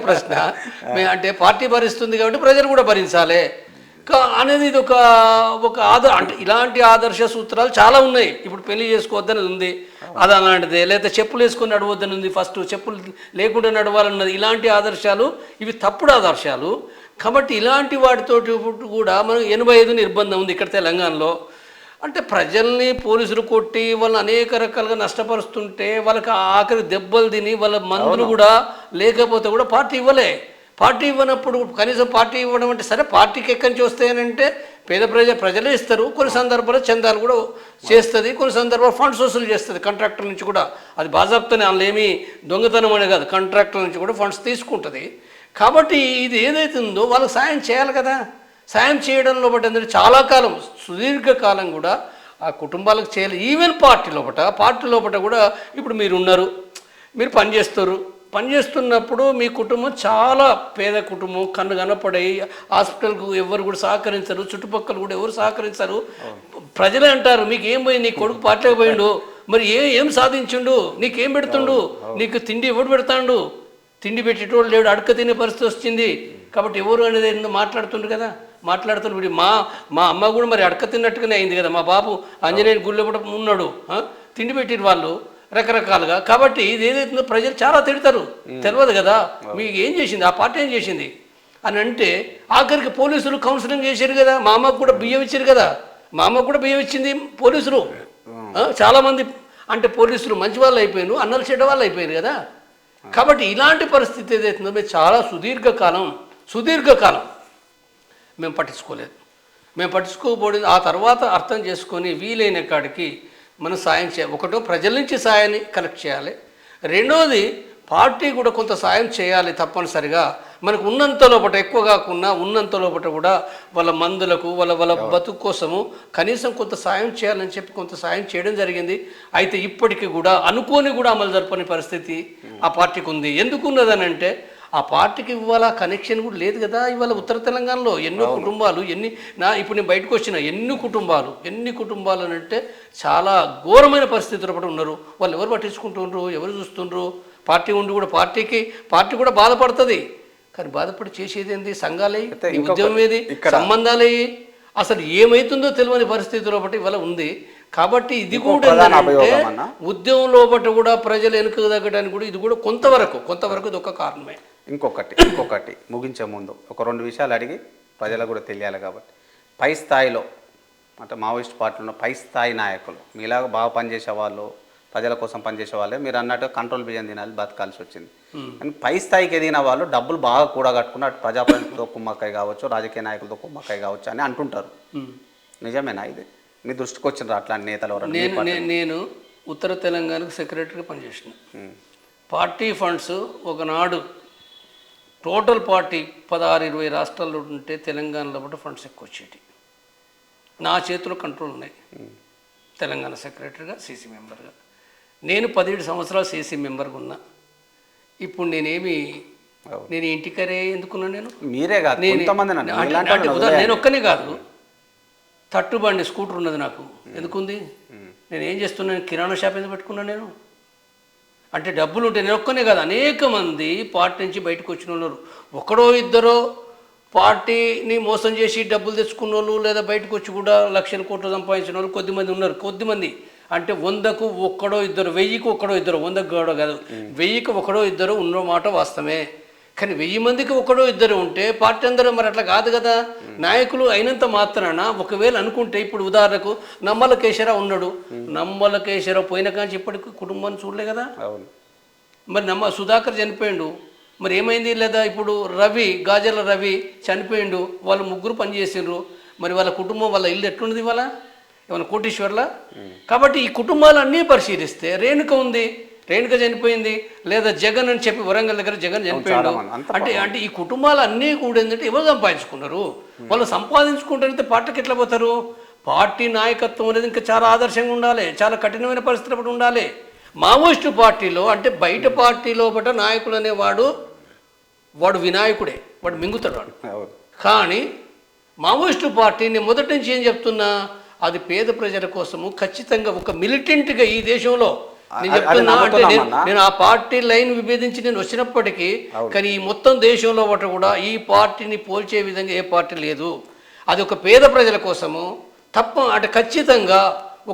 ప్రశ్న. అంటే పార్టీ భరిస్తుంది కాబట్టి ప్రజలు కూడా భరించాలి అనేది ఇది ఒక అంటే ఇలాంటి ఆదర్శ సూత్రాలు చాలా ఉన్నాయి. ఇప్పుడు పెళ్లి చేసుకోవద్దని ఉంది, అది అలాంటిదే. లేదా చెప్పులు వేసుకొని నడవద్దని ఉంది, ఫస్ట్ చెప్పులు లేకుండా నడవాలన్నది. ఇలాంటి ఆదర్శాలు ఇవి తప్పుడు ఆదర్శాలు. కాబట్టి ఇలాంటి వాటితోటి కూడా మనం 85 నిర్బంధం ఉంది ఇక్కడ తెలంగాణలో. అంటే ప్రజల్ని పోలీసులు కొట్టి వాళ్ళని అనేక రకాలుగా నష్టపరుస్తుంటే వాళ్ళకి ఆఖరి దెబ్బలు తిని వాళ్ళ మందులు కూడా లేకపోతే కూడా పార్టీ ఇవ్వలే. పార్టీ ఇవ్వనప్పుడు కనీసం పార్టీ ఇవ్వడం అంటే సరే పార్టీకి ఎక్కడి నుంచి వస్తాయనంటే పేద ప్రజలే ఇస్తారు. కొన్ని సందర్భాల్లో చందాలు కూడా చేస్తుంది, కొన్ని సందర్భాల్లో ఫండ్స్ వసూలు చేస్తుంది కాంట్రాక్టర్ నుంచి కూడా. అది బాజాప్తోనే, అందులో ఏమీ దొంగతనం అనే కాదు, కాంట్రాక్టర్ నుంచి కూడా ఫండ్స్ తీసుకుంటుంది. కాబట్టి ఇది ఏదైతే ఉందో వాళ్ళకి సాయం చేయాలి కదా. సాయం చేయడంలో బట్టి అందరూ చాలా కాలం, సుదీర్ఘకాలం కూడా ఆ కుటుంబాలకు చేయాలి. ఈవెన్ పార్టీ లోపల కూడా ఇప్పుడు మీరు ఉన్నారు, మీరు పనిచేస్తున్నప్పుడు మీ కుటుంబం చాలా పేద కుటుంబం, కన్ను కనపడాయి, హాస్పిటల్కు ఎవరు కూడా సహకరించరు, చుట్టుపక్కల కూడా ఎవరు సహకరించరు. ప్రజలే అంటారు మీకు ఏం పోయి నీ కొడుకు పార్టీకి పోయిండు, మరి ఏం సాధించిండు, నీకేం పెడుతుండు, నీకు తిండి ఎవడు పెడతాడు, తిండి పెట్టేటోడు లేడు, అడక తినే పరిస్థితి వచ్చింది. కాబట్టి ఎవరు అనేది మాట్లాడుతుండ్రు కదా, మాట్లాడుతున్నారు. మా అమ్మ కూడా మరి అడక తిన్నట్టుగానే అయింది కదా. మా బాబు ఆంజనేయుని గుళ్ళో కూడా ఉన్నాడు, తిండి పెట్టిన వాళ్ళు రకరకాలుగా. కాబట్టి ఇది ఏదైతుందో ప్రజలు చాలా తిడతారు, తెలియదు కదా మీకు ఏం చేసింది ఆ పార్టీ, ఏం చేసింది అని అంటే ఆఖరికి పోలీసులు కౌన్సిలింగ్ చేశారు కదా, మా అమ్మకు కూడా బియ్యం ఇచ్చారు కదా, మా అమ్మకు కూడా బియ్యం ఇచ్చింది పోలీసులు. చాలామంది అంటే పోలీసులు మంచి వాళ్ళు అయిపోయారు, అన్నలు చెడ్డ వాళ్ళు అయిపోయారు కదా. కాబట్టి ఇలాంటి పరిస్థితి ఏదైతుందో మేము చాలా సుదీర్ఘకాలం మేము పట్టించుకోలేదు. మేము పట్టించుకోకపోయింది. ఆ తర్వాత అర్థం చేసుకొని వీలైన కాడికి మనం సాయం చేయాలి. ఒకటో ప్రజల నుంచి సాయాన్ని కలెక్ట్ చేయాలి, రెండోది పార్టీ కూడా కొంత సాయం చేయాలి తప్పనిసరిగా. మనకు ఉన్నంత లోపల ఎక్కువ కాకుండా ఉన్నంత లోపల కూడా వాళ్ళ మందులకు వాళ్ళ బతుకు కోసము కనీసం కొంత సాయం చేయాలని చెప్పి కొంత సాయం చేయడం జరిగింది. అయితే ఇప్పటికీ కూడా అనుకోని కూడా అమలు జరపని పరిస్థితి ఆ పార్టీకి ఉంది. ఎందుకున్నదని అంటే ఆ పార్టీకి ఇవాళ కనెక్షన్ కూడా లేదు కదా. ఇవాళ ఉత్తర తెలంగాణలో ఎన్నో కుటుంబాలు ఇప్పుడు నేను బయటకు వచ్చిన ఎన్ని కుటుంబాలు అని అంటే చాలా ఘోరమైన పరిస్థితుల్లో ఉన్నారు. వాళ్ళు ఎవరు పట్టించుకుంటుండ్రు, ఎవరు చూస్తుండ్రు? పార్టీ ఉండి కూడా పార్టీ కూడా బాధపడుతుంది. కానీ బాధపడి చేసేది ఏంది? సంఘాలే, ఉద్యమం ఏది, సంబంధాలే, అసలు ఏమవుతుందో తెలియని పరిస్థితిలో బట్టి ఇవాళ ఉంది. కాబట్టి ఇది కూడా ఏంటంటే ఉద్యమం లోపల కూడా ప్రజలు వెనుక తగ్గడానికి కూడా ఇది కూడా కొంతవరకు ఇది ఒక కారణమే. ఇంకొకటి ముగించే ముందు ఒక 2 విషయాలు అడిగి ప్రజలకు కూడా తెలియాలి. కాబట్టి పై స్థాయిలో అంటే మావోయిస్ట్ పార్టీలో పై స్థాయి నాయకులు మీలాగా బాగా పనిచేసే వాళ్ళు, ప్రజల కోసం పనిచేసే వాళ్ళే మీరు అన్నట్టు కంట్రోల్ బియ్యం తినాలి బతకాల్సి వచ్చింది. కానీ పై స్థాయికి ఎదిగిన వాళ్ళు డబ్బులు బాగా కూడగట్టుకుని అటు ప్రజాప్రతినిధులతో కుమ్మక్కై కావచ్చు, రాజకీయ నాయకులతో కుమ్మక్కై కావచ్చు అని అంటుంటారు. నిజమేనా ఇది? మీ దృష్టికి వచ్చిన అట్లాంటి నేతలు? నేను ఉత్తర తెలంగాణకు సెక్రటరీగా పనిచేసిన. పార్టీ ఫండ్స్ ఒకనాడు టోటల్ పార్టీ 16-20 రాష్ట్రాల్లో ఉంటే తెలంగాణలో బట్టి ఫండ్స్ ఎక్కువ వచ్చేటి. నా చేతిలో కంట్రోల్ ఉన్నాయి. తెలంగాణ సెక్రటరీగా, సీసీ మెంబర్గా నేను 17 సంవత్సరాలు సీసీ మెంబర్గా ఉన్నా. ఇప్పుడు నేను ఇంటికరే ఎందుకున్నా? మీరే కాదు, నేను ఒక్కనే కాదు, తట్టుబండి స్కూటర్ ఉన్నది నాకు. ఎందుకుంది? నేను ఏం చేస్తున్నాను? కిరాణా షాప్ ఎందుకు పెట్టుకున్నాను నేను? అంటే డబ్బులు ఉంటే నేను ఒక్కనే కాదు, అనేక మంది పార్టీ నుంచి బయటకు వచ్చిన వాళ్ళు, ఒకడో ఇద్దరో పార్టీని మోసం చేసి డబ్బులు తెచ్చుకున్న వాళ్ళు, లేదా బయటకు వచ్చి కూడా లక్షల కోట్లు సంపాదించిన వాళ్ళు కొద్దిమంది ఉన్నారు. కొద్దిమంది అంటే 100కు ఒక్కడో ఇద్దరు, 1000కు ఒక్కడో ఇద్దరు, 100కు కూడా కాదు 1000కి ఒకడో ఇద్దరు ఉన్నమాట వాస్తవమే. కానీ 1000 మందికి ఒకడో ఇద్దరు ఉంటే పార్టీ అందరూ మరి అట్లా కాదు కదా. నాయకులు అయినంత మాత్రాన ఒకవేళ అనుకుంటే, ఇప్పుడు ఉదాహరణకు నమ్మల కేశవరావు ఉన్నాడు, నమ్మల కేశవరావు పోయిన కానీ ఇప్పటికి కుటుంబాన్ని చూడలే కదా. మరి సుధాకర్ చనిపోయిండు, మరి ఏమైంది? లేదా ఇప్పుడు గాజల రవి చనిపోయిండు, వాళ్ళు 3 పనిచేసిండ్రు, మరి వాళ్ళ కుటుంబం వాళ్ళ ఇల్లు ఎట్లున్నది ఇవాళ? ఏమైనా కోటీశ్వర్లా? కాబట్టి ఈ కుటుంబాలన్నీ పరిశీలిస్తే రేణుక ఉంది, రేణుక చనిపోయింది, లేదా జగన్ అని చెప్పి వరంగల్ దగ్గర జగన్ చనిపోయాడు. అంటే ఈ కుటుంబాలు అన్నీ కూడా ఏంటంటే ఎవరు సంపాదించుకున్నారు? వాళ్ళు సంపాదించుకుంటే పార్టీకి ఎట్లా పోతారు? పార్టీ నాయకత్వం అనేది ఇంకా చాలా ఆదర్శంగా ఉండాలి, చాలా కఠినమైన పరిస్థితులు ఉండాలి. మావోయిస్టు పార్టీలో అంటే బయట పార్టీలో బట్ట నాయకుడు అనేవాడు వాడు వినాయకుడే, వాడు మింగుతాడు వాడు. కానీ మావోయిస్టు పార్టీని మొదటి నుంచి ఏం చెప్తున్నా, అది పేద ప్రజల కోసము ఖచ్చితంగా ఒక మిలిటెంట్గా ఈ దేశంలో నేను చెప్తున్నా. అంటే నేను ఆ పార్టీ లైన్ విభేదించి నేను వచ్చినప్పటికీ, కానీ ఈ మొత్తం దేశంలో ఒకటి కూడా ఈ పార్టీని పోల్చే విధంగా ఏ పార్టీ లేదు. అది ఒక పేద ప్రజల కోసము అంటే ఖచ్చితంగా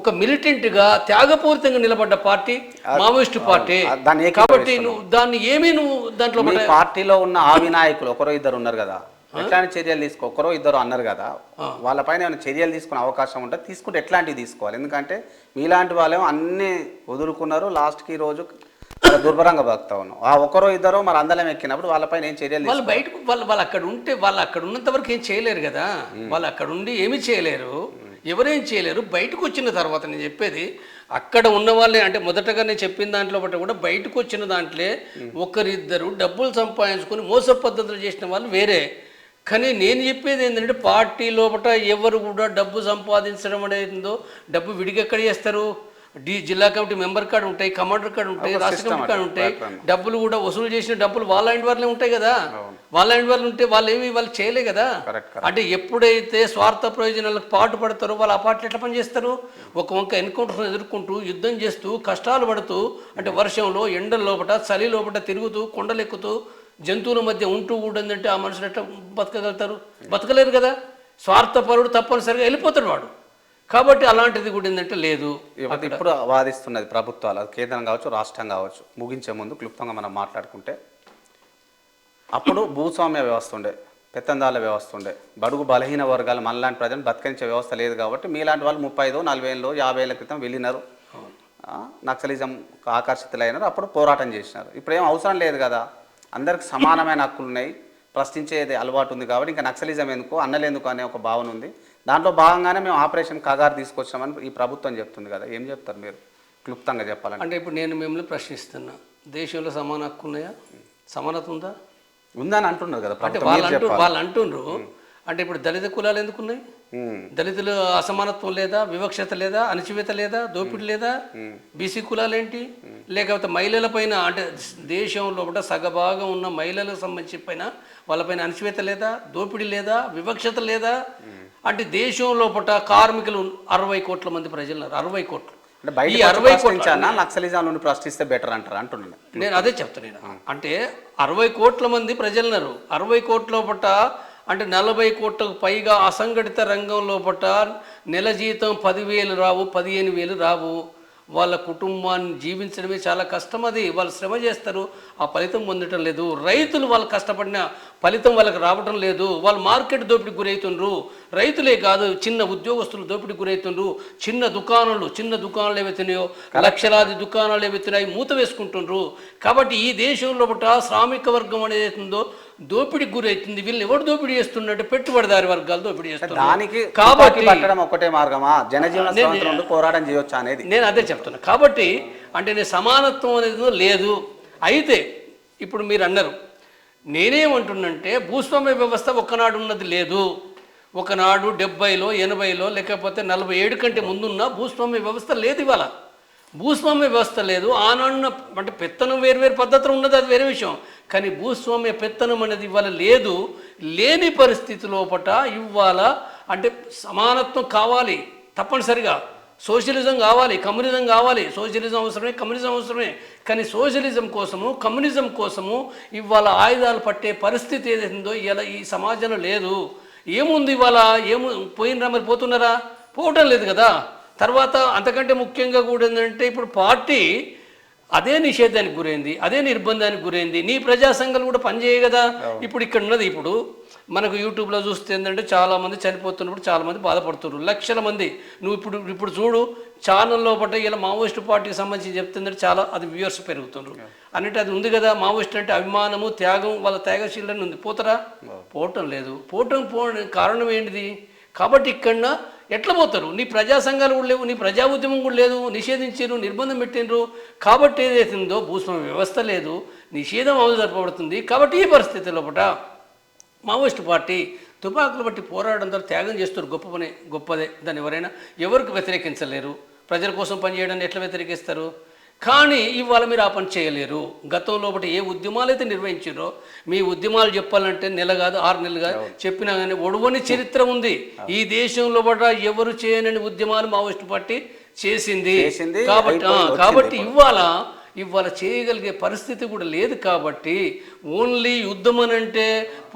ఒక మిలిటెంట్గా త్యాగపూరితంగా నిలబడ్డ పార్టీ మావోయిస్టు పార్టీ. కాబట్టి నువ్వు దాంట్లో పార్టీలో ఉన్న ఆవి నాయకులు ఒకరో ఇద్దరు ఉన్నారు కదా, ఎట్లాంటి చర్యలు ఒకరో ఇద్దరు అన్నారు కదా, వాళ్ళపైన ఏమైనా చర్యలు తీసుకునే అవకాశం ఉంటే తీసుకుంటే ఎట్లాంటివి తీసుకోవాలి? ఎందుకంటే మీలాంటి వాళ్ళేమో అన్ని వదులుకున్నారు, లాస్ట్కి ఈ రోజు దుర్భరంగా బతుకుతా ఉన్నాం. ఆ ఒకరో ఇద్దరు మరి అందలం ఎక్కినప్పుడు వాళ్ళపైన ఏం చర్యలు? వాళ్ళు బయటకు వాళ్ళు అక్కడ ఉంటే వాళ్ళు అక్కడ ఉన్నంత వరకు ఏం చేయలేరు కదా. వాళ్ళు అక్కడ ఉండి ఏమీ చేయలేరు, ఎవరేం చేయలేరు. బయటకు వచ్చిన తర్వాత నేను చెప్పేది అక్కడ ఉన్న వాళ్ళే. అంటే మొదటగా నేను చెప్పిన దాంట్లో బట్టి కూడా బయటకు వచ్చిన దాంట్లో ఒకరిద్దరు డబ్బులు సంపాదించుకొని మోస పద్ధతులు చేసిన వాళ్ళు వేరే. కానీ నేను చెప్పేది ఏంటంటే పార్టీ లోపల ఎవరు కూడా డబ్బు సంపాదించడం అనేదో డబ్బు విడిగెక్కడ చేస్తారు? జిల్లా కమిటీ మెంబర్ కార్డు ఉంటాయి, కమాండర్ కార్డు ఉంటాయి, రాష్ట్ర కమిటీ కార్డు ఉంటాయి. డబ్బులు కూడా వసూలు చేసిన డబ్బులు వాళ్ళ ఇంటి వాళ్ళే ఉంటాయి కదా. వాళ్ళ ఇంటి వాళ్ళు ఉంటే వాళ్ళు చేయలే కదా. అంటే ఎప్పుడైతే స్వార్థ ప్రయోజనాలకు పాటు పడతారో వాళ్ళు ఆ పార్టీ ఎట్లా పనిచేస్తారు? ఒక వంక ఎన్కౌంటర్ను ఎదుర్కొంటూ యుద్ధం చేస్తూ కష్టాలు పడుతూ, అంటే వర్షంలో ఎండల లోపల చలి లోపల తిరుగుతూ కొండలెక్కుతూ జంతువుల మధ్య ఉంటూ ఉంటుందంటే ఆ మనుషులు ఎట్లా బతకగలుగుతారు? బతకలేరు కదా. స్వార్థపరుడు తప్పనిసరిగా వెళ్ళిపోతాడు వాడు. కాబట్టి అలాంటిది కూడా ఏంటంటే లేదు. ఇప్పుడు వాదిస్తున్నది ప్రభుత్వాలు, కేంద్రం కావచ్చు రాష్ట్రం కావచ్చు. ముగించే ముందు క్లుప్తంగా మనం మాట్లాడుకుంటే, అప్పుడు భూస్వామ్య వ్యవస్థ ఉండే, పెత్తందాల వ్యవస్థ ఉండే, బడుగు బలహీన వర్గాలు మనలాంటి ప్రజలు బతికించే వ్యవస్థ లేదు కాబట్టి మీలాంటి వాళ్ళు 35, 40 ఏళ్ళు 50 ఏళ్ళ క్రితం వెళ్ళినారు, నక్సలిజం ఆకర్షితులైనారు, అప్పుడు పోరాటం చేసినారు. ఇప్పుడు ఏం అవసరం లేదు కదా, అందరికి సమానమైన హక్కులు ఉన్నాయి, ప్రశ్నించేది అలవాటు ఉంది కాబట్టి ఇంకా నక్సలిజం ఎందుకు అన్నలేందుకు అనే ఒక భావన ఉంది. దాంట్లో భాగంగానే మేము ఆపరేషన్ కగారు తీసుకొచ్చామని ఈ ప్రభుత్వం చెప్తుంది కదా, ఏం చెప్తారు మీరు క్లుప్తంగా చెప్పాలంటే? అంటే ఇప్పుడు నేను మిమ్మల్ని ప్రశ్నిస్తున్నా, దేశంలో సమాన హక్కు ఉన్నాయా, సమానత ఉందా? ఉందని అంటున్నారు కదా అంటే వాళ్ళు అంటుండ్రు. అంటే ఇప్పుడు దళిత కులాలు ఎందుకున్నాయి? దళితులు అసమానత్వం లేదా, వివక్షత లేదా, అణచివేత లేదా, దోపిడీ లేదా? బీసీ కులాలు ఏంటి? లేకపోతే మహిళల పైన అంటే దేశంలో సగభాగం ఉన్న మహిళలకు సంబంధించి పైన వాళ్ళపైన అణచివేత లేదా, దోపిడీ లేదా, వివక్షత లేదా? అంటే దేశం లోపల కార్మికులు 60 కోట్ల మంది ప్రజలు ఉన్నారు, 60 కోట్లు. ఈ 60 కోట్ల నక్సలిజం నుండి ప్రశ్నిస్తే బెటర్ అంటారు అంటున్నాను నేను. అదే చెప్తాను. అంటే 60 కోట్ల మంది ప్రజలు ఉన్నారు, 60 కోట్ల లోపల అంటే 40 కోట్లకు పైగా అసంఘటిత రంగం లోపల నెల జీతం 10,000 రావు, 15,000 రావు. వాళ్ళ కుటుంబాన్ని జీవించడమే చాలా కష్టం. అది వాళ్ళు శ్రమ చేస్తారు, ఆ ఫలితం పొందటం లేదు. రైతులు వాళ్ళు కష్టపడిన ఫలితం వాళ్ళకి రావటం లేదు. వాళ్ళు మార్కెట్ దోపిడీకి గురవుతుండ్రు. రైతులే కాదు, చిన్న ఉద్యోగస్తులు దోపిడీకి గురవుతుండ్రు. చిన్న దుకాణాలు ఏవైతున్నాయో, లక్షలాది దుకాణాలు ఏవైతున్నాయి మూత వేసుకుంటుండ్రు. కాబట్టి ఈ దేశంలో శ్రామిక వర్గం అనేది ఉందో దోపిడీకి గురవుతుంది. వీళ్ళని ఎవరు దోపిడీ చేస్తున్నట్టు పెట్టుబడిదారి వర్గాలు దోపిడీ చేస్తున్నారు. దానికి కాబట్టి పట్టడం ఒకటే మార్గమా, జనజీవన స్రవంతి నుండి పోరాటం చేయొచ్చు అనేది నేను అదే చెప్తున్నా. కాబట్టి అంటే నేను సమానత్వం అనేది లేదు. అయితే ఇప్పుడు మీరు అన్నారు, నేనేమంటున్నంటే భూస్వామ్య వ్యవస్థ ఒక్కనాడు ఉన్నది లేదు. ఒకనాడు 70లో 80లో లేకపోతే 47 కంటే ముందున్న భూస్వామ్య వ్యవస్థ లేదు. ఇవాళ భూస్వామ్య వ్యవస్థ లేదు. ఆనాడున్న అంటే పెత్తనం వేరు పద్ధతులు ఉన్నది, అది వేరే విషయం. కానీ భూస్వామ్య పెత్తనం అనేది ఇవాళ లేదు. లేని పరిస్థితి లోపట ఇవాళ అంటే సమానత్వం కావాలి తప్పనిసరిగా. సోషలిజం కావాలి, కమ్యూనిజం కావాలి. సోషలిజం అవసరమే, కమ్యూనిజం అవసరమే. కానీ సోషలిజం కోసము, కమ్యూనిజం కోసము ఇవాళ ఆయుధాలు పట్టే పరిస్థితి ఏదైతుందో ఇలా ఈ సమాజంలో లేదు. ఏముంది ఇవాళ? పోయినరా మరి? పోతున్నారా? పోవటం లేదు కదా. తర్వాత అంతకంటే ముఖ్యంగా కూడా ఏంటంటే ఇప్పుడు పార్టీ అదే నిషేధానికి గురైంది, అదే నిర్బంధానికి గురైంది. నీ ప్రజా సంఘాలు కూడా పనిచేయ కదా. ఇప్పుడు ఇక్కడ ఉన్నది, ఇప్పుడు మనకు యూట్యూబ్లో చూస్తే ఏంటంటే చాలామంది చనిపోతున్నప్పుడు చాలామంది బాధపడుతున్నారు, లక్షల మంది. నువ్వు ఇప్పుడు చూడు ఛానల్లో పట్ట ఇలా మావోయిస్టు పార్టీకి సంబంధించి చెప్తుందంటే చాలా అది వ్యూవర్స్ పెరుగుతున్నారు అన్నట్టు అది ఉంది కదా. మావోయిస్ట్ అంటే అభిమానము, త్యాగం, వాళ్ళ త్యాగశీలని ఉంది. పోతారా? పోవటం లేదు. కారణం ఏంటిది? కాబట్టి ఇక్కడ ఎట్లా పోతారు? నీ ప్రజా సంఘాలు కూడా లేవు, నీ ప్రజా ఉద్యమం కూడా లేదు, నిషేధించారు, నిర్బంధం పెట్టినరు. కాబట్టి ఏదైతుందో భూస్వామ్య వ్యవస్థ లేదు, నిషేధం అమలు జరపబడుతుంది. కాబట్టి ఈ పరిస్థితి లోపల మావోయిస్టు పార్టీ తుపాకులు బట్టి పోరాడడం ద్వారా త్యాగం చేస్తారు. గొప్పదే. దాన్ని ఎవరికి వ్యతిరేకించలేరు. ప్రజల కోసం పనిచేయడాన్ని ఎట్లా వ్యతిరేకిస్తారు? కానీ ఇవాళ మీరు ఆ పని చేయలేరు. గతంలో ఏ ఉద్యమాలు అయితే నిర్వహించారో, మీ ఉద్యమాలు చెప్పాలంటే నెల కాదు 6 నెలలు కాదు చెప్పినా కానీ ఒడవని చరిత్ర ఉంది. ఈ దేశంలో ఎవరు చేయనని ఉద్యమాలు మావోయిస్టు పార్టీ చేసింది. కాబట్టి ఇవాళ చేయగలిగే పరిస్థితి కూడా లేదు. కాబట్టి ఓన్లీ యుద్ధం అని అంటే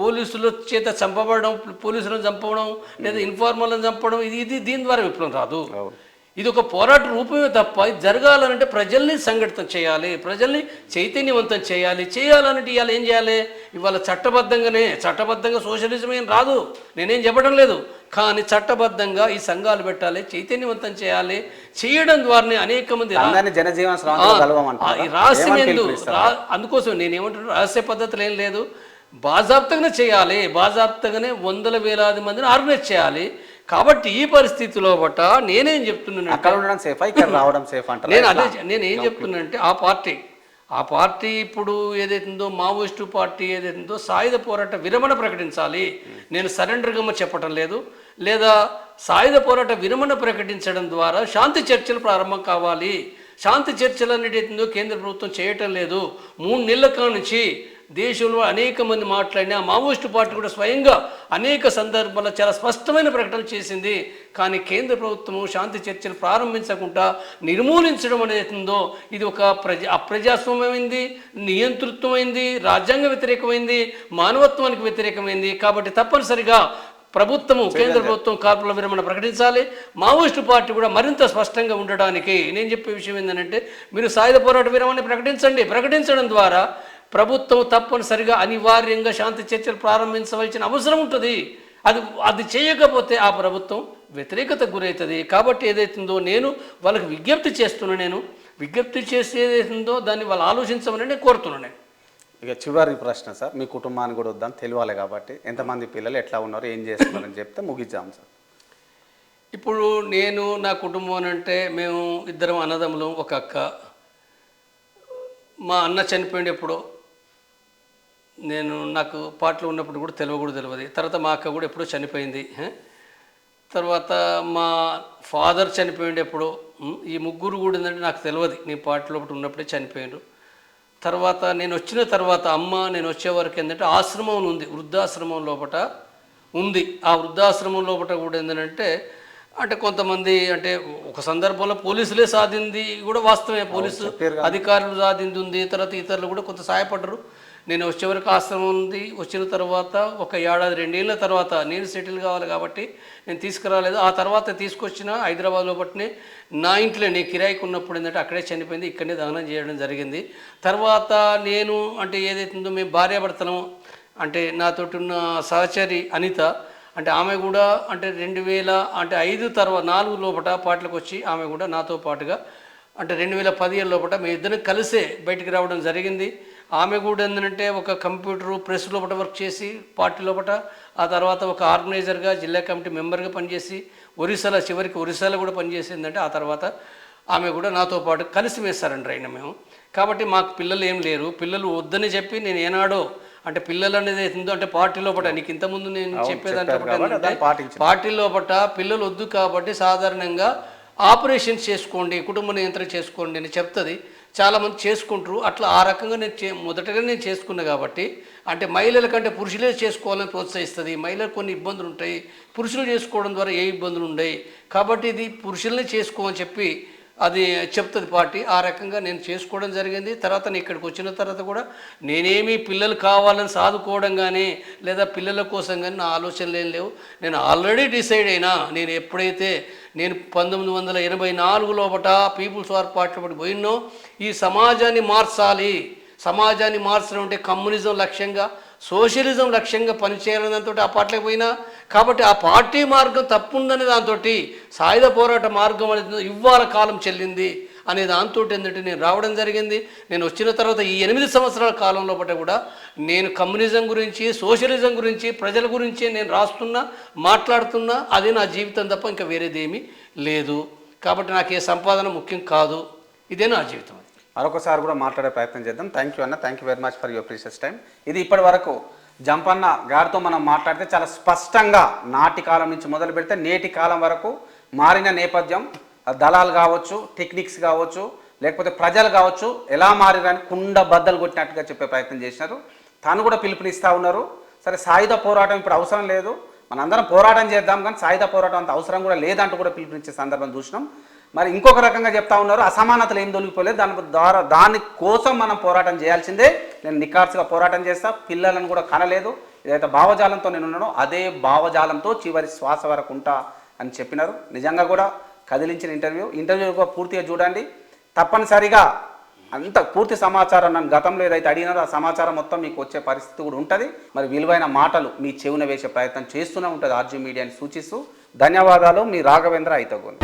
పోలీసుల చేత చంపబడడం, పోలీసులను చంపడం లేదా ఇన్ఫార్మర్లను చంపడం, ఇది దీని ద్వారా విప్లవం రాదు. ఇది ఒక పోరాట రూపమే తప్ప ఇది జరగాలనంటే ప్రజల్ని సంఘటితం చేయాలి, ప్రజల్ని చైతన్యవంతం చేయాలనంటే ఇవాళ ఏం చేయాలి? ఇవాళ చట్టబద్ధంగా సోషలిజం ఏం రాదు, నేనేం చెప్పడం లేదు. కానీ చట్టబద్ధంగా ఈ సంఘాలు పెట్టాలి, చైతన్యవంతం చేయాలి. చేయడం ద్వారానే అనేక మంది అందుకోసం నేనేమంటున్నాను, రహస్య పద్ధతులు ఏం లేదు, బాజాప్తంగానే చేయాలి. బాజాప్తంగానే వందల వేలాది మందిని ఆర్గనైజ్ చేయాలి. కాబట్టి ఈ పరిస్థితిలో నేనేం చెప్తున్నాను, నేనేం చెప్తున్నానంటే ఆ పార్టీ ఇప్పుడు ఏదైతుందో మావోయిస్టు పార్టీ ఏదైతుందో సాయుధ పోరాట విరమణ ప్రకటించాలి. నేను సరెండర్ గమ్మ చెప్పటం లేదు, లేదా సాయుధ పోరాట విరమణ ప్రకటించడం ద్వారా శాంతి చర్చలు ప్రారంభం కావాలి. శాంతి చర్చలు అనేది కేంద్ర ప్రభుత్వం చేయటం లేదు. 3 నెలల నుంచి దేశంలో అనేక మంది మాట్లాడినా మావోయిస్టు పార్టీ కూడా స్వయంగా అనేక సందర్భాల్లో చాలా స్పష్టమైన ప్రకటన చేసింది. కానీ కేంద్ర ప్రభుత్వము శాంతి చర్చలు ప్రారంభించకుండా నిర్మూలించడం అనేదో ఇది ఒక అప్రజాస్వామ్యమైంది, నియంతృత్వమైంది, రాజ్యాంగ వ్యతిరేకమైంది, మానవత్వానికి వ్యతిరేకమైంది. కాబట్టి తప్పనిసరిగా కేంద్ర ప్రభుత్వం కాల్పుల విరమణ ప్రకటించాలి. మావోయిస్టు పార్టీ కూడా మరింత స్పష్టంగా ఉండడానికి నేను చెప్పే విషయం ఏంటంటే మీరు సాయుధ పోరాట విరమణ ప్రకటించండి. ప్రకటించడం ద్వారా ప్రభుత్వం తప్పనిసరిగా అనివార్యంగా శాంతి చర్చలు ప్రారంభించవలసిన అవసరం ఉంటుంది. అది చేయకపోతే ఆ ప్రభుత్వం వ్యతిరేకతకు గురవుతుంది. కాబట్టి ఏదైతుందో నేను వాళ్ళకి విజ్ఞప్తి చేస్తున్నా, నేను విజ్ఞప్తి చేసి ఏదైతుందో దాన్ని వాళ్ళు ఆలోచించమని నేను కోరుతున్నాను. ఇక చివరి ప్రశ్న సార్, మీ కుటుంబాన్ని కూడా వద్దాం తెలియాలి కాబట్టి, ఎంతమంది పిల్లలు ఎట్లా ఉన్నారు ఏం చేస్తున్నారని చెప్తే ముగిద్దాం సార్. ఇప్పుడు నేను నా కుటుంబం అంటే మేము ఇద్దరం అన్నదమ్ములు, ఒక అక్క. మా అన్న చనిపోయింది ఎప్పుడో, నాకు పాటలు ఉన్నప్పుడు కూడా తెలియదు. తర్వాత మా అక్క కూడా ఎప్పుడో చనిపోయింది. తర్వాత మా ఫాదర్ చనిపోయింది ఎప్పుడో. ఈ ముగ్గురు కూడా ఏంటంటే నాకు తెలియదు, నేను పాటలు ఒకటి ఉన్నప్పుడే చనిపోయారు. తర్వాత నేను వచ్చిన తర్వాత నేను వచ్చే వరకు ఏంటంటే ఆశ్రమం ఉంది, వృద్ధాశ్రమం లోపల ఉంది. ఆ వృద్ధాశ్రమం లోపల కూడా ఏంటంటే అంటే కొంతమంది అంటే ఒక సందర్భంలో పోలీసులే సాధింది కూడా వాస్తవమే, పోలీసు అధికారులు సాధింది ఉంది. తర్వాత ఇతరులు కూడా కొంత సహాయపడ్డరు. నేను వచ్చే వరకు ఆశ్రమం ఉంది. వచ్చిన తర్వాత ఒక ఏడాది 2 ఏళ్ళ తర్వాత నేను సెటిల్ కావాలి కాబట్టి నేను తీసుకురాలేదు. ఆ తర్వాత తీసుకొచ్చిన హైదరాబాద్ లోపట్నే నా ఇంట్లో నేను కిరాయికి ఉన్నప్పుడు ఏంటంటే అక్కడే చనిపోయింది, ఇక్కడనే దహనం చేయడం జరిగింది. తర్వాత నేను అంటే ఏదైతుందో మేము భార్యాభర్తలం అంటే నాతోటి ఉన్న సహచరి అనిత అంటే ఆమె కూడా అంటే 2005 తర్వాత 4 లోపల పాటలకు వచ్చి ఆమె కూడా నాతో పాటుగా అంటే 2017 లోపల మేము ఇద్దరం కలిసే బయటికి రావడం జరిగింది. ఆమె కూడా ఏంటంటే ఒక కంప్యూటర్ ప్రెస్ లోపల వర్క్ చేసి పార్టీ లోపల, ఆ తర్వాత ఒక ఆర్గనైజర్గా జిల్లా కమిటీ మెంబర్గా పనిచేసి చివరికి ఒరిస్సాలో కూడా పనిచేసిందంటే ఆ తర్వాత ఆమె కూడా నాతో పాటు కలిసి వేస్తారండి అయినా మేము. కాబట్టి మాకు పిల్లలు ఏం లేరు. పిల్లలు వద్దని చెప్పి నేను ఏనాడో అంటే పిల్లలు అనేది ఏందో అంటే పార్టీ లోపల నీకు ఇంతకుముందు నేను చెప్పేదాంట్లో పార్టీ లోపల పిల్లలు వద్దు కాబట్టి సాధారణంగా ఆపరేషన్ చేసుకోండి, కుటుంబ నియంత్రణ చేసుకోండి అని చెప్తుంది. చాలామంది చేసుకుంటారు. అట్లా ఆ రకంగా మొదటగా నేను చేసుకున్నా కాబట్టి అంటే మహిళల కంటే పురుషులే చేసుకోవాలని ప్రోత్సహిస్తుంది. మహిళలకు కొన్ని ఇబ్బందులు ఉంటాయి, పురుషులు చేసుకోవడం ద్వారా ఏ ఇబ్బందులు ఉండవు. కాబట్టి ఇది పురుషులనే చేసుకోమని చెప్పి అది చెప్తుంది పార్టీ. ఆ రకంగా నేను చేసుకోవడం జరిగింది. తర్వాత నేను ఇక్కడికి వచ్చిన తర్వాత కూడా నేనేమి పిల్లలు కావాలని సాదుకోవడం కానీ లేదా పిల్లల కోసం కానీ నా ఆలోచనలు ఏం లేవు. నేను ఆల్రెడీ డిసైడ్ అయినా నేను ఎప్పుడైతే నేను 1984 లోపల పీపుల్స్ వార్ పార్టీ లోపల పోయినో ఈ సమాజాన్ని మార్చాలి, సమాజాన్ని మార్చడం అంటే కమ్యూనిజం లక్ష్యంగా సోషలిజం లక్ష్యంగా పనిచేయాలని దాంతో ఆ పార్టీలకు పోయినా. కాబట్టి ఆ పార్టీ మార్గం తప్పుందనే దాంతో సాయుధ పోరాట మార్గం అనేది ఇవ్వాల కాలం చెల్లింది అనే దాంతో ఏంటంటే నేను రావడం జరిగింది. నేను వచ్చిన తర్వాత ఈ 8 సంవత్సరాల కాలంలో కూడా నేను కమ్యూనిజం గురించి సోషలిజం గురించి ప్రజల గురించి నేను రాస్తున్నా మాట్లాడుతున్నా. అదే నా జీవితం తప్ప ఇంకా వేరేదేమీ లేదు. కాబట్టి నాకు ఏ సంపాదన ముఖ్యం కాదు, ఇదే నా జీవితం. మరొకసారి కూడా మాట్లాడే ప్రయత్నం చేద్దాం. థ్యాంక్ యూ అన్న, thank you very much for your precious time. ఇది ఇప్పటి వరకు జంపన్న గారితో మనం మాట్లాడితే చాలా స్పష్టంగా నాటి కాలం నుంచి మొదలు పెడితే నేటి కాలం వరకు మారిన నేపథ్యం, దళాలు కావచ్చు, టెక్నిక్స్ కావచ్చు, లేకపోతే ప్రజలు కావచ్చు ఎలా మారిరని కుండ బద్దలు కొట్టినట్టుగా చెప్పే ప్రయత్నం చేసినారు. తాను కూడా పిలుపునిస్తూ ఉన్నారు. సరే సాయుధ పోరాటం ఇప్పుడు అవసరం లేదు, మనందరం పోరాటం చేద్దాం, కానీ సాయుధ పోరాటం అంత అవసరం కూడా లేదంటూ కూడా పిలుపునిచ్చే సందర్భం చూసినాం. మరి ఇంకొక రకంగా చెప్తా ఉన్నారు, అసమానతలు ఏం తొలగిపోలేదు, దాని కోసం మనం పోరాటం చేయాల్సిందే. నేను నిఖార్సుగా పోరాటం చేస్తా, పిల్లలను కూడా కనలేదు, ఏదైతే భావజాలంతో నేను ఉన్నానో అదే భావజాలంతో చివరి శ్వాస వరకు ఉంటా అని చెప్పినారు. నిజంగా కూడా కదిలించిన ఇంటర్వ్యూ కూడా పూర్తిగా చూడండి. తప్పనిసరిగా అంత పూర్తి సమాచారం నన్ను గతంలో ఏదైతే అడిగినారో ఆ సమాచారం మొత్తం మీకు వచ్చే పరిస్థితి కూడా ఉంటుంది. మరి విలువైన మాటలు మీ చెవున వేసే ప్రయత్నం చేస్తూనే ఉంటుంది ఆర్జీ మీడియాని సూచిస్తూ. ధన్యవాదాలు. మీ రాఘవేంద్ర ఐతగోని.